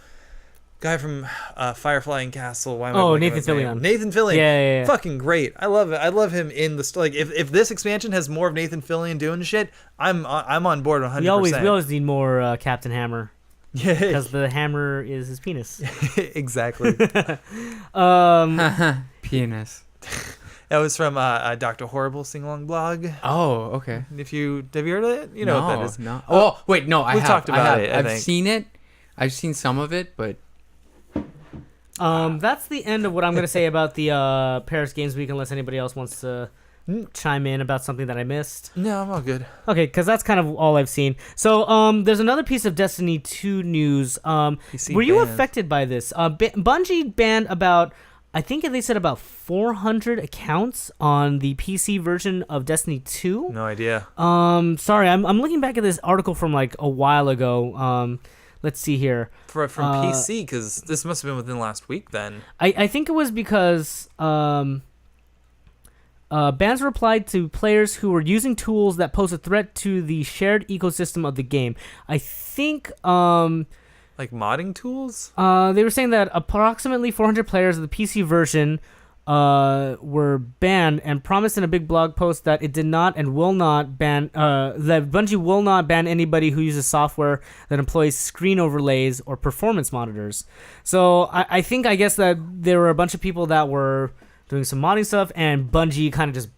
from Firefly and Castle. Nathan Fillion. Nathan Fillion. Yeah. Fucking great. I love it. I love him in the like. If this expansion has more of Nathan Fillion doing shit, I'm on board 100%. We always need more Captain Hammer. Yeah. Because the hammer is his penis. Exactly. Penis. That was from Dr. Horrible sing-along blog. Oh, okay. Have you heard of it? You know what that is. No. Oh, wait, no, We've talked about it, I I've think. seen it. I've seen some of it, but... That's the end of what I'm going to say about the Paris Games Week, unless anybody else wants to chime in about something that I missed. No, I'm all good. Okay, because that's kind of all I've seen. So there's another piece of Destiny 2 news. Were you affected by this? Bungie banned about... I think they said about 400 accounts on the PC version of Destiny 2. No idea. Sorry, I'm looking back at this article from like a while ago. Let's see here. From PC, because this must have been within the last week then. I think it was because bans replied to players who were using tools that pose a threat to the shared ecosystem of the game. I think like modding tools? They were saying that approximately 400 players of the PC version were banned, and promised in a big blog post that it did not and will not ban that Bungie will not ban anybody who uses software that employs screen overlays or performance monitors. So I guess that there were a bunch of people that were doing some modding stuff, and Bungie kind of just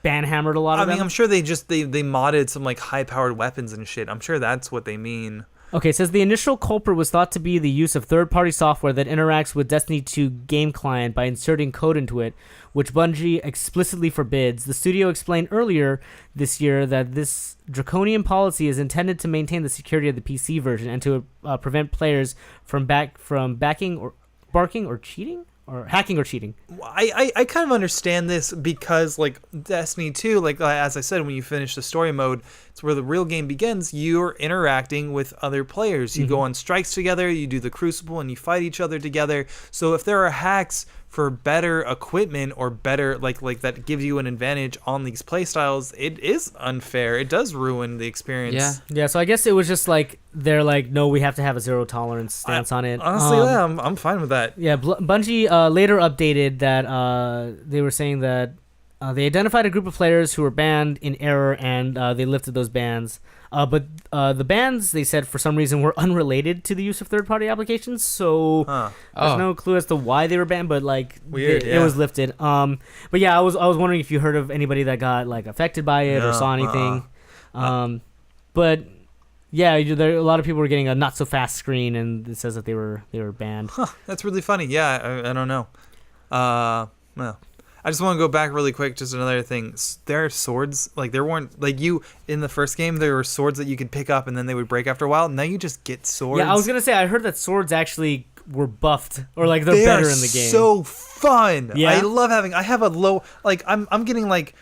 banhammered a lot of them. I mean, I'm sure they modded some like high powered weapons and shit. I'm sure that's what they mean. Okay, it says the initial culprit was thought to be the use of third-party software that interacts with Destiny 2 game client by inserting code into it, which Bungie explicitly forbids. The studio explained earlier this year that this draconian policy is intended to maintain the security of the PC version and to prevent players from barking or cheating? Or hacking or cheating. I kind of understand this because, like, Destiny 2, like as I said, when you finish the story mode, it's where the real game begins. You're interacting with other players. You go on strikes together, you do the Crucible, and you fight each other together. So if there are hacks for better equipment or better, like that gives you an advantage on these playstyles, it is unfair. It does ruin the experience. Yeah, so I guess it was just like, they're like, no, we have to have a zero tolerance stance on it. Honestly, yeah, I'm fine with that. Yeah, Bungie later updated that they were saying that they identified a group of players who were banned in error, and they lifted those bans. But the bans, they said, for some reason were unrelated to the use of third-party applications, so there's no clue as to why they were banned, but like weird, it was lifted. But yeah, I was wondering if you heard of anybody that got like affected by it or saw anything. But yeah, there a lot of people were getting a not so fast screen, and it says that they were banned. That's really funny. Yeah, I don't know. Well, I just want to go back really quick. Just another thing. There are swords. Like, there weren't, like, you in the first game, there were swords that you could pick up and then they would break after a while. Now you just get swords. Yeah, I was gonna say, I heard that swords actually were buffed, or like they're better in the game. So fun. Yeah, I love having. I have a low, like, I'm getting like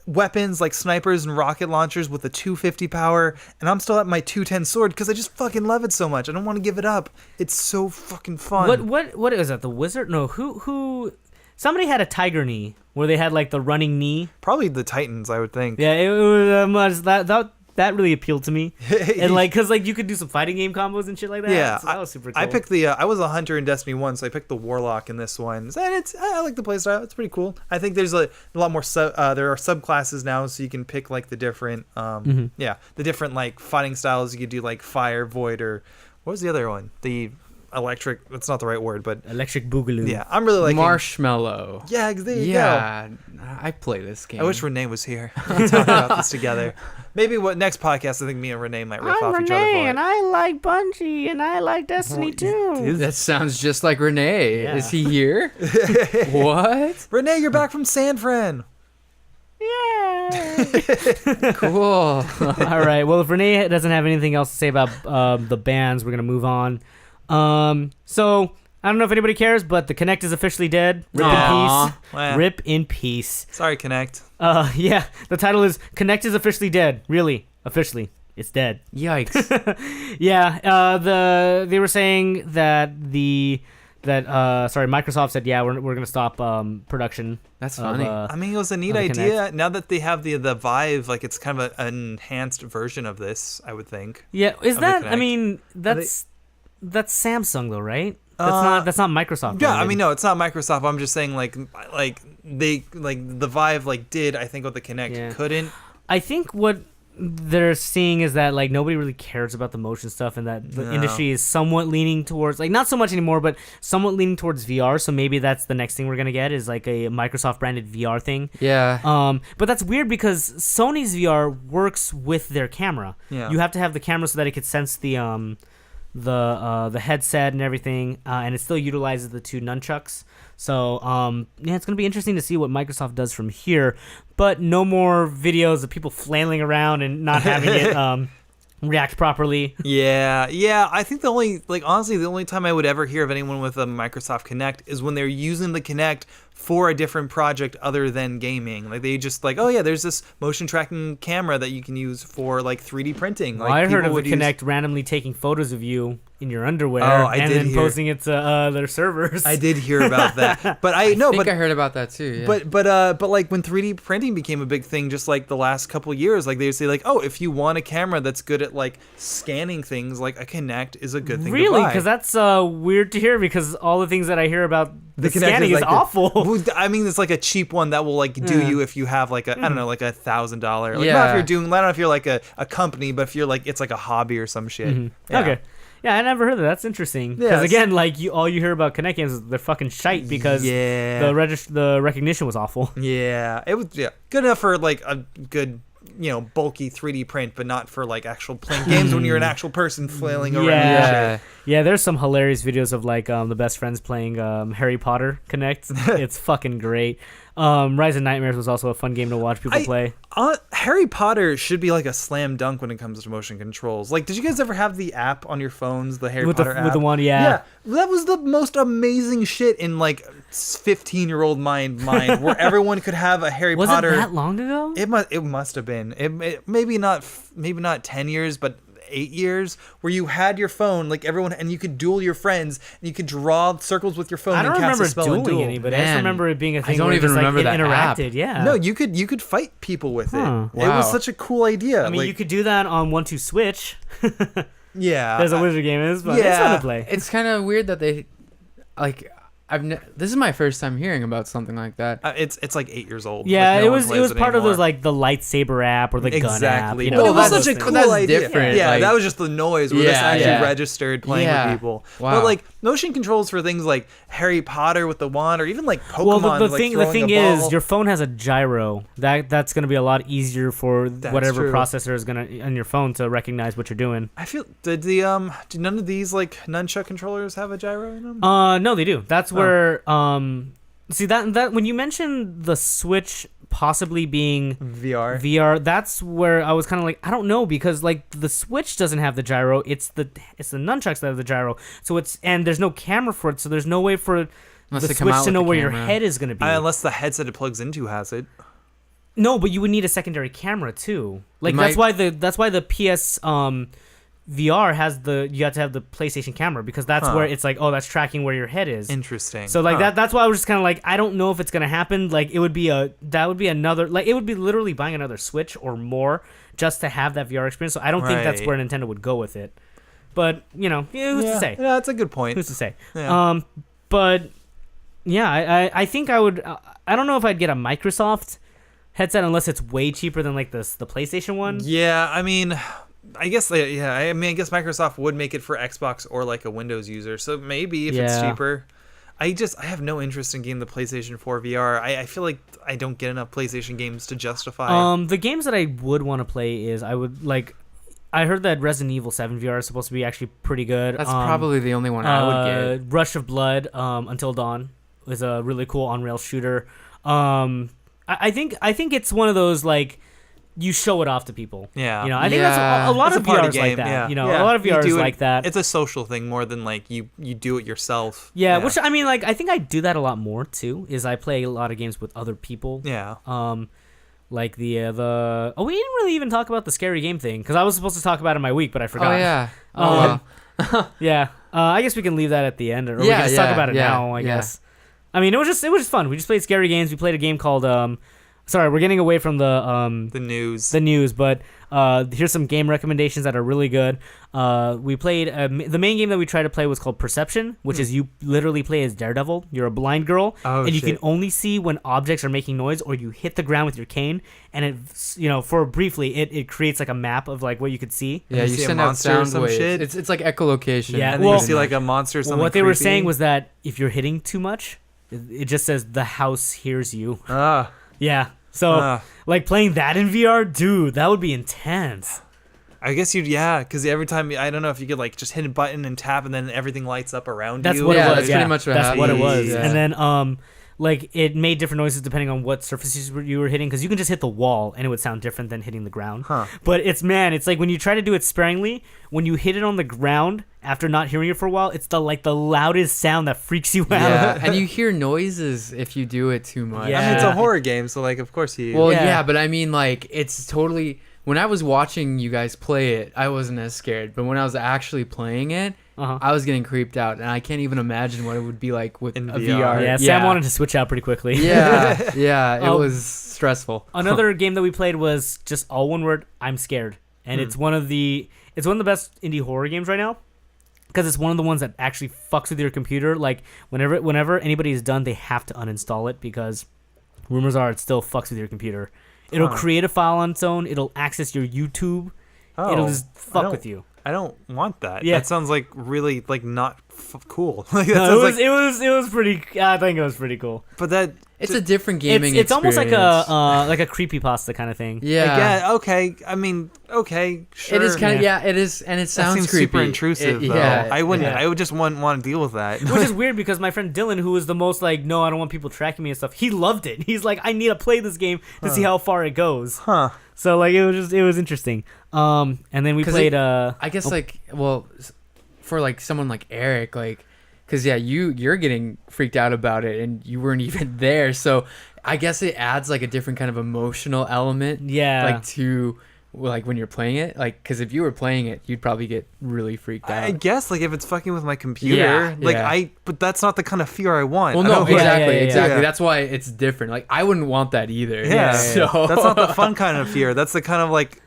weapons like snipers and rocket launchers with a 250 power, and I'm still at my 210 sword because I just fucking love it so much. I don't want to give it up. It's so fucking fun. What is that? The wizard? No, who? Somebody had a tiger knee where they had like the running knee. Probably the Titans, I would think. Yeah, it was that really appealed to me, and like, cause like you could do some fighting game combos and shit like that. Yeah, so that was super cool. I picked I was a hunter in Destiny 1, so I picked the warlock in this one, and I like the playstyle. It's pretty cool. I think there's a lot more there are subclasses now, so you can pick like the different the different like fighting styles. You could do like fire, void, or what was the other one? The electric. That's not the right word, but electric boogaloo. Yeah, I'm really liking Marshmallow. Yeah, there you go. Yeah, I play this game. I wish Renee was here. We could talk about this together. Maybe next podcast, I think me and Renee might riff off each other for it. And I like Bungie, and I like Destiny too. That sounds just like Renee. Yeah. Is he here? What? Renee, you're back from San Fran. Yeah. Cool. All right. Well, if Renee doesn't have anything else to say about the bans, we're gonna move on. So I don't know if anybody cares, but the Kinect is officially dead. Rip in peace. Well, Rip in peace. sorry, Kinect. Yeah. The title is Kinect is officially dead. Really, officially, it's dead. Yikes. Yeah. They were saying that Microsoft said, yeah, we're gonna stop production. That's funny. I mean, it was a neat idea. Now that they have the Vive, like, it's kind of an enhanced version of this, I would think. Yeah. Is that? I mean, that's Samsung though, right? That's not Microsoft. Yeah, I mean, no, it's not Microsoft. I'm just saying, like they the Vive did, I think, what the Kinect couldn't. I think what they're seeing is that like nobody really cares about the motion stuff, and that the industry is somewhat leaning towards, like, not so much anymore, but somewhat leaning towards VR. So maybe that's the next thing we're gonna get, is like a Microsoft branded VR thing. Yeah. But that's weird because Sony's VR works with their camera. Yeah. You have to have the camera so that it could sense the headset and everything, and it still utilizes the two nunchucks. So it's gonna be interesting to see what Microsoft does from here. But no more videos of people flailing around and not having it react properly. Yeah. I think the only time I would ever hear of anyone with a Microsoft Kinect is when they're using the Kinect for a different project other than gaming. Like they just like, oh yeah, there's this motion tracking camera that you can use for like 3D printing. Well, like I heard of the Kinect randomly taking photos of you in your underwear and then posting it to their servers. I did hear about that, but I heard about that too. Yeah. But like when 3D printing became a big thing, just like the last couple of years, like they would say like, oh, if you want a camera that's good at like scanning things, like a Kinect is a good thing. Really? To buy. Because that's weird to hear. Because all the things that I hear about the scanning is like awful. I mean, it's like a cheap one that will like do you if you have like a I don't know, like $1,000. Like not if you're doing, I don't know if you're like a company, but if you're like it's like a hobby or some shit. Mm-hmm. Yeah. Okay. Yeah, I never heard of that. That's interesting. Because again, like all you hear about Kinect games is they're fucking shite because the recognition was awful. Yeah, it was good enough for like a good bulky 3D print, but not for like actual playing games when you're an actual person flailing around. Yeah, there's some hilarious videos of like the best friends playing Harry Potter Kinect. It's fucking great. Rise of Nightmares was also a fun game to watch people play. Harry Potter should be like a slam dunk when it comes to motion controls. Like, did you guys ever have the app on your phones, the Harry Potter app? With the one, yeah. That was the most amazing shit in like 15-year-old mind where everyone could have a Harry Potter. Was it that long ago? It must have been. It maybe not 10 years, but 8 years, where you had your phone, like everyone, and you could duel your friends, and you could draw circles with your phone. I don't and cast remember a spell dueling anybody. I just remember it being a thing. I don't even remember that interacted. app. Yeah. No, you could fight people with it. Wow. It was such a cool idea. I mean, you could do that on 1-2 Switch. Yeah, there's a wizard game, but it's fun to play. It's kind of weird that they like. This is my first time hearing about something like that. It's like 8 years old. Yeah, like it was part of those like the lightsaber app or the gun app. It was such a cool idea. Different. Yeah, that was just the noise. We're just actually registered playing with people. Wow. But like motion controls for things like Harry Potter with the wand, or even like Pokemon. Well, the thing is, your your phone has a gyro. That's going to be a lot easier for whatever processor is going to on your phone to recognize what you're doing. I feel do none of these like nunchuck controllers have a gyro in them? No, they do. That's where see that when you mentioned the Switch possibly being VR, that's where I was kind of like, I don't know, because like the Switch doesn't have the gyro. It's the nunchucks that have the gyro. So and there's no camera for it, so there's no way for the Switch to know where your head is going to be. Unless the headset it plugs into has it. No, but you would need a secondary camera too. Like that's why the PS VR has you have to have the PlayStation camera, because that's where it's like, oh, that's tracking where your head is. Interesting. So like that's why I was just kind of like, I don't know if it's gonna happen. Like it would be another, like it would be literally buying another Switch or more just to have that VR experience. So I don't think that's where Nintendo would go with it. But who's to say? Yeah, that's a good point. Who's to say? Yeah. But yeah, I think I would. I don't know if I'd get a Microsoft headset unless it's way cheaper than like the PlayStation one. Yeah, I mean, I guess Microsoft would make it for Xbox or like a Windows user. So maybe if it's cheaper. I have no interest in getting the PlayStation 4 VR. I feel like I don't get enough PlayStation games to justify. The games that I would want to play is I heard that Resident Evil 7 VR is supposed to be actually pretty good. That's probably the only one I would get. Rush of Blood, Until Dawn is a really cool on-rail shooter. I think it's one of those like you show it off to people. Yeah. I think that's a lot of VR is like that. Yeah. A lot of VR is like that. It's a social thing more than like you do it yourself. Yeah, which I mean, like I think I do that a lot more too. Is I play a lot of games with other people. Yeah. Like we didn't really even talk about the scary game thing, because I was supposed to talk about it in my week, but I forgot. Oh yeah. Oh well. Yeah. I guess we can leave that at the end, or we can just talk about it now. I guess. I mean, it was just fun. We just played scary games. We played a game called sorry, we're getting away from the news, but here's some game recommendations that are really good. We played the main game that we tried to play was called Perception, which is you literally play as Daredevil. You're a blind girl, and you can only see when objects are making noise, or you hit the ground with your cane, and it for briefly it creates like a map of like what you could see. Yeah, you send out sound waves. Shit. It's like echolocation. Yeah, and then you see like a monster or something. What they were saying was that if you're hitting too much, it just says the house hears you. Yeah. So, like, playing that in VR, dude, that would be intense. I guess because every time, I don't know if you could, like, just hit a button and tap, and then everything lights up around you. That's what it was. That's pretty much what happened. That's what it was. Yeah. And then like it made different noises depending on what surfaces you were hitting, because you can just hit the wall and it would sound different than hitting the ground. But it's like when you try to do it sparingly, when you hit it on the ground after not hearing it for a while, it's the loudest sound that freaks you out. Yeah, and you hear noises if you do it too much. Yeah. I mean, it's a horror game, so like of course you. Well, yeah, but I mean, like, it's totally. When I was watching you guys play it, I wasn't as scared. But when I was actually playing it, I was getting creeped out, and I can't even imagine what it would be like with In a VR. VR. Yeah, Sam wanted to switch out pretty quickly. Yeah, it was stressful. Another game that we played was just all one word, I'm scared. And it's one of the best indie horror games right now. Because it's one of the ones that actually fucks with your computer. Like, whenever anybody is done, they have to uninstall it, because rumors are it still fucks with your computer. It'll create a file on its own. It'll access your YouTube. It'll just fuck with you. I don't want that. Yeah. That sounds like really like not cool. Like, No, it was pretty. I think it was pretty cool. But that It's a different gaming It's almost like experience. a creepypasta kind of thing. Yeah. okay. I mean, okay, sure. It is kind of it is, and it That sounds seems creepy. super intrusive. Though. Yeah, I wouldn't. yeah. I would just want to deal with that. Which is weird, because my friend Dylan, who was the most like, no, I don't want people tracking me and stuff, he loved it. He's like, I need to play this game to see how far it goes. So like it was interesting. And then we played. I guess for like someone like Eric, like, because you're getting freaked out about it, and you weren't even there, so I guess it adds like a different kind of emotional element. Yeah. Like to like when you're playing it, like, because if you were playing it, you'd probably get really freaked out. I guess like if it's fucking with my computer, but that's not the kind of fear I want. Well, I no, don't- exactly. Yeah. That's why it's different. Like, I wouldn't want that either. Yeah, So that's not the fun kind of fear. That's the kind of like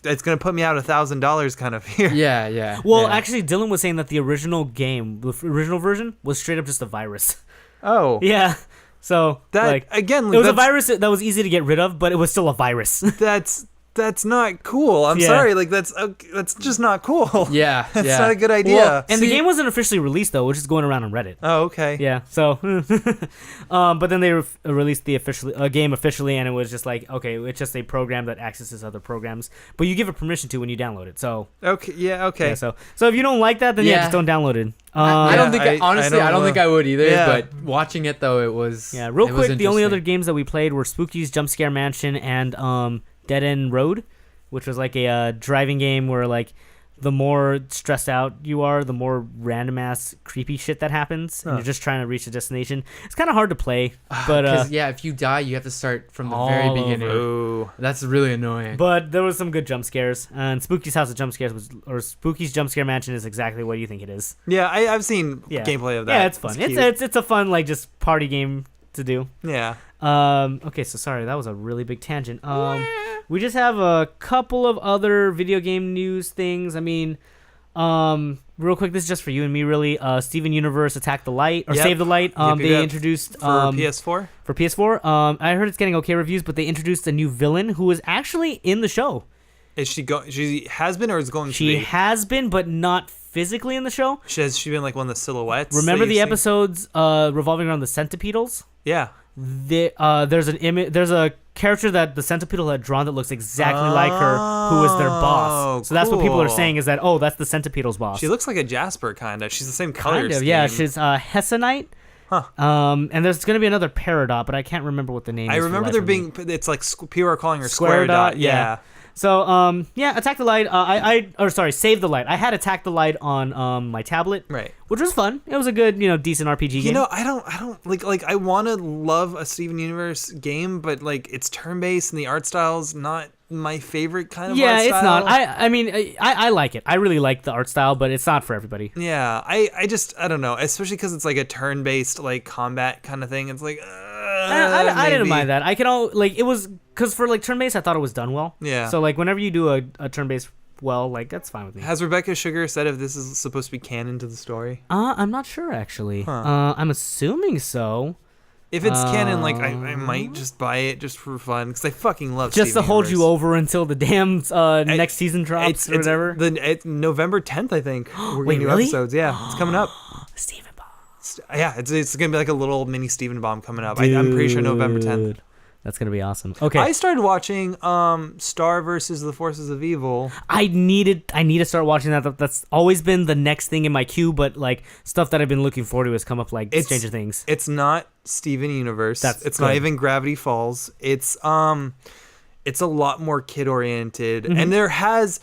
it's gonna put me out $1,000 kind of fear. Yeah. Well, yeah. actually, Dylan was saying that the original game, the original version, was straight up just a virus. Oh, Yeah. So that like again, it was a virus that was easy to get rid of, but it was still a virus. That's not cool. I'm Yeah. sorry. Like that's just not cool. Yeah, That's yeah. not a good idea. Well, And See- the game wasn't officially released though, which is going around on Reddit. Oh, okay. Yeah. So, but then they released the game officially, and it was just like, okay, it's just a program that accesses other programs, but you give it permission to when you download it. So Okay. Yeah. Okay. yeah, so if you don't like that, then Yeah. just don't download it. I don't think honestly, I don't think I would either. Yeah. But watching it though, it was real it was quick. The only other interesting. games that we played were Spooky's Jump Scare Mansion and Dead End Road, which was like a driving game where like the more stressed out you are, the more random ass creepy shit that happens, and you're just trying to reach a destination. It's kind of hard to play, but if you die, you have to start from the all very over. beginning. Ooh. That's really annoying. But there was some good jump scares, and Spooky's House of Jump Scares Spooky's Jump Scare Mansion is exactly what you think it is. Yeah, I've seen Yeah. gameplay of that. Yeah, it's fun. cute. It's a fun like just party game to do. Yeah. Okay, so sorry, that was a really big tangent. We just have a couple of other video game news things. I mean, real quick, this is just for you and me, really. Steven Universe Attack the Light or Yep. Save the Light. Yep, They yep. introduced For PS4. For PS4. I heard it's getting okay reviews, but they introduced a new villain who is actually in the show. Is she She has been or is going to She be? has been, but not physically in the show. Has she been like one of the silhouettes? Remember that the you've seen? episodes revolving around the centipedals? Yeah. There's an image. There's a character that the centipedal had drawn that looks exactly like her, who is their boss. So that's what people are cool. saying is that that's the centipedal's boss. She looks like a Jasper kind of. She's the same color kind of, scheme. yeah. She's Hessenite. Huh. And there's gonna be another Peridot, but I can't remember what the name is. I for the remember life there of me. being. It's like people are calling her Square Square Dot. Dot, yeah. So Attack the Light. Save the Light. I had Attack the Light on my tablet, Right. which was fun. It was a good, decent RPG game. You know, I don't like. I want to love a Steven Universe game, but like it's turn-based and the art style's not my favorite kind of art style. it's not. I mean, I like it. I really like the art style, but it's not for everybody. Yeah, I don't know, especially because it's like a turn-based like combat kind of thing. It's like I didn't maybe. mind that. It was because for like turn-based, I thought it was done well. Yeah. So like whenever you do a turn-based well, like that's fine with me. Has Rebecca Sugar said if this is supposed to be canon to the story? I'm not sure actually. I'm assuming so. If it's canon, like I might just buy it just for fun because I fucking love Just Steven to hold you Universe. over until the damn next season drops or whatever. It's November 10th, I think. We're Wait, getting new really? episodes. Yeah, it's coming up. Steven Ball. Yeah, it's gonna be like a little mini Steven Bomb coming up. I'm pretty sure November 10th. That's gonna be awesome. Okay, I started watching Star versus the Forces of Evil. I need to start watching that. That's always been the next thing in my queue, but like stuff that I've been looking forward to has come up, like Stranger Things. It's not Steven Universe. It's good. not even Gravity Falls. It's a lot more kid oriented, and it has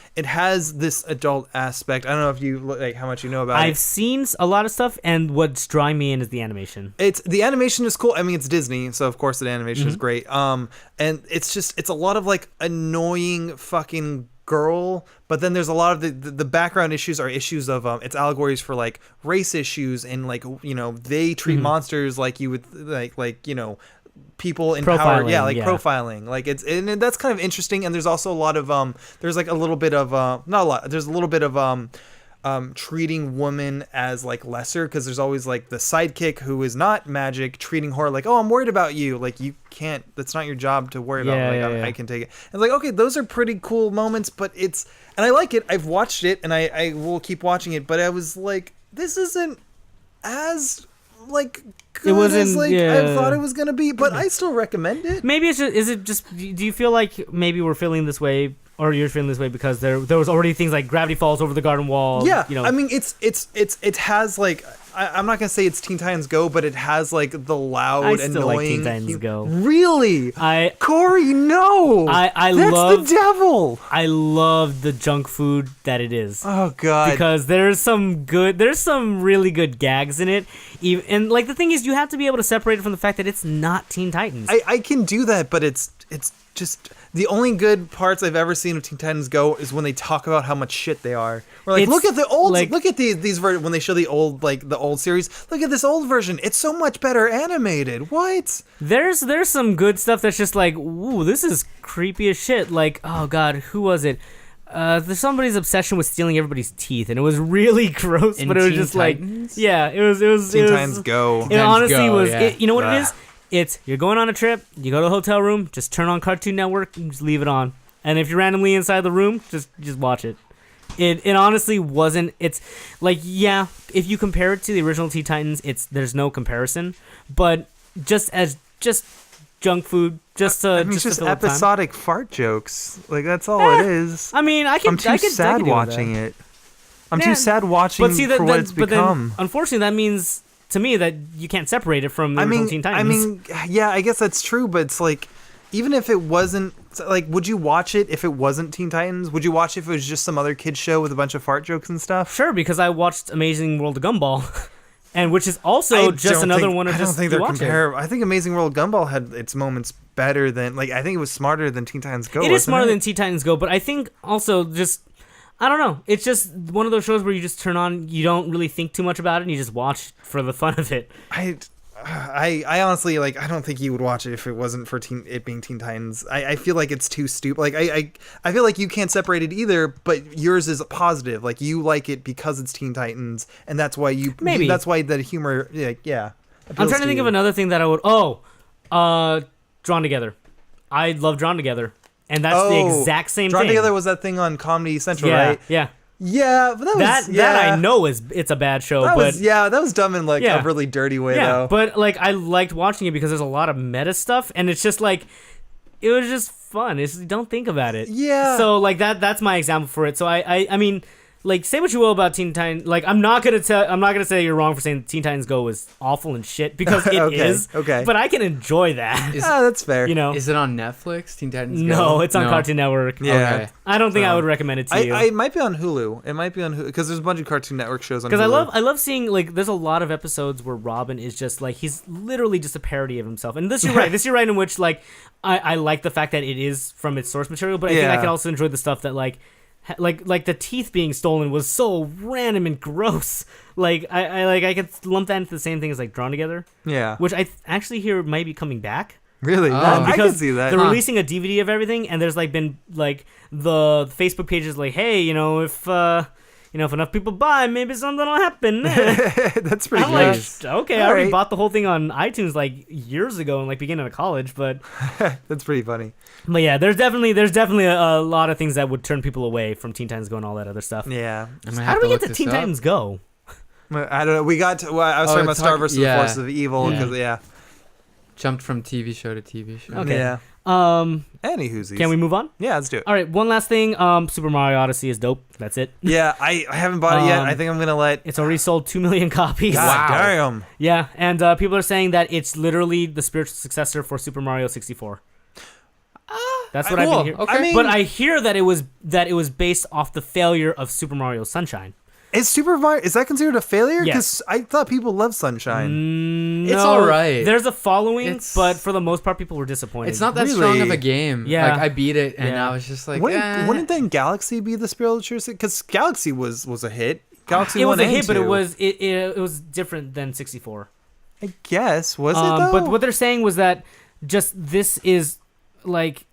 this adult aspect. I don't know if you like how much you know about it. I've seen a lot of stuff, and what's drawing me in is the animation. The animation is cool. I mean, it's Disney, so of course the animation is great. And it's a lot of like annoying fucking girl, but then there's a lot of the background issues are issues of it's allegories for like race issues, and like, you know, they treat monsters like you would like, you know, people in power, profiling, like and that's kind of interesting. And there's also a lot of there's like a little bit of not a lot, there's a little bit of treating women as like lesser, because there's always like the sidekick who is not magic treating her like, oh, I'm worried about you, like you can't, that's not your job to worry about. I can take it. And like, okay, those are pretty cool moments, but and I like it. I've watched it and I will keep watching it, but I was like, this isn't as like good as like I thought it was gonna be, but I still recommend it. Maybe it's just do you feel like maybe we're feeling this way, or you're feeling this way because there was already things like Gravity Falls over the garden wall? Yeah, you know. I mean, it has like, I'm not gonna say it's Teen Titans Go, but it has like the loud, I still annoying. like Teen Titans Go. Really? Corey, no. I That's love the devil. I love the junk food that it is. Oh god. Because there's some really good gags in it. And like the thing is, you have to be able to separate it from the fact that it's not Teen Titans. I can do that, but it's just the only good parts I've ever seen of Teen Titans Go is when they talk about how much shit they are. We're like, look at the old, like, look at these when they show the old series. Look at this old version. It's so much better animated. What? There's some good stuff that's just like, ooh, this is creepy as shit. Like, oh god, who was it? There's somebody's obsession with stealing everybody's teeth, and it was really gross. But it was just Titans? like, yeah, it was Teen Titans Go. It honestly was. Yeah. You know what it is? It's you're going on a trip, you go to a hotel room, just turn on Cartoon Network and just leave it on. And if you're randomly inside the room, just watch it. It honestly wasn't. It's like, yeah, if you compare it to the original Teen Titans, there's no comparison. But just junk food, just episodic fart jokes. Like that's all it is. I mean, I'm too sad watching it. I'm too sad watching for what it's become. Then, unfortunately, that means to me that you can't separate it from the original Teen Titans. I mean, yeah, I guess that's true, but it's like, even if it wasn't, like, would you watch it if it wasn't Teen Titans? Would you watch it if it was just some other kid show with a bunch of fart jokes and stuff? Sure, because I watched Amazing World of Gumball, and which is also just another one of just. I don't think they're comparable. I think Amazing World of Gumball had its moments better than, like, I think it was smarter than Teen Titans Go. It is smarter than Teen Titans Go, but I think also just, I don't know. It's just one of those shows where you just turn on, you don't really think too much about it, and you just watch for the fun of it. I honestly, like, I don't think you would watch it if it wasn't for it being Teen Titans. I feel like it's too stupid. Like, I feel like you can't separate it either, but yours is a positive. Like, you like it because it's Teen Titans, and that's why that's why the humor, yeah. I'm trying to think of another thing that I would, Drawn Together. I love Drawn Together. And that's the exact same Drawn thing. Together was that thing on Comedy Central, right? Yeah. Yeah, but that I know it's a bad show. That was dumb in like a really dirty way though. But like I liked watching it because there's a lot of meta stuff, and it's just like it was just fun. You don't think about it. Yeah. So like that's my example for it. So I mean, like, say what you will about Teen Titans. Like, I'm not gonna say you're wrong for saying Teen Titans Go is awful and shit, because it is. Okay. But I can enjoy that. That's fair. You know. Is it on Netflix? Teen Titans Go? No, it's on Cartoon Network. Yeah. Okay. I don't think I would recommend it to you. It might be on Hulu. It might be on Hulu because there's a bunch of Cartoon Network shows on Hulu. Because I love seeing, like, there's a lot of episodes where Robin is just like, he's literally just a parody of himself. And you're right. You're right in which, like, I like the fact that it is from its source material, but I think I can also enjoy the stuff that like the teeth being stolen was so random and gross. Like I could lump that into the same thing as like Drawn Together. Yeah. Which I actually hear might be coming back. Really? I can see that. They're releasing a DVD of everything, and there's like been like the Facebook pages like, hey, if enough people buy, maybe something will happen. That's pretty good. Like, okay, I already bought the whole thing on iTunes like years ago, in like beginning of college, but that's pretty funny. But yeah, there's definitely a lot of things that would turn people away from Teen Titans Go and all that other stuff. Yeah. How do we get to Teen Titans Go? I don't know. We got to. I was talking about Star versus the Forces of Evil because jumped from TV show to TV show. Okay. Yeah. Anywho's. Can we move on? Yeah, let's do it. All right, one last thing. Super Mario Odyssey is dope. That's it. Yeah, I haven't bought it yet. I think I'm gonna let. It's already sold 2 million copies. God damn. Yeah, and people are saying that it's literally the spiritual successor for Super Mario 64. That's what I've been hearing. Okay. I mean, but I hear that it was based off the failure of Super Mario Sunshine. Is that considered a failure? Yes. Because I thought people loved Sunshine. It's all right. There's a following, but for the most part, people were disappointed. It's not that strong of a game. Yeah. Like, I beat it, and I was just like, Wouldn't then Galaxy be the spiritual? Because Galaxy was a hit. Galaxy it was 1 a hit, and but 2. it was different than 64. I guess. Was it, though? But what they're saying was that just this is, like,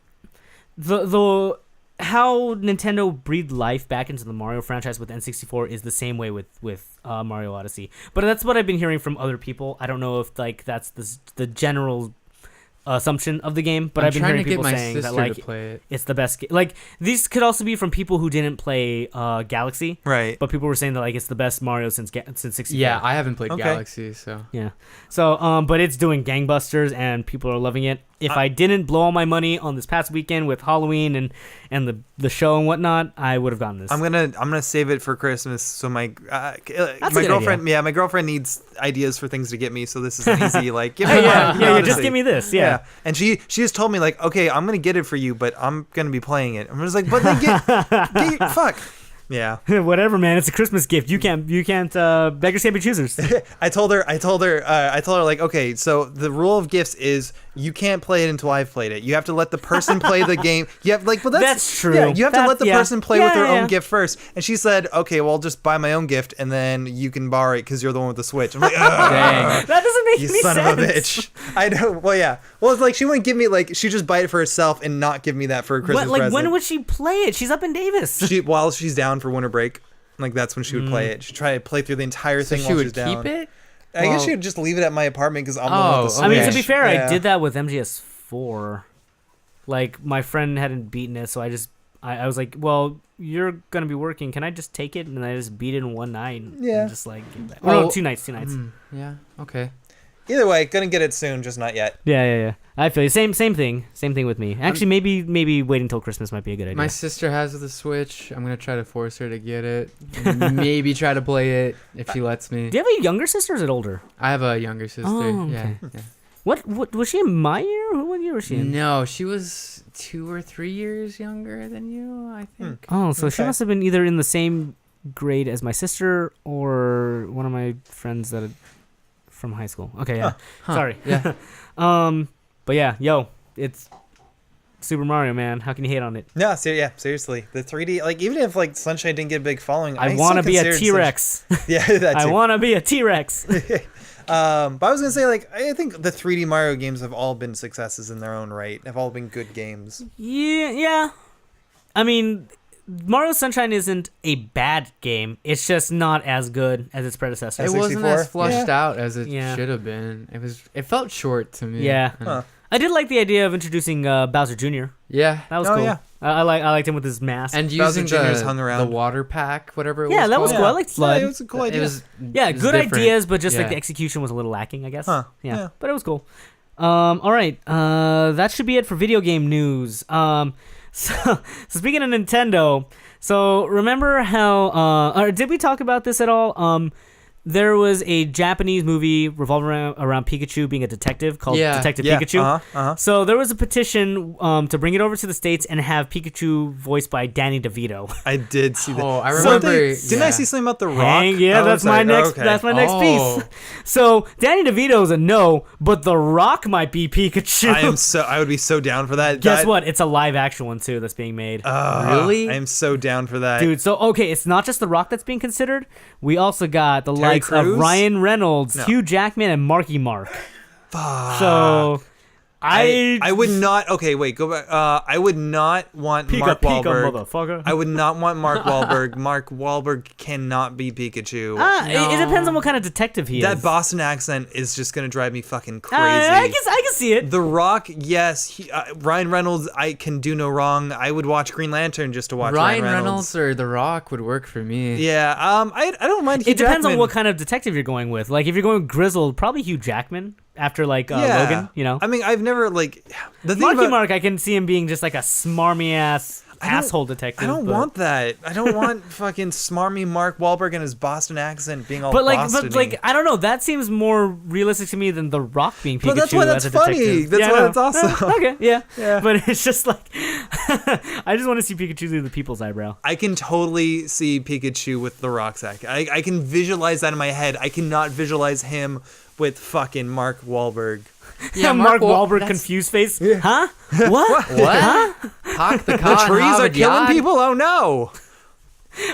the how Nintendo breathed life back into the Mario franchise with N64 is the same way with Mario Odyssey. But that's what I've been hearing from other people. I don't know if like that's the general assumption of the game, but I've been hearing people saying that like it's the best game. Like these could also be from people who didn't play Galaxy, right? But people were saying that like it's the best Mario since 64. Yeah, I haven't played Galaxy, so yeah. So but it's doing gangbusters and people are loving it. If I didn't blow all my money on this past weekend with Halloween and the show and whatnot, I would have gotten this. I'm gonna save it for Christmas. So my girlfriend, my girlfriend needs ideas for things to get me. So this is an easy like. Give me just give me this. Yeah. And she has told me like, okay, I'm gonna get it for you, but I'm gonna be playing it. I'm just like, but then get fuck. Yeah. Whatever, man. It's a Christmas gift. You can't beggars can't be choosers. I told her like, okay, so the rule of gifts is you can't play it until I've played it. You have to let the person play the game. You have like, well, that's true. Yeah, you have to let the person play with their yeah. own gift first. And she said, okay, well, I'll just buy my own gift and then you can borrow it because you're the one with the Switch. I'm like, dang, that doesn't make you any son sense. of a bitch. I know. Well, yeah. Well, it's like she wouldn't give me like she just buy it for herself and not give me that for a Christmas present. When would she play it? She's up in Davis. While she's down for winter break. Like that's when she would play it. She'd try to play through the entire thing while she's down. She would keep it? I guess she would just leave it at my apartment because I'm the one with the Switch. I mean, to be fair, I did that with MGS4. Like my friend hadn't beaten it, so I was like, well, you're gonna be working. Can I just take it? And I just beat it in one night. Yeah. And just like give that. No, 2 nights. Yeah. Okay. Either way, gonna get it soon, just not yet. Yeah. I feel you. Same thing with me. Actually, maybe waiting till Christmas might be a good idea. My sister has the Switch. I'm gonna try to force her to get it. Maybe try to play it if she lets me. Do you have a younger sister or is it older? I have a younger sister. Oh, okay. Yeah. What was she in my year? What year was she in? No, she was 2 or 3 years younger than you, I think. Oh, so she must have been either in the same grade as my sister or one of my friends from high school. Okay, yeah. Sorry. Yeah. But yeah, it's Super Mario, man. How can you hate on it? No, seriously. The 3D, like even if like Sunshine didn't get a big following, I want to be a T-Rex. Yeah, that too. I want to be a T-Rex. But I was gonna say like I think the 3D Mario games have all been successes in their own right. Have all been good games. Yeah. I mean, Mario Sunshine isn't a bad game. It's just not as good as its predecessor. It wasn't as flushed out as it should have been. It felt short to me. Yeah. I did like the idea of introducing Bowser Jr. Yeah, that was cool. Yeah. I liked him with his mask and using Jr.'s hung around. the water pack, whatever it was. Yeah, that was cool. I liked Flood. Yeah, it was a cool idea. It was good different. ideas, but just like the execution was a little lacking, I guess. Yeah, but it was cool. All right, that should be it for video game news. So speaking of Nintendo, so remember how? Or did we talk about this at all? There was a Japanese movie revolving around Pikachu being a detective called Detective Pikachu. So there was a petition to bring it over to the States and have Pikachu voiced by Danny DeVito. I did see that. Oh, I remember. Didn't I see something about The Rock? That's my next piece. So Danny DeVito's a no, but The Rock might be Pikachu. I would be so down for that. Guess what? It's a live action one too that's being made. Really? I am so down for that. Dude, so okay, it's not just The Rock that's being considered. We also got the likes of Ryan Reynolds, Hugh Jackman, and Marky Mark. Fuck. So I would not. Okay, wait, go back. I would not want Mark Wahlberg. Motherfucker. I would not want Mark Wahlberg. Mark Wahlberg cannot be Pikachu. It depends on what kind of detective he is. That Boston accent is just gonna drive me fucking crazy. I can see it. The Rock, yes. Ryan Reynolds, I can do no wrong. I would watch Green Lantern just to watch Ryan Reynolds. or The Rock would work for me. Yeah. I don't mind Hugh It depends Jackman. on what kind of detective you're going with. Like if you're going grizzled, probably Hugh Jackman. after like Logan, you know. I mean, I've never like the thing Marky about Mark. I can see him being just like a smarmy ass asshole detective. I don't want that. I don't want fucking smarmy Mark Wahlberg and his Boston accent being all Boston-y. But like, I don't know. That seems more realistic to me than The Rock being Pikachu. But that's why that's as a funny. detective. That's why it's awesome. Okay, yeah. Yeah. But it's just like, I just want to see Pikachu through the people's eyebrow. I can totally see Pikachu with The Rock's act. I can visualize that in my head. I cannot visualize him with fucking Mark Wahlberg. Yeah, Mark Wahlberg confused face. Yeah. Huh? What? Huh? Talk the trees are killing people? Oh no.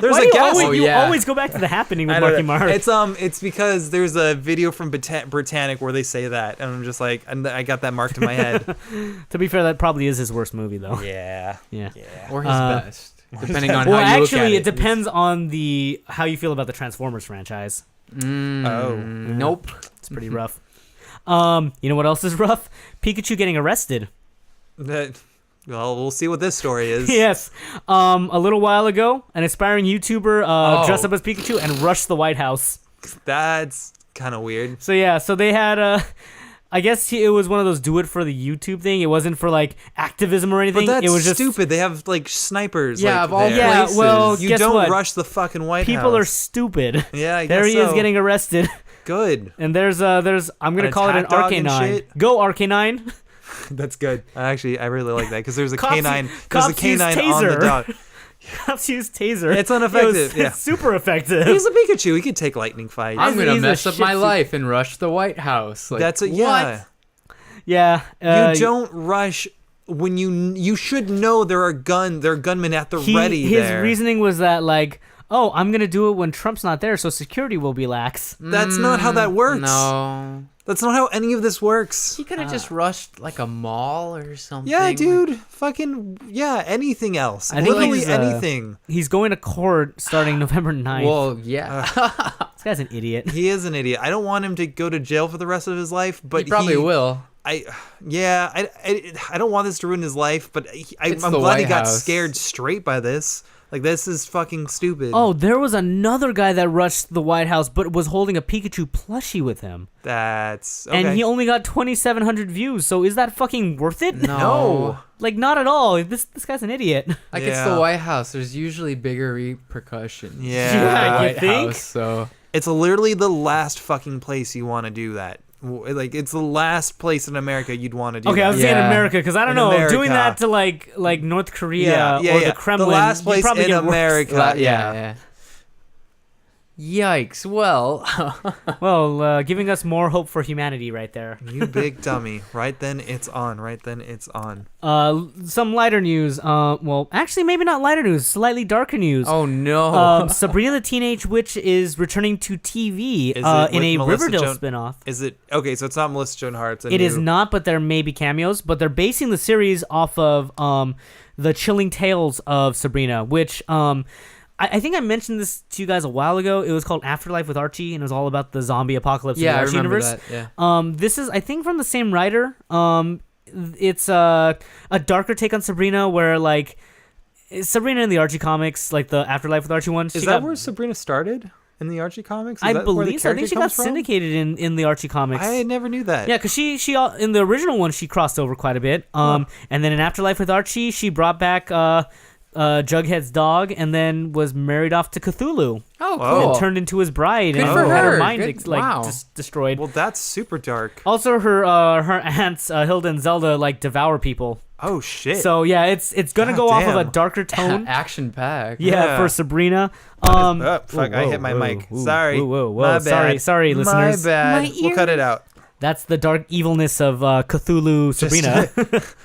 There's Why a do gas. you always go back to the happening with Marky Mark. It's because there's a video from Britannic where they say that, and I'm just like, I got that marked in my head. To be fair, that probably is his worst movie though. Yeah. Or his best, depending on how you look look at it depends on how you feel about the Transformers franchise. Nope. It's pretty rough. You know what else is rough? Pikachu getting arrested. Well, we'll see what this story is. Yes. A little while ago, an aspiring YouTuber dressed up as Pikachu and rushed the White House. That's kind of weird. So they had I guess it was one of those do it for the YouTube thing. It wasn't for like activism or anything. But that's it was just stupid. They have like snipers. Yeah, like, of all there. places. Well, You guess don't what? rush the fucking White House. People are stupid. Yeah, I guess there he is so. getting arrested. Good. And there's I'm gonna call it an attack dog and Arcanine. shit? Go Arcanine. That's good. I really like that because there's a Cops- canine. There's a cops use canine on the taser. dog. Cops use taser. It's ineffective. It's super effective. He's a Pikachu. He could take lightning fights. I'm gonna He's a mess up my shit- life and rush the White House. Like, That's a yeah. Yeah. You don't rush when you should know there are gunmen at the ready. His there. reasoning was that like, oh, I'm gonna do it when Trump's not there, so security will be lax. That's not how that works. No. That's not how any of this works. He could have just rushed like a mall or something. Yeah, dude. Fucking yeah. Anything else? I think Literally he's, anything. He's going to court starting November 9th. Well, yeah. This guy's an idiot. He is an idiot. I don't want him to go to jail for the rest of his life, but He probably will. I don't want this to ruin his life, but I'm the glad he White got House. scared straight by this. Like, this is fucking stupid. Oh, there was another guy that rushed the White House, but was holding a Pikachu plushie with him. That's okay. And he only got 2,700 views, so is that fucking worth it? No. Like, not at all. This guy's an idiot. Like, it's the White House. There's usually bigger repercussions. Yeah. Yeah, The you White think? House, so It's literally the last fucking place you want to do that. Like, it's the last place in America you'd want to do Okay, that. I was saying Yeah. America, because I don't In know, America. doing that to like North Korea or the Kremlin, The last you'd place probably in get worse. America. yeah. Yikes. Well, Well, giving us more hope for humanity right there. You big dummy. Right then, it's on. Some lighter news. Well, actually, maybe not lighter news. Slightly darker news. oh no. Sabrina the Teenage Witch is returning to TV Is it in a with Melissa Riverdale Joan- spinoff. Is it okay? So it's not Melissa Joan Hart. It is not, but there may be cameos. But they're basing the series off of the chilling tales of Sabrina, which I think I mentioned this to you guys a while ago. It was called Afterlife with Archie, and it was all about the zombie apocalypse in yeah, the I Archie remember universe. that. Yeah. This is, I think, from the same writer. It's a darker take on Sabrina, where like Sabrina in the Archie comics, like the Afterlife with Archie one. Is that where Sabrina started in the Archie comics? Is I that where the believe so. I think character she got comes from? syndicated in the Archie comics. I never knew that. Yeah, because she in the original one she crossed over quite a bit. And then in Afterlife with Archie, she brought back Jughead's dog, and then was married off to Cthulhu. Oh, Whoa. cool. And turned into his bride, Good and for had her her. mind Good- like wow. just destroyed. Well, that's super dark. Also, her aunts Hilda and Zelda like devour people. Oh shit. So yeah, it's gonna God go off of a damn. darker tone. Action pack. Yeah, for Sabrina. Fuck! I hit my whoa, mic. whoa, Sorry. whoa. My bad. Sorry, listeners. My bad. My We'll cut it out. That's the dark evilness of Cthulhu Sabrina.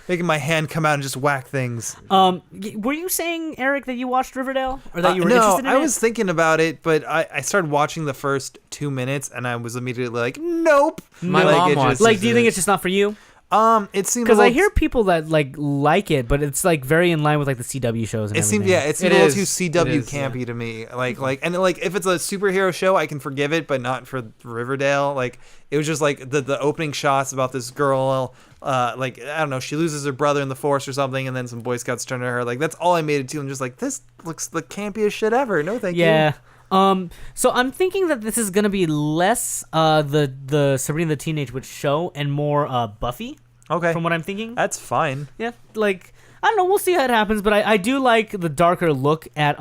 Making my hand come out and just whack things. Were you saying, Eric, that you watched Riverdale, or that you were interested in I it? was thinking about it, but I started watching the first 2 minutes and I was immediately like, nope. My Like, mom it watches just- Like, do you think it's just not for you? It seemed Because a I little- hear people that like it, but it's like very in line with like the CW shows and It seemed everything. it seemed It a little is. too CW It is, campy to me. Like if it's a superhero show, I can forgive it, but not for Riverdale. Like it was just like the opening shots about this girl. Like I don't know, she loses her brother in the force or something, and then some Boy Scouts turn to her. Like that's all I made it to. I'm just like, this looks the campiest shit ever. No, thank you. Yeah. So I'm thinking that this is gonna be less the Sabrina the Teenage Witch show and more Buffy. Okay. From what I'm thinking. That's fine. Yeah, like I don't know. We'll see how it happens, but I do like the darker look at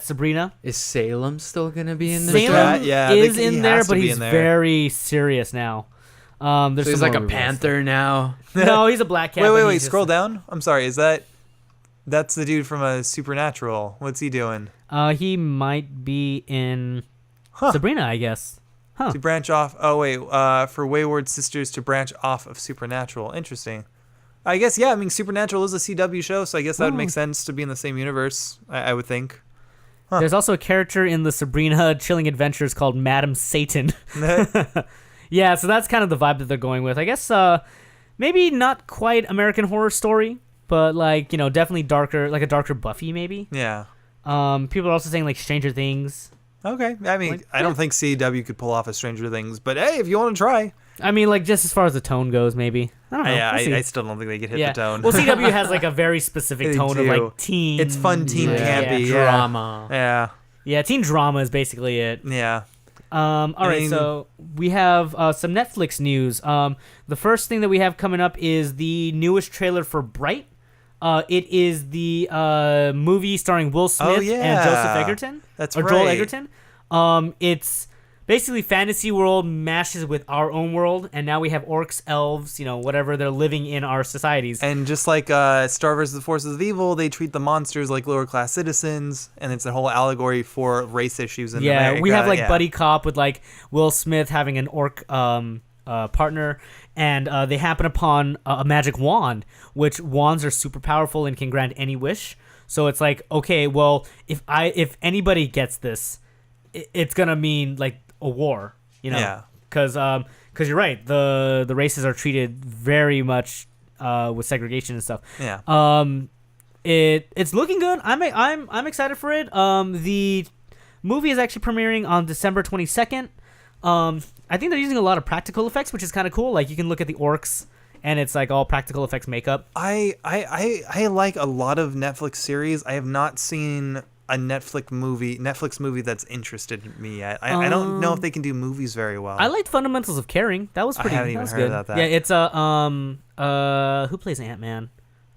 Sabrina. Is Salem still gonna be in there? Salem is he in there, has to but be he's in there. very serious now. There's So he's some like a more reveals. panther now. No, he's a black cat. but Wait, he's scroll just- down. I'm sorry. That's the dude from Supernatural. What's he doing? He might be in Huh. Sabrina, I guess. Huh. To branch off. Oh wait, for Wayward Sisters to branch off of Supernatural. Interesting. I guess yeah. I mean, Supernatural is a CW show, so I guess that would make sense to be in the same universe. I would think. There's also a character in the Sabrina Chilling Adventures called Madam Satan. Yeah, so that's kind of the vibe that they're going with. I guess maybe not quite American Horror Story, but like, definitely darker, like a darker Buffy maybe. Yeah. People are also saying like Stranger Things. Okay. I mean, Like, I don't think CW could pull off a Stranger Things, but hey, if you want to try. I mean, like just as far as the tone goes, maybe. I don't know. Yeah, We'll see. I still don't think they could hit Yeah. the tone. Well, CW has like a very specific They tone of do. like teen. It's fun teen campy. Yeah. drama. Yeah. Yeah, teen drama is basically it. Yeah. All right, so we have some Netflix news. The first thing that we have coming up is the newest trailer for Bright. It is the movie starring Will Smith and Joseph Egerton. That's or right. Joel Egerton. It's basically fantasy world mashes with our own world, and now we have orcs, elves, whatever they're living in our societies. And just like Star vs. the Forces of Evil, they treat the monsters like lower class citizens, and it's a whole allegory for race issues in America. We have like buddy cop with like Will Smith having an orc partner, and they happen upon a magic wand, which wands are super powerful and can grant any wish. So it's like, okay, well, if anybody gets this, it's gonna mean like a war, Yeah. because you're right, the races are treated very much with segregation and stuff. Yeah. It's looking good. I'm excited for it. The movie is actually premiering on December 22nd. I think they're using a lot of practical effects, which is kind of cool. Like you can look at the orcs, and it's like all practical effects makeup. I like a lot of Netflix series. I have not seen a Netflix movie that's interested me yet. I don't know if they can do movies very well. I liked Fundamentals of Caring. That was pretty. I haven't that even was heard good. about that. Yeah, it's who plays Ant-Man?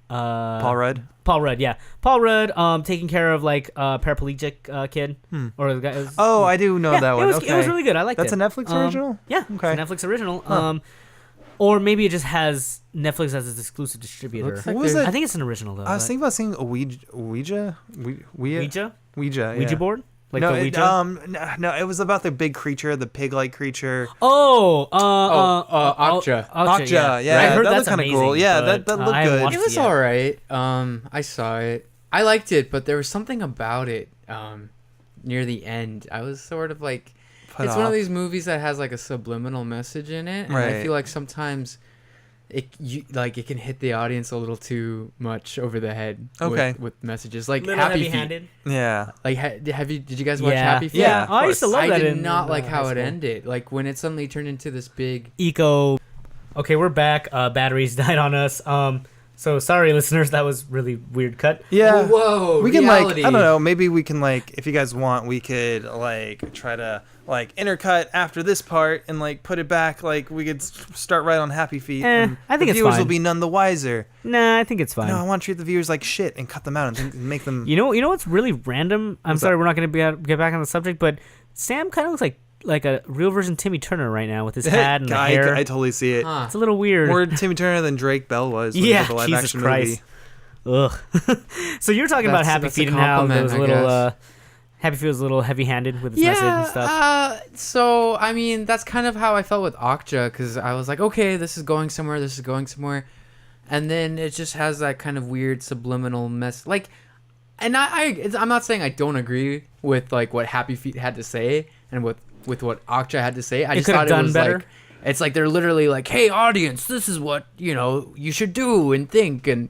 Paul Rudd. Paul Rudd, yeah. Paul Rudd taking care of like a paraplegic kid or the guy. Oh, I do know that one. It was really good. I liked That's it. a Netflix original? Yeah, Okay. it's a Netflix original. Or maybe it just has Netflix as its exclusive distributor. Looks like What was it? I think it's an original though. I was but- thinking about seeing a Ouija. Ouija? Yeah. Ouija board? Like no, the Ouija? no, it was about the big creature, the pig-like creature. Okja. Okja, yeah. I heard that that's looked kinda amazing, cool. Yeah, but, that looked I haven't good. watched It was yet. all right. I saw it. I liked it, but there was something about it near the end. I was sort of like, Put it's one off. of these movies that has like a subliminal message in it, and I Right. feel like sometimes it can hit the audience a little too much over the head. Okay. With messages like Little Happy Feet. heavy-handed. Yeah. Like, did you guys watch Yeah. Happy Feet? Yeah. Oh, I used to love I that. did in not like how high it school. ended. Like when it suddenly turned into this big. Eco. Okay, we're back. Batteries died on us. So sorry, listeners. That was really weird cut. Yeah. Whoa. We can reality. I don't know, maybe we can if you guys want, we could try to intercut after this part and put it back. We could start right on Happy Feet. And I think the it's viewers fine. will be none the wiser. Nah, I think it's fine. No, I want to treat the viewers like shit and cut them out and make them. You know what's really random? I'm What's sorry, that? we're not going to get back on the subject, but Sam kind of looks like a real version Timmy Turner right now with his hat and the hair. I totally see it. Huh. It's a little weird. More Timmy Turner than Drake Bell was. When he Yeah, did the live Jesus action Christ. movie. Ugh. So you're talking about Happy That's Feet a and how there compliment, was a I little guess. Happy Feet was a little heavy-handed with his message and stuff. So I mean, that's kind of how I felt with Okja, because I was like, okay, this is going somewhere, and then it just has that kind of weird subliminal mess. And I'm not saying I don't agree with what Happy Feet had to say and with what Okja had to say. I just could have thought it done was better. it's like they're literally like, hey audience, this is what you should do and think, and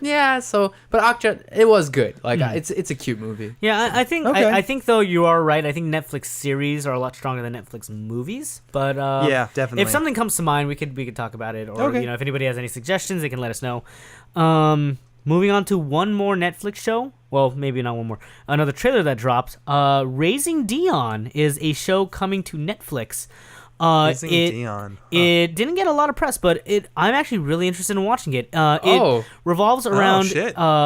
yeah. So, but Okja, it was good. It's a cute movie. Yeah, I think Okay. I think though you are right. I think Netflix series are a lot stronger than Netflix movies. But Yeah, definitely. if something comes to mind, we could talk about it. Or Okay. if anybody has any suggestions, they can let us know. Moving on to one more Netflix show. well, maybe not one more. Another trailer that dropped. Raising Dion is a show coming to Netflix. Raising Dion. It didn't get a lot of press, but I'm actually really interested in watching it. It revolves around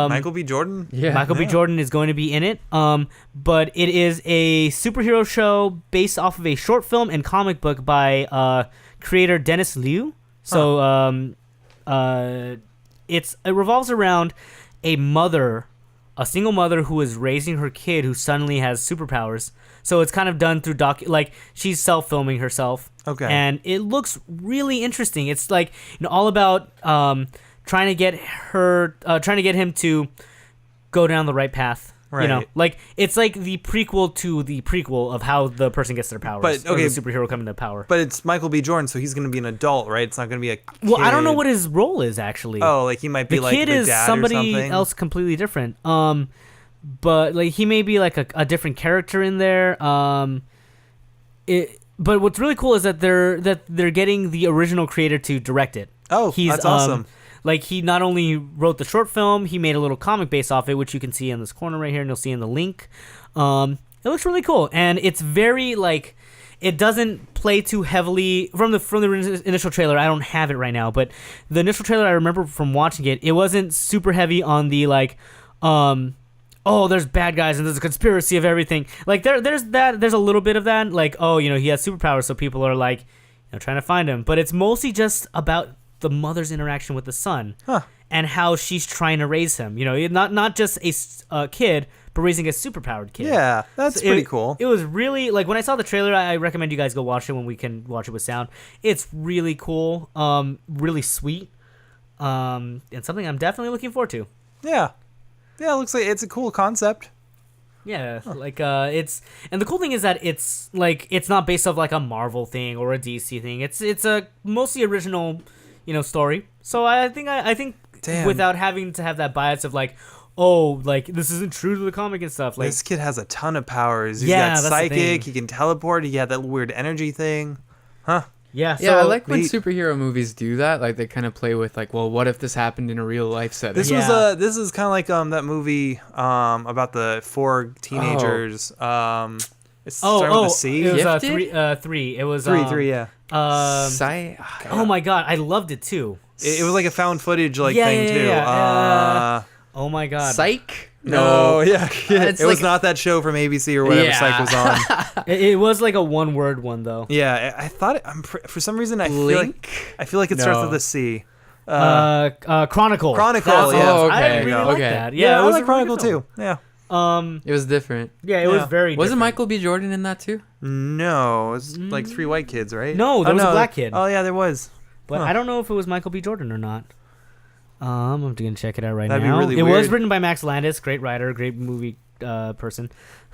Michael B. Jordan. Yeah, Michael B. Jordan is going to be in it. But it is a superhero show based off of a short film and comic book by creator Dennis Liu. So it revolves around a single mother who is raising her kid who suddenly has superpowers. So it's kind of done through she's self-filming herself. Okay. And it looks really interesting. It's like all about trying to get him to go down the right path. Right. It's like the prequel to the prequel of how the person gets their powers. But or the superhero coming to power. But it's Michael B. Jordan, so he's going to be an adult, right? It's not going to be a kid. Well, I don't know what his role is actually. Oh, like he might be the like kid the is dad somebody or something. else completely different. But like he may be like a different character in there. But what's really cool is that they're getting the original creator to direct it. Oh, that's awesome. Like he not only wrote the short film, he made a little comic based off it, which you can see in this corner right here, and you'll see in the link. It looks really cool, and it's very like it doesn't play too heavily from the initial trailer. I don't have it right now, but the initial trailer I remember from watching it, it wasn't super heavy on the like, there's bad guys and there's a conspiracy of everything. Like there's a little bit of that, like he has superpowers, so people are like, trying to find him. But it's mostly just about the mother's interaction with the son and how she's trying to raise him. Not just a kid, but raising a superpowered kid. Yeah, that's pretty cool. It was really like when I saw the trailer. I recommend you guys go watch it when we can watch it with sound. It's really cool, really sweet, and something I'm definitely looking forward to. Yeah, it looks like it's a cool concept. Yeah, it's and the cool thing is that it's not based off like a Marvel thing or a DC thing. It's a mostly original, story. So I think Damn. Without having to have that bias of like, this isn't true to the comic and stuff. Like this kid has a ton of powers. He's Yeah, got that's the thing. psychic. He can teleport. He had that weird energy thing. Huh? Yeah. So Yeah, I like when superhero movies do that. Like they kind of play with like, well, what if this happened in a real life setting? This is kind of like that movie about the 4 teenagers. It's starting with a C. It was Gifted? 3. It was 3, yeah. Oh my god, I loved it too. It was like a found footage thing too. Oh my god. Psych? No, yeah. It's It was like- not that show from ABC or whatever Yeah. Psych was on. It was like a one-word one though. Yeah, I thought for some reason I feel like it starts No. with a C. Chronicle. Chronicle, That's yeah. what it was. Oh, I okay. really Okay. like that. Yeah, it I was like a really Chronicle good film. too. Yeah. It was different. Yeah, it was Yeah. very. Wasn't different. Michael B. Jordan in that too? No, it's like 3 white kids, right? No, there was a black kid. Oh yeah, there was. But I don't know if it was Michael B. Jordan or not. I'm gonna check it out right That'd be now. really it was weird. written by Max Landis, great writer, great movie person,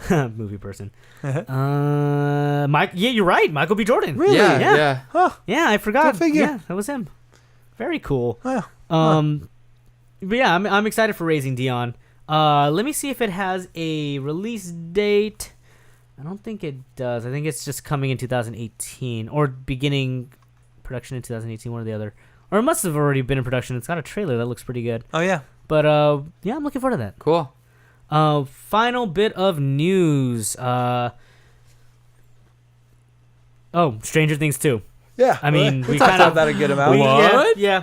movie person. Yeah, you're right, Michael B. Jordan. Really? Yeah. Huh. Yeah, I forgot. Go figure. Yeah, that was him. Very cool. Wow. But yeah, I'm excited for Raising Dion. Let me see if it has a release date. I don't think it does. I think it's just coming in 2018 or beginning production in 2018, one or the other. Or it must have already been in production. It's got a trailer that looks pretty good. Oh yeah. But yeah, I'm looking forward to that. Cool. Final bit of news. Stranger Things 2. Yeah. I mean, we we talked kind of- about that a good amount.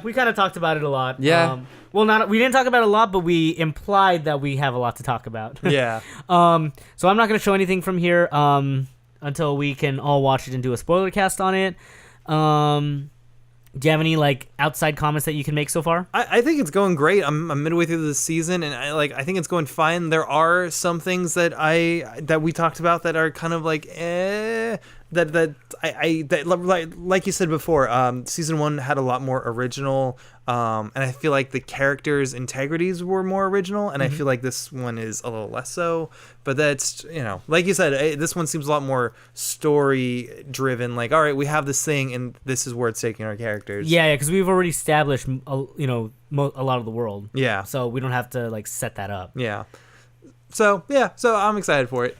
We kind of talked about it a lot. Yeah. We didn't talk about it a lot, but we implied that we have a lot to talk about. Yeah. So I'm not going to show anything from here until we can all watch it and do a spoiler cast on it. Do you have any outside comments that you can make so far? I think it's going great. I'm midway through the season, and I think it's going fine. There are some things that we talked about that are kind of like like you said before. Season 1 had a lot more original, and I feel like the characters' integrities were more original, and I feel like this one is a little less so. But that's like you said, this one seems a lot more story driven. Like, all right, we have this thing, and this is where it's taking our characters. Yeah, because we've already established a lot of the world. Yeah. So we don't have to set that up. Yeah. So I'm excited for it.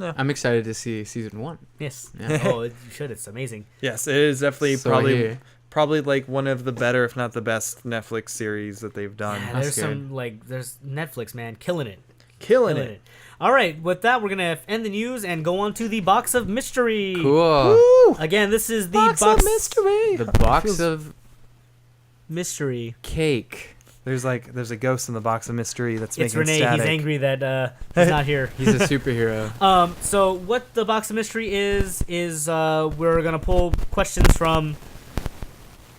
I'm excited to see season 1. Yes. Yeah. Oh, you should. It's amazing. Yes, it is definitely So probably here. probably like one of the better, if not the best, Netflix series that they've done. Yeah, there's there's Netflix, man, killing it. Killing it. All right, with that, we're going to end the news and go on to the box of mystery. Cool. Woo! Again, this is the Box of mystery. The box of mystery. cake. There's a ghost in the box of mystery that's It's making Renee. static. He's angry that he's not here. He's a superhero. So what the box of mystery is we're going to pull questions from...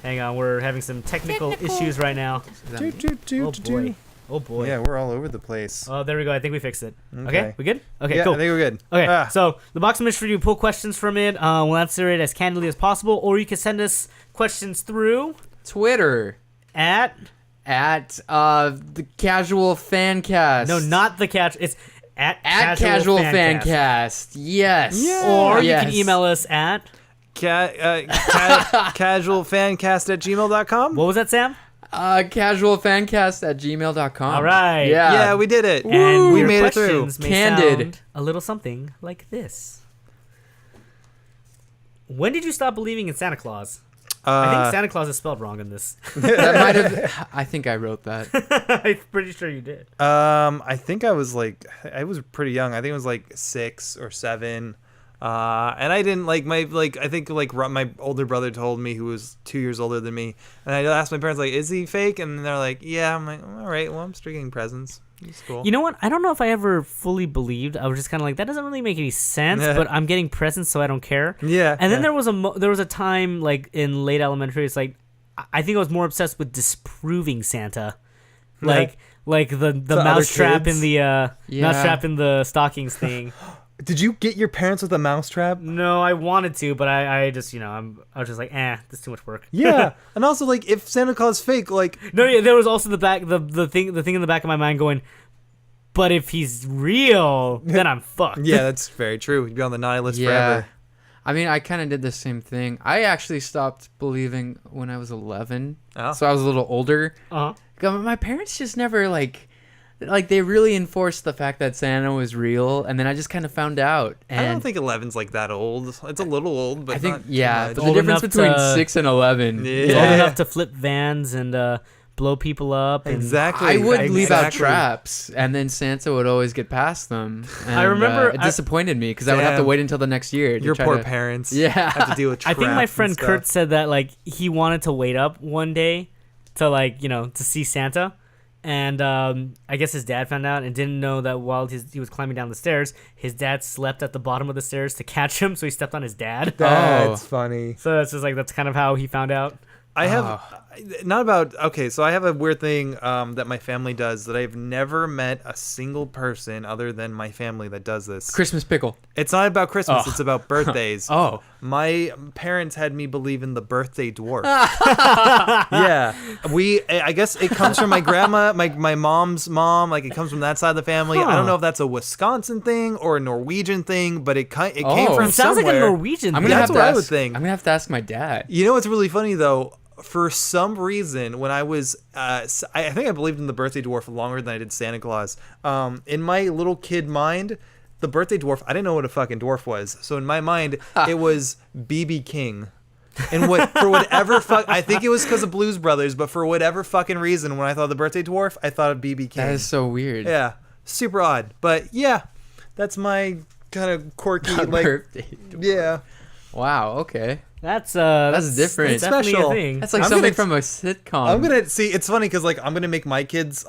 Hang on, we're having some technical issues right now. Oh boy. Yeah, we're all over the place. Oh, there we go. I think we fixed it. Okay. Okay, we good? Okay, Yeah, cool. I think we're good. Okay, so the box of mystery, you pull questions from it. We'll answer it as candidly as possible, or you can send us questions through Twitter at the Casual Fancast. no, not the catch. It's at Casual Fancast. Yes. Or you Yes. can email us at casualfancast@gmail.com. what was that, Sam? Casualfancast@gmail.com. All right. Yeah, we did it. And we your made it through. questions may Candid. sound a little something like this. When did you stop believing in Santa Claus? I think Santa Claus is spelled wrong in this. That might have. I think I wrote that. I'm pretty sure you did. I think I was pretty young. I think it was like 6 or 7. And I didn't my older brother told me, who was 2 years older than me, and I asked my parents, like, is he fake? And they're like, yeah. I'm like, all right, well, I'm still getting presents. It's cool. You know what? I don't know if I ever fully believed. I was just kind of like, that doesn't really make any sense, but I'm getting presents, so I don't care. Yeah. And then there was a time, like, in late elementary, it's like, I think I was more obsessed with disproving Santa. Like the mousetrap in the mousetrap in the stockings thing. Did you get your parents with a mousetrap? No, I wanted to, but I just, I was just like, that's too much work. Yeah. And also, like, if Santa Claus is fake, like... No, yeah, there was also the thing in the back of my mind going, but if he's real, then I'm fucked. Yeah, that's very true. He'd be on the naughty list forever. I mean, I kind of did the same thing. I actually stopped believing when I was 11. Oh. So I was a little older. My parents just never, like they really enforced the fact that Santa was real, and then I just kind of found out. And I don't think 11's like that old. It's a little old, but I think not too much. but the difference between 6 and 11. It's old enough to flip vans and blow people up. And Exactly. I would leave out traps, and then Santa would always get past them. And, I remember it disappointed me because I would have to wait until the next year. Your poor parents. Yeah. Have to deal with traps. I think my friend and stuff. Kurt said that, like, he wanted to wait up one day to, like, to see Santa. And I guess his dad found out and didn't know that while he was climbing down the stairs, his dad slept at the bottom of the stairs to catch him, so he stepped on his dad. That's funny. So it's just like, that's kind of how he found out. I have so I have a weird thing that my family does that I've never met a single person other than my family that does this. Christmas pickle. It's not about Christmas, it's about birthdays. My parents had me believe in the birthday dwarf. Yeah. I guess it comes from my grandma, my mom's mom, like it comes from that side of the family. I don't know if that's a Wisconsin thing or a Norwegian thing, but it came from It sounds somewhere. like a Norwegian thing. That's what I would think. I'm going to have to ask my dad. You know what's really funny, though? For some reason, when I was, I think I believed in the birthday dwarf longer than I did Santa Claus. In my little kid mind, the birthday dwarf, I didn't know what a fucking dwarf was. So in my mind, it was BB King. And I think it was because of Blues Brothers, but for whatever fucking reason, when I thought of the birthday dwarf, I thought of BB King. That is so weird. Yeah, super odd. But yeah, that's my kind of quirky, birthday dwarf. Yeah. Wow, okay. That's different. That's definitely Special. a thing. That's like something from a sitcom. I'm gonna see. It's funny because I'm gonna make my kids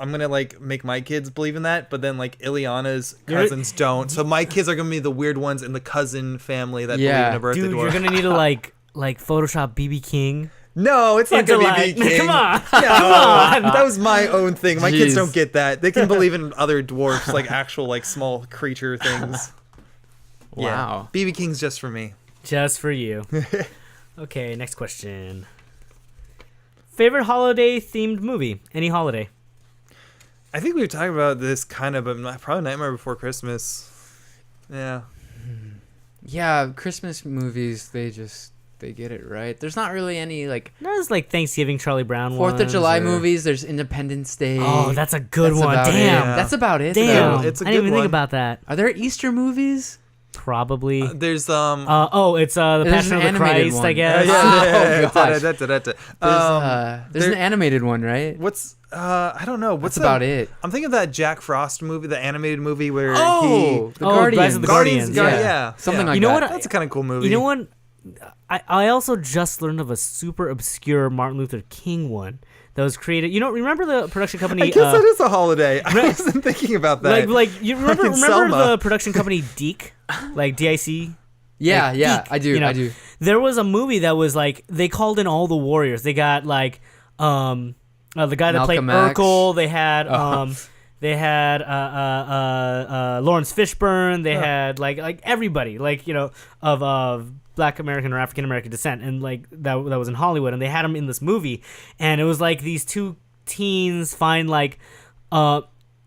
believe in that, but then like Ileana's cousins don't. So my kids are gonna be the weird ones in the cousin family that believe in a birthday Dude, dwarf. you're gonna need to like Photoshop BB King. No, it's not gonna be BB King. Come on, No, come on. That was my own thing. My kids Jeez. don't get that. They can believe in other dwarfs, like actual like small creature things. Wow. Yeah. BB King's just for me. Just for you. Okay, next question. Favorite holiday themed movie? Any holiday? I think we were talking about this kind of, but probably Nightmare Before Christmas. Yeah. Yeah, Christmas movies, they get it right. There's not really any like There's like Thanksgiving Charlie Brown 4th of July or... movies. There's Independence Day. Oh, that's a good one. about Damn. That's about it. Damn. though. It's a I didn't good even one. think about that. Are there Easter movies? probably. There's it's the There's Passion an of the animated Christ, one. I guess. Oh, gosh. There's an there- animated one, right? What's I don't know. What's That's about it. I'm thinking of that Jack Frost movie, the animated movie where The Rise Guardians. of the Guardians. Yeah. Something like You know that. what? That's a kind of cool movie. You know what? I also just learned of a super obscure Martin Luther King one that was created. You know, remember the production company? I guess that is a holiday. I wasn't thinking about that. Like you remember Selma. the production company DIC, like DIC. Yeah, Like, yeah, Deke, I do, you know? I do. There was a movie that was like they called in all the warriors. They got like the guy that played Malcolm X. Urkel. They had Lawrence Fishburne. They had like everybody, like, you know, of Black American or African American descent, and like that was in Hollywood, and they had them in this movie, and it was like these two teens find like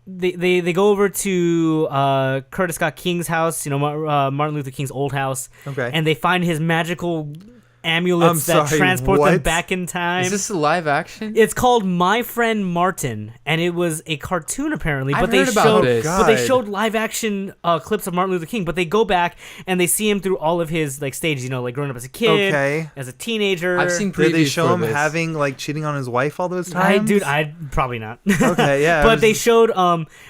they go over to Curtis Scott King's house, you know, Martin Luther King's old house, Okay. and they find his magical amulets that transport them back in time. Is this a live action? It's called My Friend Martin, and it was a cartoon apparently. I've But they heard about showed, this. but they God. showed live action clips of Martin Luther King. But they go back and they see him through all of his like stages. You know, like growing up as a kid, Okay. as a teenager. I've seen Did they previews show for him this. having like cheating on his wife all those times? I'd probably not. Okay, yeah. But they showed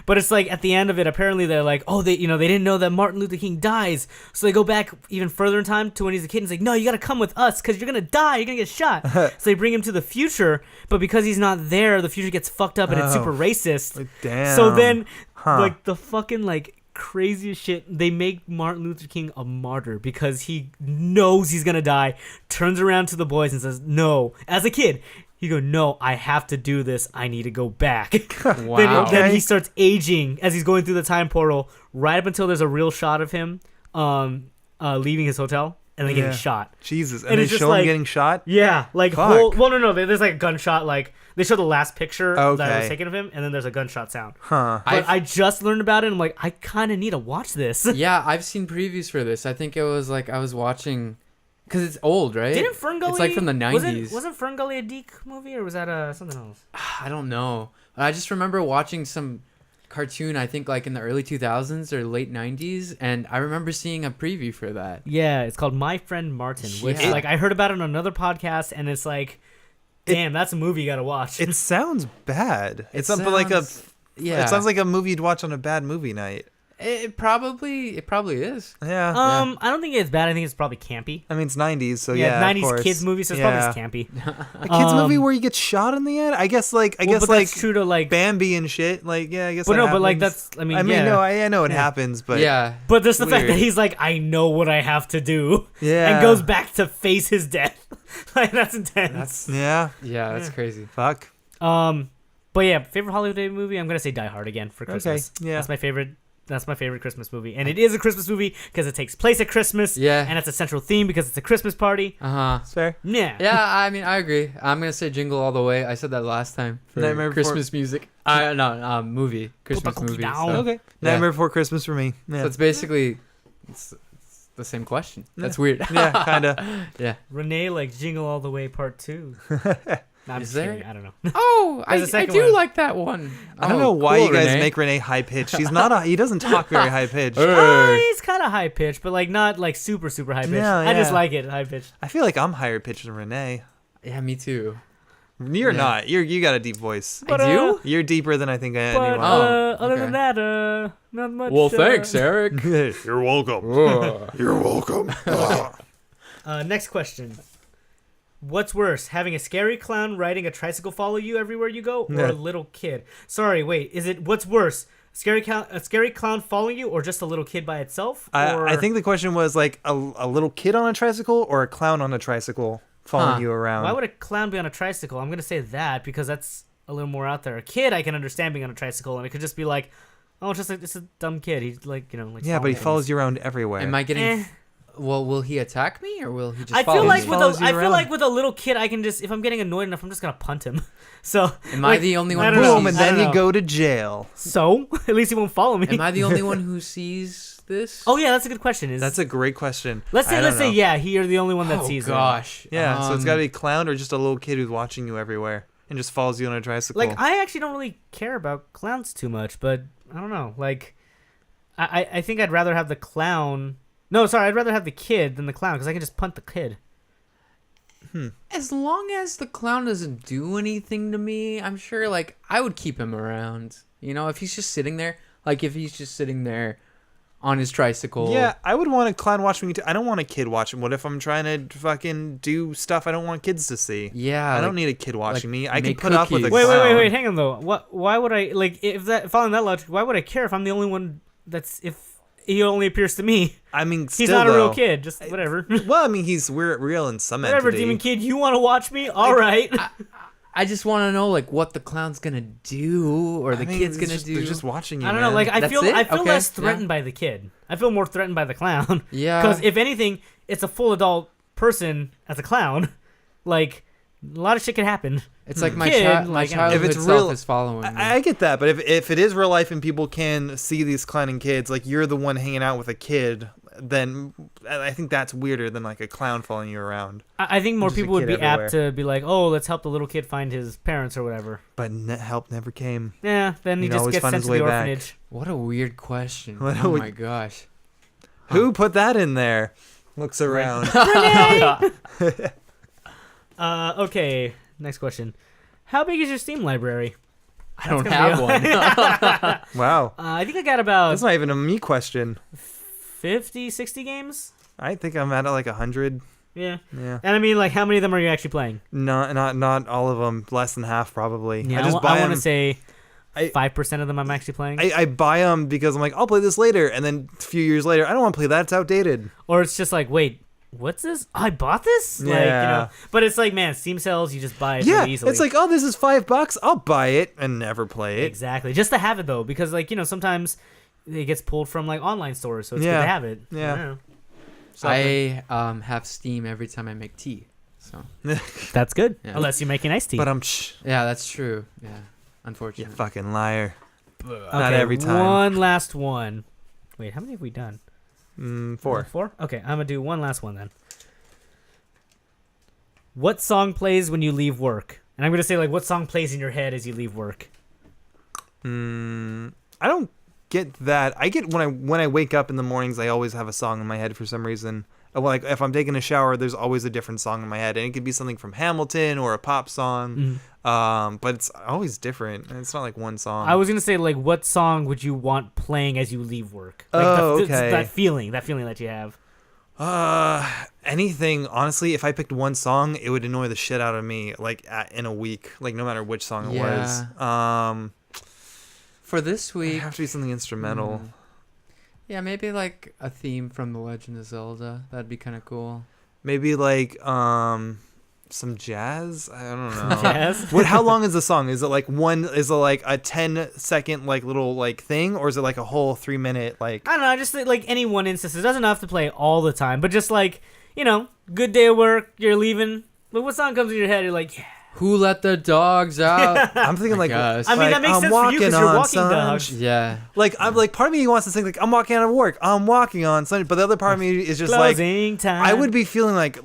but it's like at the end of it, apparently they're like, oh, they didn't know that Martin Luther King dies, so they go back even further in time to when he's a kid and he's like, no, you gotta come with us because you're gonna die, you're gonna get shot. So they bring him to the future, but because he's not there, the future gets fucked up and it's super racist. Like, damn. So then Huh. like the fucking like craziest shit, they make Martin Luther King a martyr because he knows he's gonna die, turns around to the boys and says, no, as a kid, he go, no, I have to do this, I need to go back. Wow. Then he starts aging as he's going through the time portal, right up until there's a real shot of him leaving his hotel and then getting shot. Jesus. And And they it's just show him like- getting shot? Yeah, like Fuck. no, there's like a gunshot, like they show the last picture that was Okay. taken of him, and then there's a gunshot sound. Huh. But I just learned about it, and I'm like, I kind of need to watch this. Yeah, I've seen previews for this. I think it was like I was watching, because it's old, right? Didn't Ferngully? It's like from the 90s. Wasn't Ferngully a Deke movie, or was that something else? I don't know. I just remember watching some cartoon, I think like in the early 2000s or late 90s, and I remember seeing a preview for that. Yeah, it's called My Friend Martin, which Yeah. like I heard about it on another podcast, and it's like, damn, that's a movie you gotta watch. It sounds bad. It It's something like a. Yeah. It sounds like a movie you'd watch on a bad movie night. It probably is. Yeah. I don't think it's bad. I think it's probably campy. I mean, it's 90s, so yeah. 90s of course. kids movie, so it's Yeah. probably just campy. A kids movie where you get shot in the end? I guess like But like that's true to like. Bambi and shit. Like, yeah, I guess. But that no, but like happens. that's. I mean, no, yeah. I know it happens, but Yeah. But there's the fact Weird. that he's like, I know what I have to do, Yeah. and goes back to face his death. Like that's intense. yeah, Yeah, that's crazy. fuck. But yeah, favorite holiday movie. I'm gonna say Die Hard again for Christmas. yeah. That's my favorite. That's my favorite Christmas movie, and it is a Christmas movie because it takes place at Christmas. Yeah. and it's a central theme because it's a Christmas party. It's fair. Yeah. Yeah, I mean, I agree. I'm gonna say Jingle All the Way. I said that last time for Nightmare Before- Christmas music. Movie. Christmas Put the cookie movie. down. So, Okay. Nightmare Before Christmas for me. Yeah, so it's basically it's the same question. That's weird. yeah, kind of. Yeah. Renee like Jingle All the Way Part 2. No, I'm Is just there? kidding. I don't know. Oh, There's a I second do one. like that one. I don't know why you guys make Renee high pitched. He's not. He doesn't talk very high pitched. He's kind of high pitched, but like not like super high pitched. No, I just yeah. like it high pitched. I feel like I'm higher pitched than Renee. Yeah, me too. You're Yeah. not. You got a deep voice. But, I do? You're deeper than I think But anyone. other okay. than that, not much. Well, thanks, Eric. You're welcome. You're welcome. Next question. What's worse, having a scary clown riding a tricycle follow you everywhere you go, or Yeah. a little kid? Sorry, wait. Is it what's worse, a scary clown following you, or just a little kid by itself? Or... I think the question was like a little kid on a tricycle or a clown on a tricycle following Huh. you around. Why would a clown be on a tricycle? I'm gonna say that because that's a little more out there. A kid, I can understand being on a tricycle, and it could just be like, oh, it's just like it's a dumb kid. He's like, like. yeah, but he follows you around everywhere. Am I getting? Eh. Well, will he attack me or will he just? I follow feel like me? with a little kid, I can just if I'm getting annoyed enough, I'm just gonna punt him. So Am I the only one I who don't know. Boom, and sees? I then don't you know. go to jail. So at least he won't follow me. Am I the only one who sees this? Oh yeah, that's a good question. That's a great question. Let's I don't say know. yeah. You're the only one that Oh sees gosh. Yeah, so it's got to be a clown or just a little kid who's watching you everywhere and just follows you on a it. tricycle. Like I actually don't really care about clowns too much, but I don't know. Like I think I'd rather have the clown No, sorry, I'd rather have the kid than the clown because I can just punt the kid. As long as the clown doesn't do anything to me, I'm sure, like, I would keep him around. You know, if he's just sitting there, on his tricycle. Yeah, I would want a clown watching me too. I don't want a kid watching. What if I'm trying to fucking do stuff I don't want kids to see? Yeah. I don't need a kid watching me. I can make put up with a cookies. clown. Wait, hang on though. Why would I like if that following that logic? Why would I care if I'm the only one that's if he only appears to me? I mean, he's not a real kid. Just whatever. Well, I mean, we're real in some Whatever, entity. demon kid. You want to watch me? All right. I just want to know, like, what the clown's gonna do or the kid's gonna do. They're just watching you. I don't know. man. Like, I feel Okay, less threatened by the kid. I feel more threatened by the clown. Yeah. Because if anything, it's a full adult person as a clown. Like, a lot of shit can happen. It's like my Kid, my like, childhood if it's self real, is following me. I get that, but if it is real life and people can see these clowning kids, like you're the one hanging out with a kid, then I think that's weirder than like a clown following you around. I think more Just a people would kid be apt to be like, oh, let's help the little kid find his parents or whatever. But help never came. Yeah, then he He'd just always gets find sent his to the way back. orphanage. What a weird question. What a Oh we- my gosh. Who put that in there? Looks around. Okay, next question. How big is your Steam library? I don't gonna have be one. Wow. I think I got about That's not even a me question. 50, 60 games. I think I'm at like 100. Yeah. Yeah. And I mean, like, how many of them are you actually playing? Not all of them. Less than half probably. Yeah, I just I buy want them. to say I- 5% of them I'm actually playing. I buy them because I'm like, I'll play this later, and then a few years later, I don't want to play that. It's outdated. Or it's just like, wait, what's this? I bought this? Like, Yeah. But it's like, man, Steam sales, you just buy it Yeah, really easily. it's like, oh, this is $5. I'll buy it and never play it. Exactly. Just to have it, though, because, like, sometimes it gets pulled from, like, online stores, so it's good Yeah. to have it. Yeah. I don't know. I have Steam every time I make tea. So That's good. Yeah. Unless you're making iced tea. But yeah, that's true. Yeah, you unfortunately. fucking liar. Okay, Not every time. One last one. Wait, how many have we done? 4. 4? Okay, I'm going to do one last one then. What song plays when you leave work? And I'm going to say, like, what song plays in your head as you leave work? I don't get that. I get when I wake up in the mornings, I always have a song in my head for some reason. Like if I'm taking a shower, there's always a different song in my head, and it could be something from Hamilton or a pop song. But it's always different. It's not like one song. I was going to say, like, what song would you want playing as you leave work? Like, okay. that feeling that you have. Anything, honestly. If I picked one song, it would annoy the shit out of me. Like in a week, like no matter which song it was. For this It week, have to be something instrumental. yeah, maybe like a theme from The Legend of Zelda. That'd be kind of cool. Maybe like some jazz. I don't know. Jazz? How long is the song? Is it like Is it like a 10-second like little like thing, or is it like a whole 3-minute like? I don't know. I just think, like, any one instance. It doesn't have to play all the time, but just like, good day of work, you're leaving. But what song comes in your head? You're like, yeah. Who let the dogs out? I'm thinking like. guess. I mean, that makes I'm sense for you because walking you're on walking dogs. sunshine. Yeah. Like I'm like part of me wants to think like I'm walking out of work. I'm walking on Sunday, but the other part of me is just Closing like time. I would be feeling like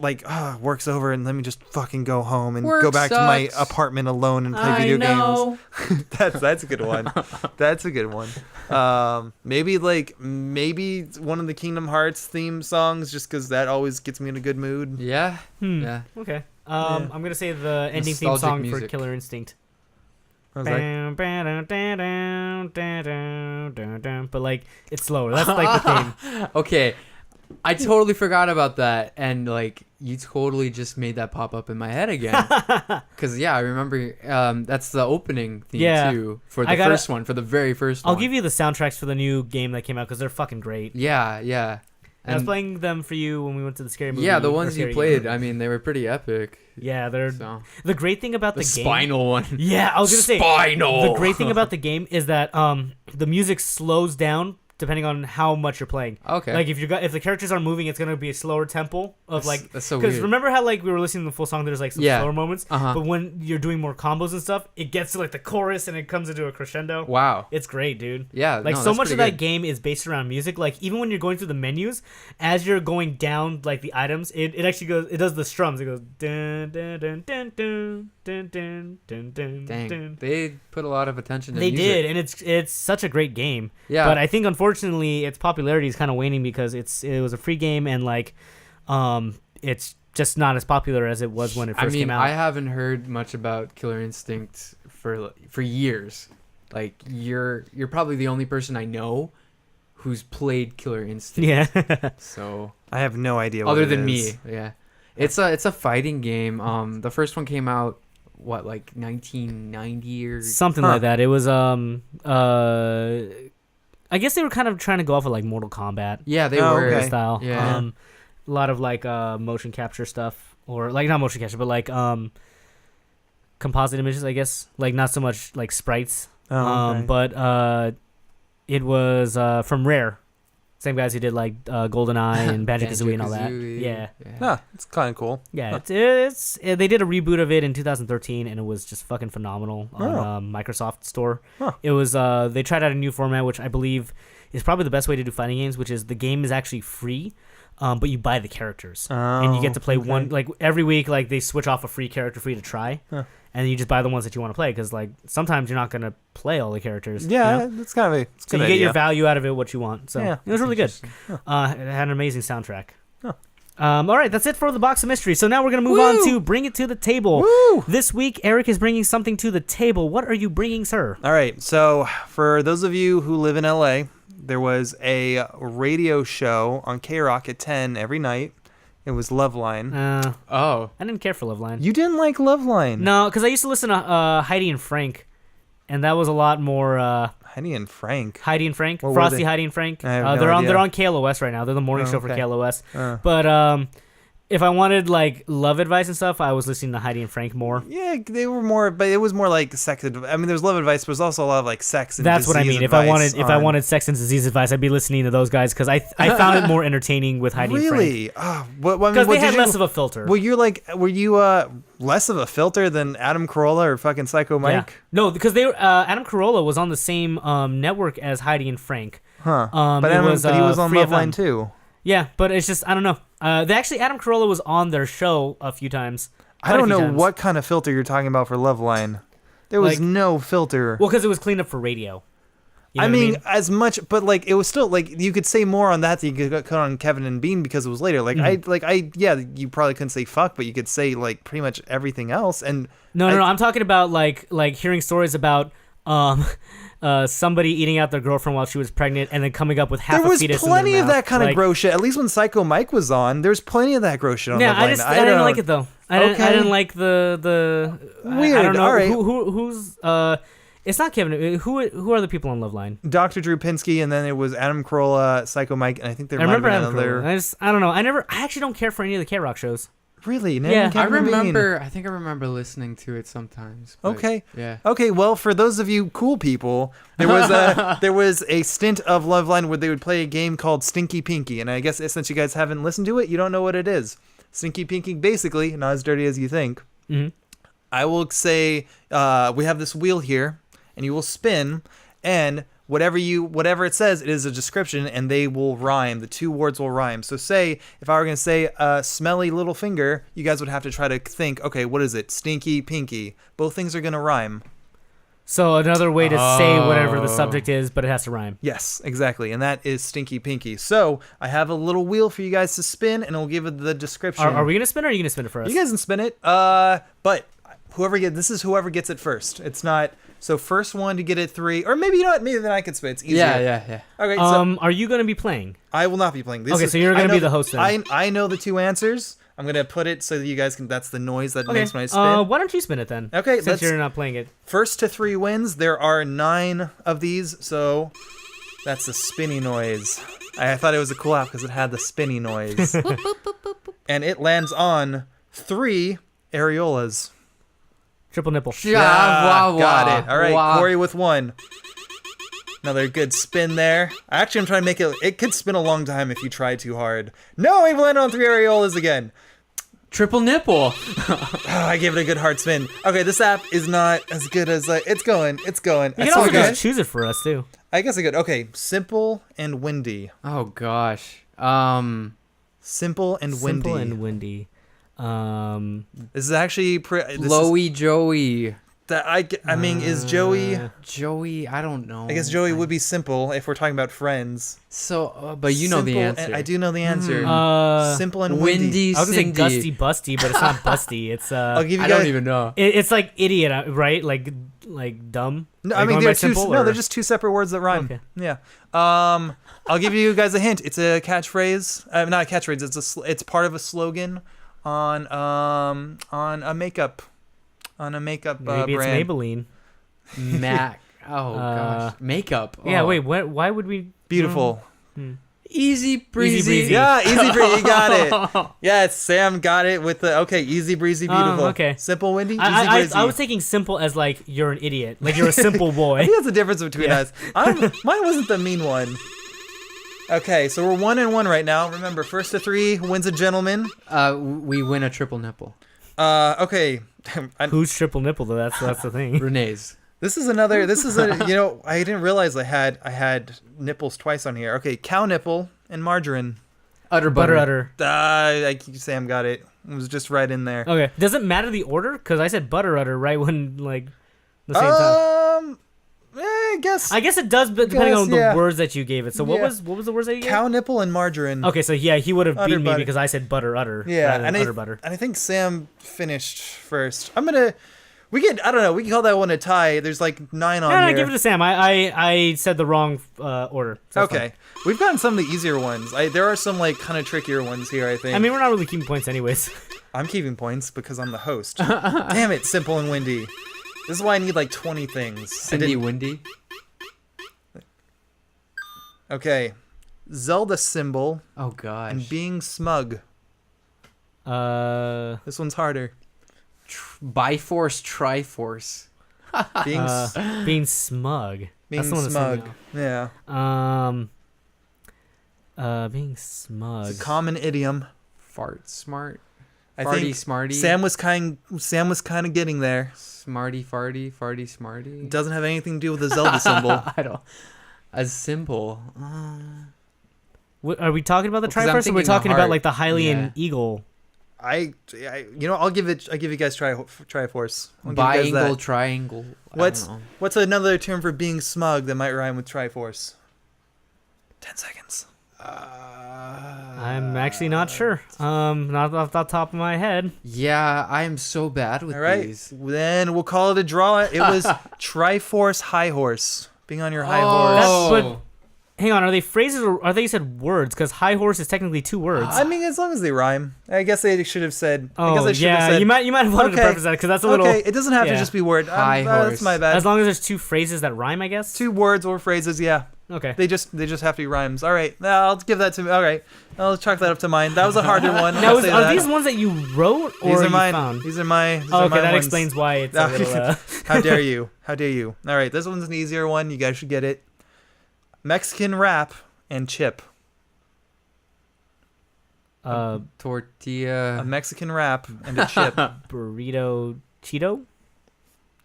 work's over and let me just fucking go home and Work go back to my sucks. apartment alone and play I video know. games. That's a good one. That's a good one. Maybe one of the Kingdom Hearts theme songs, just because that always gets me in a good mood. Yeah. Yeah. Okay. I'm gonna say the ending theme Nostalgic song music. for Killer Instinct. I was like, But like it's slower. That's like the theme. Okay. I totally forgot about that, and like you totally just made that pop up in my head again. Because I remember that's the opening theme too for the first one, for the very first one. I'll give you the soundtracks for the new game that came out because they're fucking great. Yeah, yeah. I was playing them for you when we went to the scary movie. Yeah, the or ones you scary played. game. I mean, they were pretty epic. Yeah, they're So. the great thing about The the game. spinal one. Yeah, I was gonna say Spinal. the great thing about the game is that the music slows down depending on how much you're playing. Okay. Like if the characters are moving, it's gonna be a slower tempo of That's so because weird. remember how like we were listening to the full song, there's like some Yeah. slower moments, Uh-huh. but when you're doing more combos and stuff, it gets to like the chorus and it comes into a crescendo. Wow. It's great, dude. Yeah. Like no, so that's much of pretty that good. game is based around music. Like even when you're going through the menus, as you're going down like the items, it actually goes. It does the strums. It goes dun dun dun dun dun dun dun dun dun. Dang. dun. They put a lot of attention to They music. did, and it's such a great game. Yeah. But I think unfortunately unfortunately, its popularity is kind of waning because it was a free game and like, it's just not as popular as it was when it first came out. I haven't heard much about Killer Instinct for years. Like you're probably the only person I know who's played Killer Instinct. Yeah. So I have no idea. What other it than is. me, yeah. It's a fighting game. The first one came out like 1990 or something like that. It was I guess they were kind of trying to go off of like Mortal Kombat. Yeah, they were okay. style. Yeah. A lot of like motion capture stuff, or like not motion capture, but like composite images, I guess. Like not so much like sprites. But it was from Rare. Same guys who did like GoldenEye and Banjo-Kazooie and all that. Yeah. It's kind of cool. Yeah, it's they did a reboot of it in 2013 and it was just fucking phenomenal on Microsoft Store. It was they tried out a new format which I believe is probably the best way to do fighting games, which is the game is actually free, but you buy the characters and you get to play one like every week. Like they switch off a free character for you to try. And you just buy the ones that you want to play because, like, sometimes you're not going to play all the characters. Yeah, you know? that's kind of a so you get your value out of it, what you want. So yeah, it was really good. It had an amazing soundtrack. All right, that's it for the box of mystery. So now we're going to move on to Bring It to the Table. Woo! This week, Eric is bringing something to the table. What are you bringing, sir? All right, so for those of you who live in LA, there was a radio show on K-Rock at 10 every night. It was Loveline. I didn't care for Loveline. You didn't like Loveline? No, because I used to listen to Heidi and Frank, and that was a lot more. Heidi and Frank. Heidi and Frank, What Frosty, were they? Heidi and Frank. I have no idea. They're on KLOS right now. They're the morning show for okay. KLOS. But if I wanted like love advice and stuff, I was listening to Heidi and Frank more. Yeah, they were more, but it was more like sex. I mean, there's love advice, but there's also a lot of like sex and That's what I mean. If I wanted sex and disease advice, I'd be listening to those guys because I found it more entertaining with Heidi and Frank. Really? Because they had less of a filter. Were you less of a filter than Adam Carolla or fucking Psycho Mike? Yeah. No, because they were Adam Carolla was on the same network as Heidi and Frank. But he was on Free Loveline FM. too. Yeah, but it's just I don't know. Adam Carolla was on their show a few times. I don't know what kind of filter you're talking about for Loveline. There was no filter. Well, because it was cleaned up for radio. You know I what mean, as much, but like it was still like you could say more on that than you could cut on Kevin and Bean because it was later. Like you probably couldn't say fuck, but you could say like pretty much everything else. And No, I'm talking about like hearing stories about somebody eating out their girlfriend while she was pregnant and then coming up with half a fetus in their mouth. There was plenty of that kind of gross shit. At least when Psycho Mike was on, there's plenty of that gross shit on Loveline. I didn't like it though. I didn't like the weird. I don't know All right. who's it's not Kevin. Who are the people on Loveline? Dr. Drew Pinsky, and then it was Adam Carolla, Psycho Mike, and I think there might have been another. I don't know. I actually don't care for any of the K-Rock shows. Really? Yeah, I remember. I think I remember listening to it sometimes. Okay. Yeah. Okay. Well, for those of you cool people, there was a stint of Loveline where they would play a game called Stinky Pinky, and I guess since you guys haven't listened to it, you don't know what it is. Stinky Pinky, basically, not as dirty as you think. Mm-hmm. I will say we have this wheel here, and you will spin, and whatever it says, it is a description, and they will rhyme. The two words will rhyme. So say, if I were going to say smelly little finger, you guys would have to try to think, okay, what is it? Stinky, pinky. Both things are going to rhyme. So another way to say whatever the subject is, but it has to rhyme. Yes, exactly. And that is Stinky Pinky. So I have a little wheel for you guys to spin, and it'll give it the description. Are we going to spin it, or are you going to spin it for us? You guys can spin it. But whoever gets it first. It's not... So first one to get it 3, or maybe maybe then I could spin. It's easier. Yeah. Okay. So are you going to be playing? I will not be playing. So you're going to be the host then. I know the 2 answers. I'm going to put it so that you guys can. That's the noise that makes when I spin. Why don't you spin it then? Okay. Since you're not playing it. First to 3 wins. There are 9 of these, so that's the spinny noise. I thought it was a cool app because it had the spinny noise, and it lands on 3 areolas. Triple nipple. Got it. All right, Corey with 1. Another good spin there. Actually, I'm trying to make it... It could spin a long time if you try too hard. No, we've landed on 3 areolas again. Triple nipple. I gave it a good hard spin. Okay, this app is not as good as... it's going. You can also just choose it for us, too. I guess I could. Okay, simple and windy. Oh, gosh. Simple and windy. Simple and windy. This is actually... Blowy Joey. I mean, is Joey? Joey, I don't know. I guess Joey would be simple if we're talking about friends. So, but you know the answer. I do know the answer. Simple and windy. I was gonna say Cindy. Gusty Busty, but it's not Busty. It's I'll give you I guys. don't even know. it's like idiot, right? Like dumb. No, Are I you mean going they're by simple, or- they're just two separate words that rhyme. Okay. Yeah. I'll give you guys a hint. It's a catchphrase. Not a catchphrase. It's part of a slogan on a makeup Maybe brand. it's Maybelline. Mac. Oh gosh. Makeup. Yeah. Oh. Wait. Why would we? Beautiful. Easy breezy. breezy. Yeah, easy breezy. You got it. Yes, Sam got it with the easy breezy, beautiful. Okay. Simple, windy, easy I breezy. was thinking simple as like you're an idiot, like you're a simple I boy. think that's the difference between us. Mine wasn't the mean one. Okay, so we're 1-1 right now. Remember, first to 3 wins a gentleman. We win a triple nipple. Okay. Who's triple nipple though? That's the thing. Renee's. This is a I didn't realize I had nipples twice on here. Okay, cow nipple and margarine. Utter butter. Butter. Sam got it. It was just right in there. Okay. Does it matter the order? Because I said butter udder right when like the same time. I guess. I guess it does, but depending on the yeah. words that you gave it. So what Yeah. was the words that you gave? Cow nipple and margarine. Okay, so yeah, he would have Udder beaten me butter. because I said butter udder. Yeah, rather than and udder butter. I think Sam finished first. I don't know. We can call that one a tie. There's like 9 on Yeah, here. give it to Sam. I said the wrong order. So that's Okay, we've gotten some of the easier ones. There are some like kind of trickier ones here. I think. fine. I mean, we're not really keeping points anyways. I'm keeping points because I'm the host. Damn it, simple and windy. This is why I need like 20 things. Cindy Windy. Okay, Zelda symbol Oh gosh. and being smug. This one's harder. Biforce, Triforce. Being being smug. being That's the one that's smug. Yeah, Being smug. it's a common idiom. Fart smart. I Farty think smarty. Sam was kind of getting there. Smarty farty. Farty smarty. It doesn't have anything to do with the Zelda symbol. I don't. A symbol. Are we talking about the 'Cause I'm Triforce, or we're thinking talking a about heart. like the Hylian Yeah. eagle? I'll give you guys Triforce. I'll give you guys Biangle, that. triangle. I don't know. What's another term for being smug that might rhyme with Triforce? 10 seconds. I'm actually not sure. Not off the top of my head. Yeah, I am so bad with All right, these. then we'll call it a draw. It was Triforce High Horse. Being on your high Oh. horse. But hang on, are they phrases or are they said words? Because high horse is technically 2 words. I mean, as long as they rhyme. I guess they should have said. I guess Oh they should yeah, have said. you might have wanted to Okay. preface that because that's a little. Okay, it doesn't have to yeah. just be word. High That's horse. my bad. As long as there's 2 phrases that rhyme, I guess. 2 words or phrases, yeah. Okay. They just have to be rhymes. All right, I'll give that to me. All right, I'll chalk that up to mine. That was a harder one. Now, I'll say are that. these ones that you wrote or These are you mine. found? These are my. Oh, okay, that ones. explains why it's a little. How dare you? How dare you? All right, this one's an easier one. You guys should get it. Mexican wrap and chip. Tortilla. A Mexican wrap and a chip. Burrito Cheeto.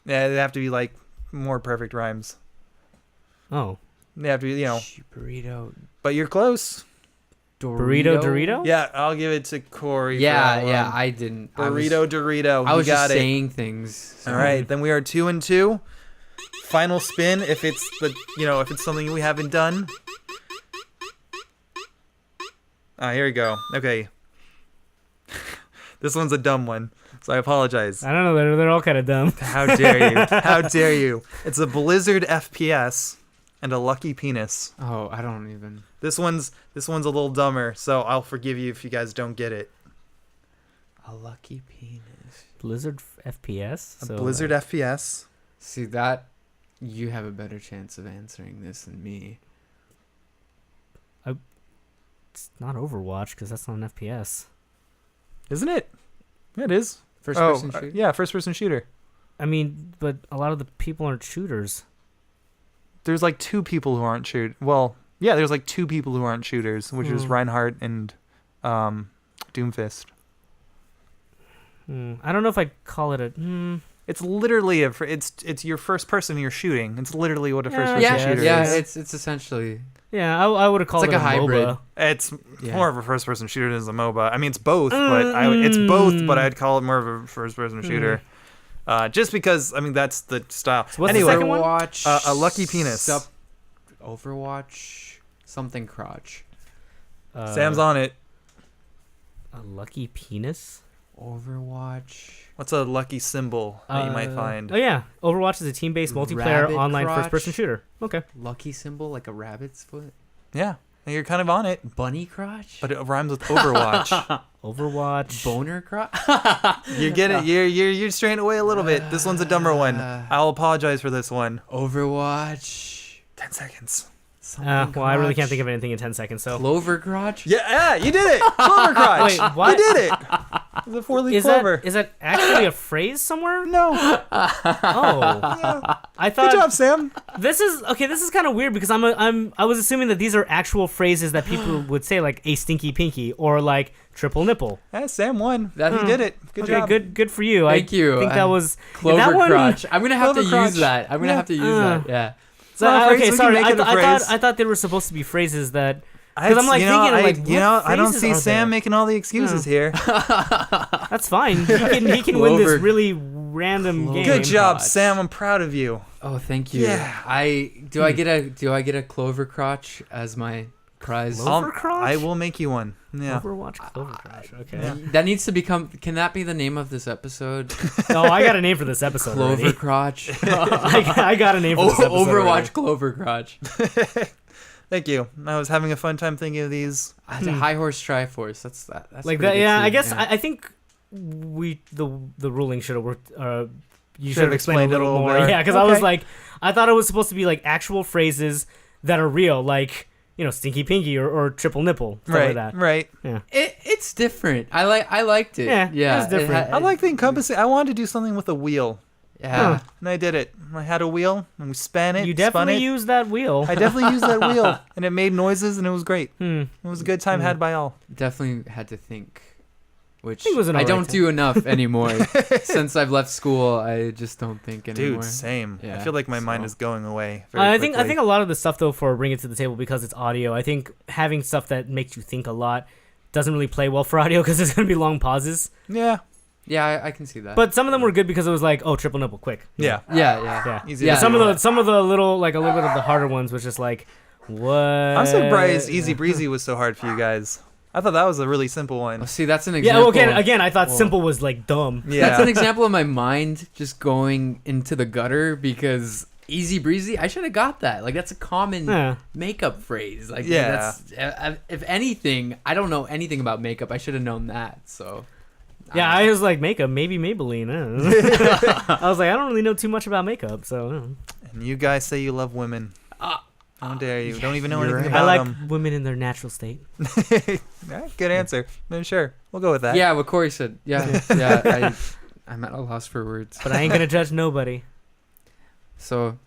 Yeah, they have to be like more perfect rhymes. Oh, They have to be, Burrito. but you're close. Dorito. Yeah, I'll give it to Corey. Yeah, for that yeah. one. I didn't. Burrito Dorito. I was you got just it. saying things. All right, then we are 2-2. Final spin if it's if it's something we haven't done. Here we go. Okay. This one's a dumb one, so I apologize. I don't know. They're all kind of dumb. How dare you? How dare you? It's a Blizzard FPS and a lucky penis. Oh, I don't even. This one's a little dumber, so I'll forgive you if you guys don't get it. A lucky penis. Blizzard FPS. A Blizzard FPS. See that? You have a better chance of answering this than me. It's not Overwatch because that's not an FPS. Isn't it? Yeah, it is. First person shooter? Yeah, first person shooter. I mean, but a lot of the people aren't shooters. There's like 2 people who aren't Well, yeah, there's like 2 people who aren't shooters, which is Reinhardt and Doomfist. I don't know if I'd call it a. It's literally it's your first person you're shooting. It's literally what a first person Yeah, shooter yeah. is. It's essentially. Yeah, I would have called It's it like a hybrid. MOBA. It's Yeah. more of a first person shooter than a MOBA. I mean, it's both, but it's both, but I'd call it more of a first person shooter. Just because, I mean, that's the style. So what's anyway, the second one? Overwatch. A lucky penis. Overwatch. Something crotch. Sam's on it. A lucky penis? Overwatch. What's a lucky symbol that you might find? Oh yeah, Overwatch is a team-based multiplayer Rabbit online crotch? first-person shooter. Okay. Lucky symbol like a rabbit's foot. Yeah, you're kind of on it, Bunny crotch. but it rhymes with Overwatch. Overwatch. Boner crotch. You get it. You're straying away a little bit. This one's a dumber one. I'll apologize for this one. Overwatch. 10 seconds. Well, I really can't think of anything in 10 seconds. So. Clover crotch. Yeah, you did it. Clover crotch. Wait, what? You did it. It's a 4-leaf clover. Is that actually a phrase somewhere? No. Oh. Yeah. I thought. Good job, Sam. This is kind of weird because I was assuming that these are actual phrases that people would say, like a stinky pinky or like triple nipple. Yeah, Sam won. He did it. Good job. Good for you. Thank you. I think that was Clover that one, crotch. I'm gonna have to Clover crotch. use that. I'm gonna have to use that. Yeah. So, Well, okay, we sorry. can make it a phrase. I thought they were supposed to be phrases that. Because I'm like thinking, I don't see Sam making all the excuses here. That's fine. He can win this really random game. Good job, crotch. Sam. I'm proud of you. Oh, thank you. Yeah. I get a clover crotch as my prize. Clover crotch? I will make you one. Yeah. Overwatch Clover Crotch. Okay. Yeah. That needs to become. Can that be the name of this episode? No, I got a name for this episode. Clover already. crotch. I got a name for this episode. Overwatch already. Clover crotch. Thank you. I was having a fun time thinking of these. High horse Triforce. That's Like pretty that. good Yeah, too. I guess Yeah. I think the ruling should have worked. You Should should have have explained a little more. better. Yeah, because I was Okay. like, I thought it was supposed to be like actual phrases that are real, like stinky pinky or triple nipple, stuff like that. Right. Yeah. It's different. I liked it. Yeah, it's different. I like the encompassing. I wanted to do something with a wheel, Yeah. and I did it. I had a wheel, and we span it. You spun definitely it. used that wheel. I definitely used that wheel, and it made noises, and it was great. It was a good time had by all. Definitely had to think. Which think it was an I alright don't time. do enough anymore. Since I've left school, I just don't think anymore. Dude, same. I Yeah, feel like my mind so. is going away. Very I think quickly. a lot of the stuff though for Bring It to the Table because it's audio. I think having stuff that makes you think a lot doesn't really play well for audio because there's gonna be long pauses. Yeah. Yeah, I can see that. But some of them were good because it was like, oh, triple nipple, quick. Yeah. yeah. Yeah. Easy Yeah. to Some do. of the little a little bit of the harder ones was just like, what? I'm surprised Easy Breezy was so hard for you guys. I thought that was a really simple Oh, one. see, that's an Yeah. example. Well, again, I thought simple was like dumb. Yeah. That's an example of my mind just going into the gutter because easy breezy. I should have got that. Like that's a common Yeah. makeup phrase. Like Yeah. that's if anything, I don't know anything about makeup. I should have known that. So Yeah, I was like makeup, maybe Maybelline. I was like, I don't really know too much about makeup, so. And you guys say you love women. How dare you? Don't even know you're anything right. I about like women in their natural state. them. Good answer. Sure. We'll go with that. yeah, what Corey said. Yeah. I'm at a loss for words. But I ain't gonna judge nobody. So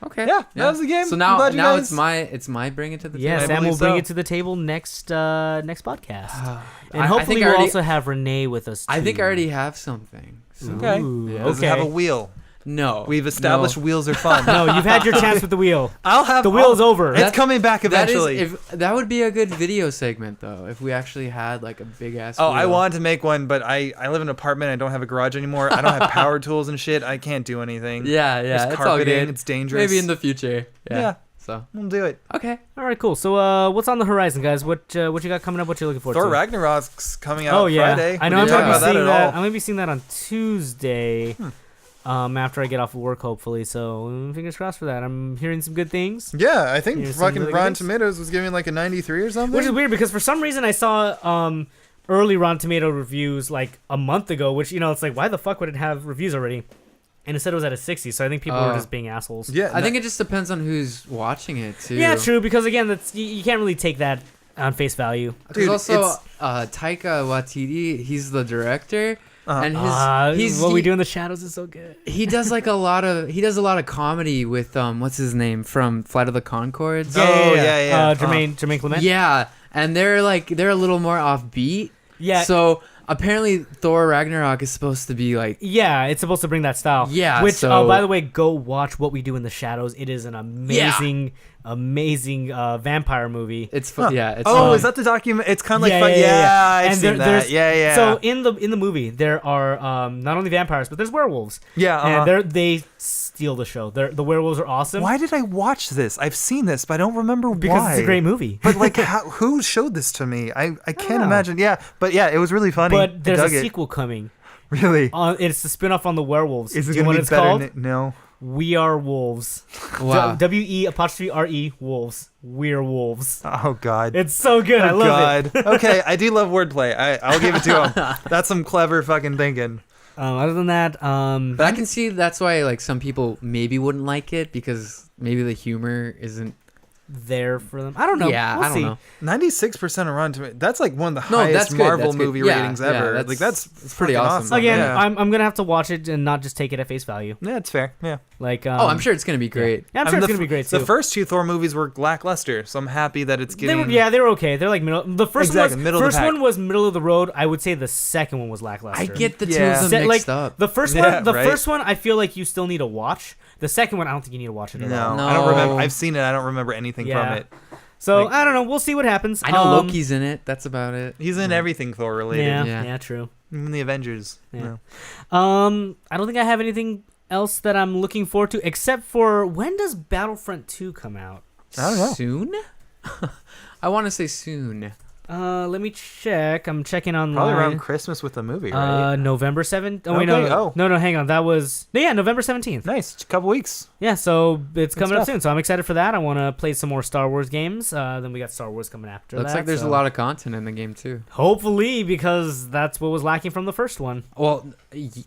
okay. Yeah, that was the game. So I'm now glad you guys- it's my bring it to the Yeah, I table. Sam will believe bring so. it to the table next podcast. And I hopefully think I we'll already- also have Renee with us too. I think I already have something. So. Okay. Ooh, Yeah. Does it have a wheel? No. We've established wheels are fun. No, you've had your chance with the wheel. I'll have The wheel's over. It's coming back eventually. That would be a good video segment though, if we actually had like a big ass. Oh, I wheel. wanted to make one, but I live in an apartment. I don't have a garage anymore. I don't have power tools and shit. I can't do anything. Yeah, There's it's all carpeting. good. It's dangerous. Maybe in the future. Yeah. So We'll do it. okay. All right, cool. So, what's on the horizon, guys? What you got coming up? What you looking forward Thor to? Ragnarok's coming out Oh yeah, Friday. I We know. I'm didn't talk gonna be about that seeing at that. all. I'm gonna be seeing that on Tuesday. After I get off of work, hopefully. So fingers crossed for that. I'm hearing some good things, Yeah, I think Yeah, some fucking really Rotten good Tomatoes was giving like a 93 or something. which is weird because for some reason I saw early Rotten Tomato reviews like a month ago. Which it's like, why the fuck would it have reviews already? And it said it was at a 60. So I think people were just being assholes. Yeah, I think it just depends on who's watching it too. Yeah, true. Because again, that's you can't really take that on face value. Because Dude, also, it's- Taika Waititi, he's the director, and What we do in the shadows is so good. he does like a lot of comedy with what's his name from Flight of the Conchords. Yeah. Jermaine Clement. Yeah, and they're a little more offbeat. Yeah. So apparently Thor Ragnarok is supposed to be like Yeah, it's supposed to bring that style. Yeah, Which, so- by the way, go watch What We Do in the Shadows. It is an amazing amazing vampire movie. It's fun. Yeah. It's is that the document? It's kind of like fun. Yeah, I've and seen that. Yeah. So in the movie, there are not only vampires, but there's werewolves. Yeah, and they steal the show. The werewolves are awesome. Why did I watch this? I've seen this, but I don't remember why. Because it's a great movie. But like, who showed this to me? I can't imagine. Yeah, but yeah, it was really funny. But there's a sequel coming. Really? It's the spinoff on the werewolves. Is it Do you know what it's better called? No. We Are Wolves. Wow. WE''RE Wolves. We're Wolves. Oh God. It's so good. I love it. Okay, I do love wordplay. I'll give it to him. That's some clever fucking thinking. Other than that, but I can see that's why like some people maybe wouldn't like it because maybe the humor isn't there for them. I don't know. Yeah, we'll I see. don't know. 96% of Rotten Tomatoes. That's like one of the highest Marvel movie ratings ever. Yeah, like that's pretty awesome. Again, yeah. I'm gonna have to watch it and not just take it at face value. Yeah, it's fair. Yeah. Like, I'm sure it's gonna be great. Yeah, I'm sure it's gonna be great too. The first two Thor movies were lackluster, so I'm happy that it's getting. They were okay. They're like middle. The first Exactly, one was middle of the road. I would say the second one was lackluster. I get the two of them mixed up. The first one, first one, I feel like you still need to watch. The second one, I don't think you need to watch it at all. No, I don't remember. I've seen it. I don't remember anything from it. So I don't know. We'll see what happens. I know Loki's in it. That's about it. He's in everything Thor related. Yeah, true. Even the Avengers. Yeah. No. I don't think I have anything else that I'm looking forward to, except for when does Battlefront 2 come out? I don't know. Soon? I want to say soon. Let me check. I'm checking online. Probably around Christmas with the movie, right? November 7th. Oh, okay. wait, no, hang on. That was November 17th. Nice, a couple weeks. Yeah, so it's coming up stuff. soon. So I'm excited for that. I want to play some more Star Wars games. Then we got Star Wars coming after that. Looks like there's a lot of content in the game too. Hopefully, because that's what was lacking from the first one. Well,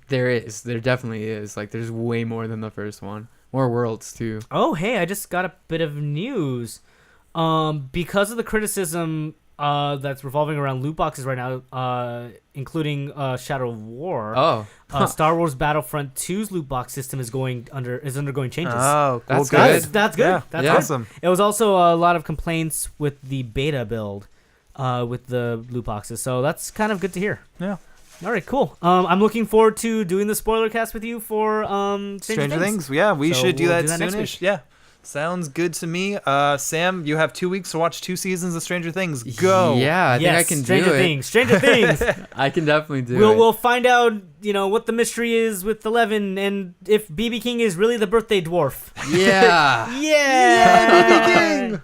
there is. There definitely is. Like, there's way more than the first one. More worlds too. Oh, hey, I just got a bit of news. Because of the criticism that's revolving around loot boxes right now, including Shadow of War. Star Wars Battlefront 2's loot box system is undergoing changes. Oh, cool. That's good. That's good. Yeah, That's awesome. It was also a lot of complaints with the beta build, with the loot boxes. So that's kind of good to hear. Yeah. All right, cool. I'm looking forward to doing the spoiler cast with you for Stranger Things. Yeah, we should do we'll that next soonish. week. Yeah. Sounds good to me. Sam, you have 2 weeks to watch 2 seasons of Stranger Things. Go. Yeah, I think I can Stranger do Things. Stranger Things. I can definitely do it. We'll find out, what the mystery is with 11 and if BB King is really the birthday dwarf. Yeah. Yeah. BB King.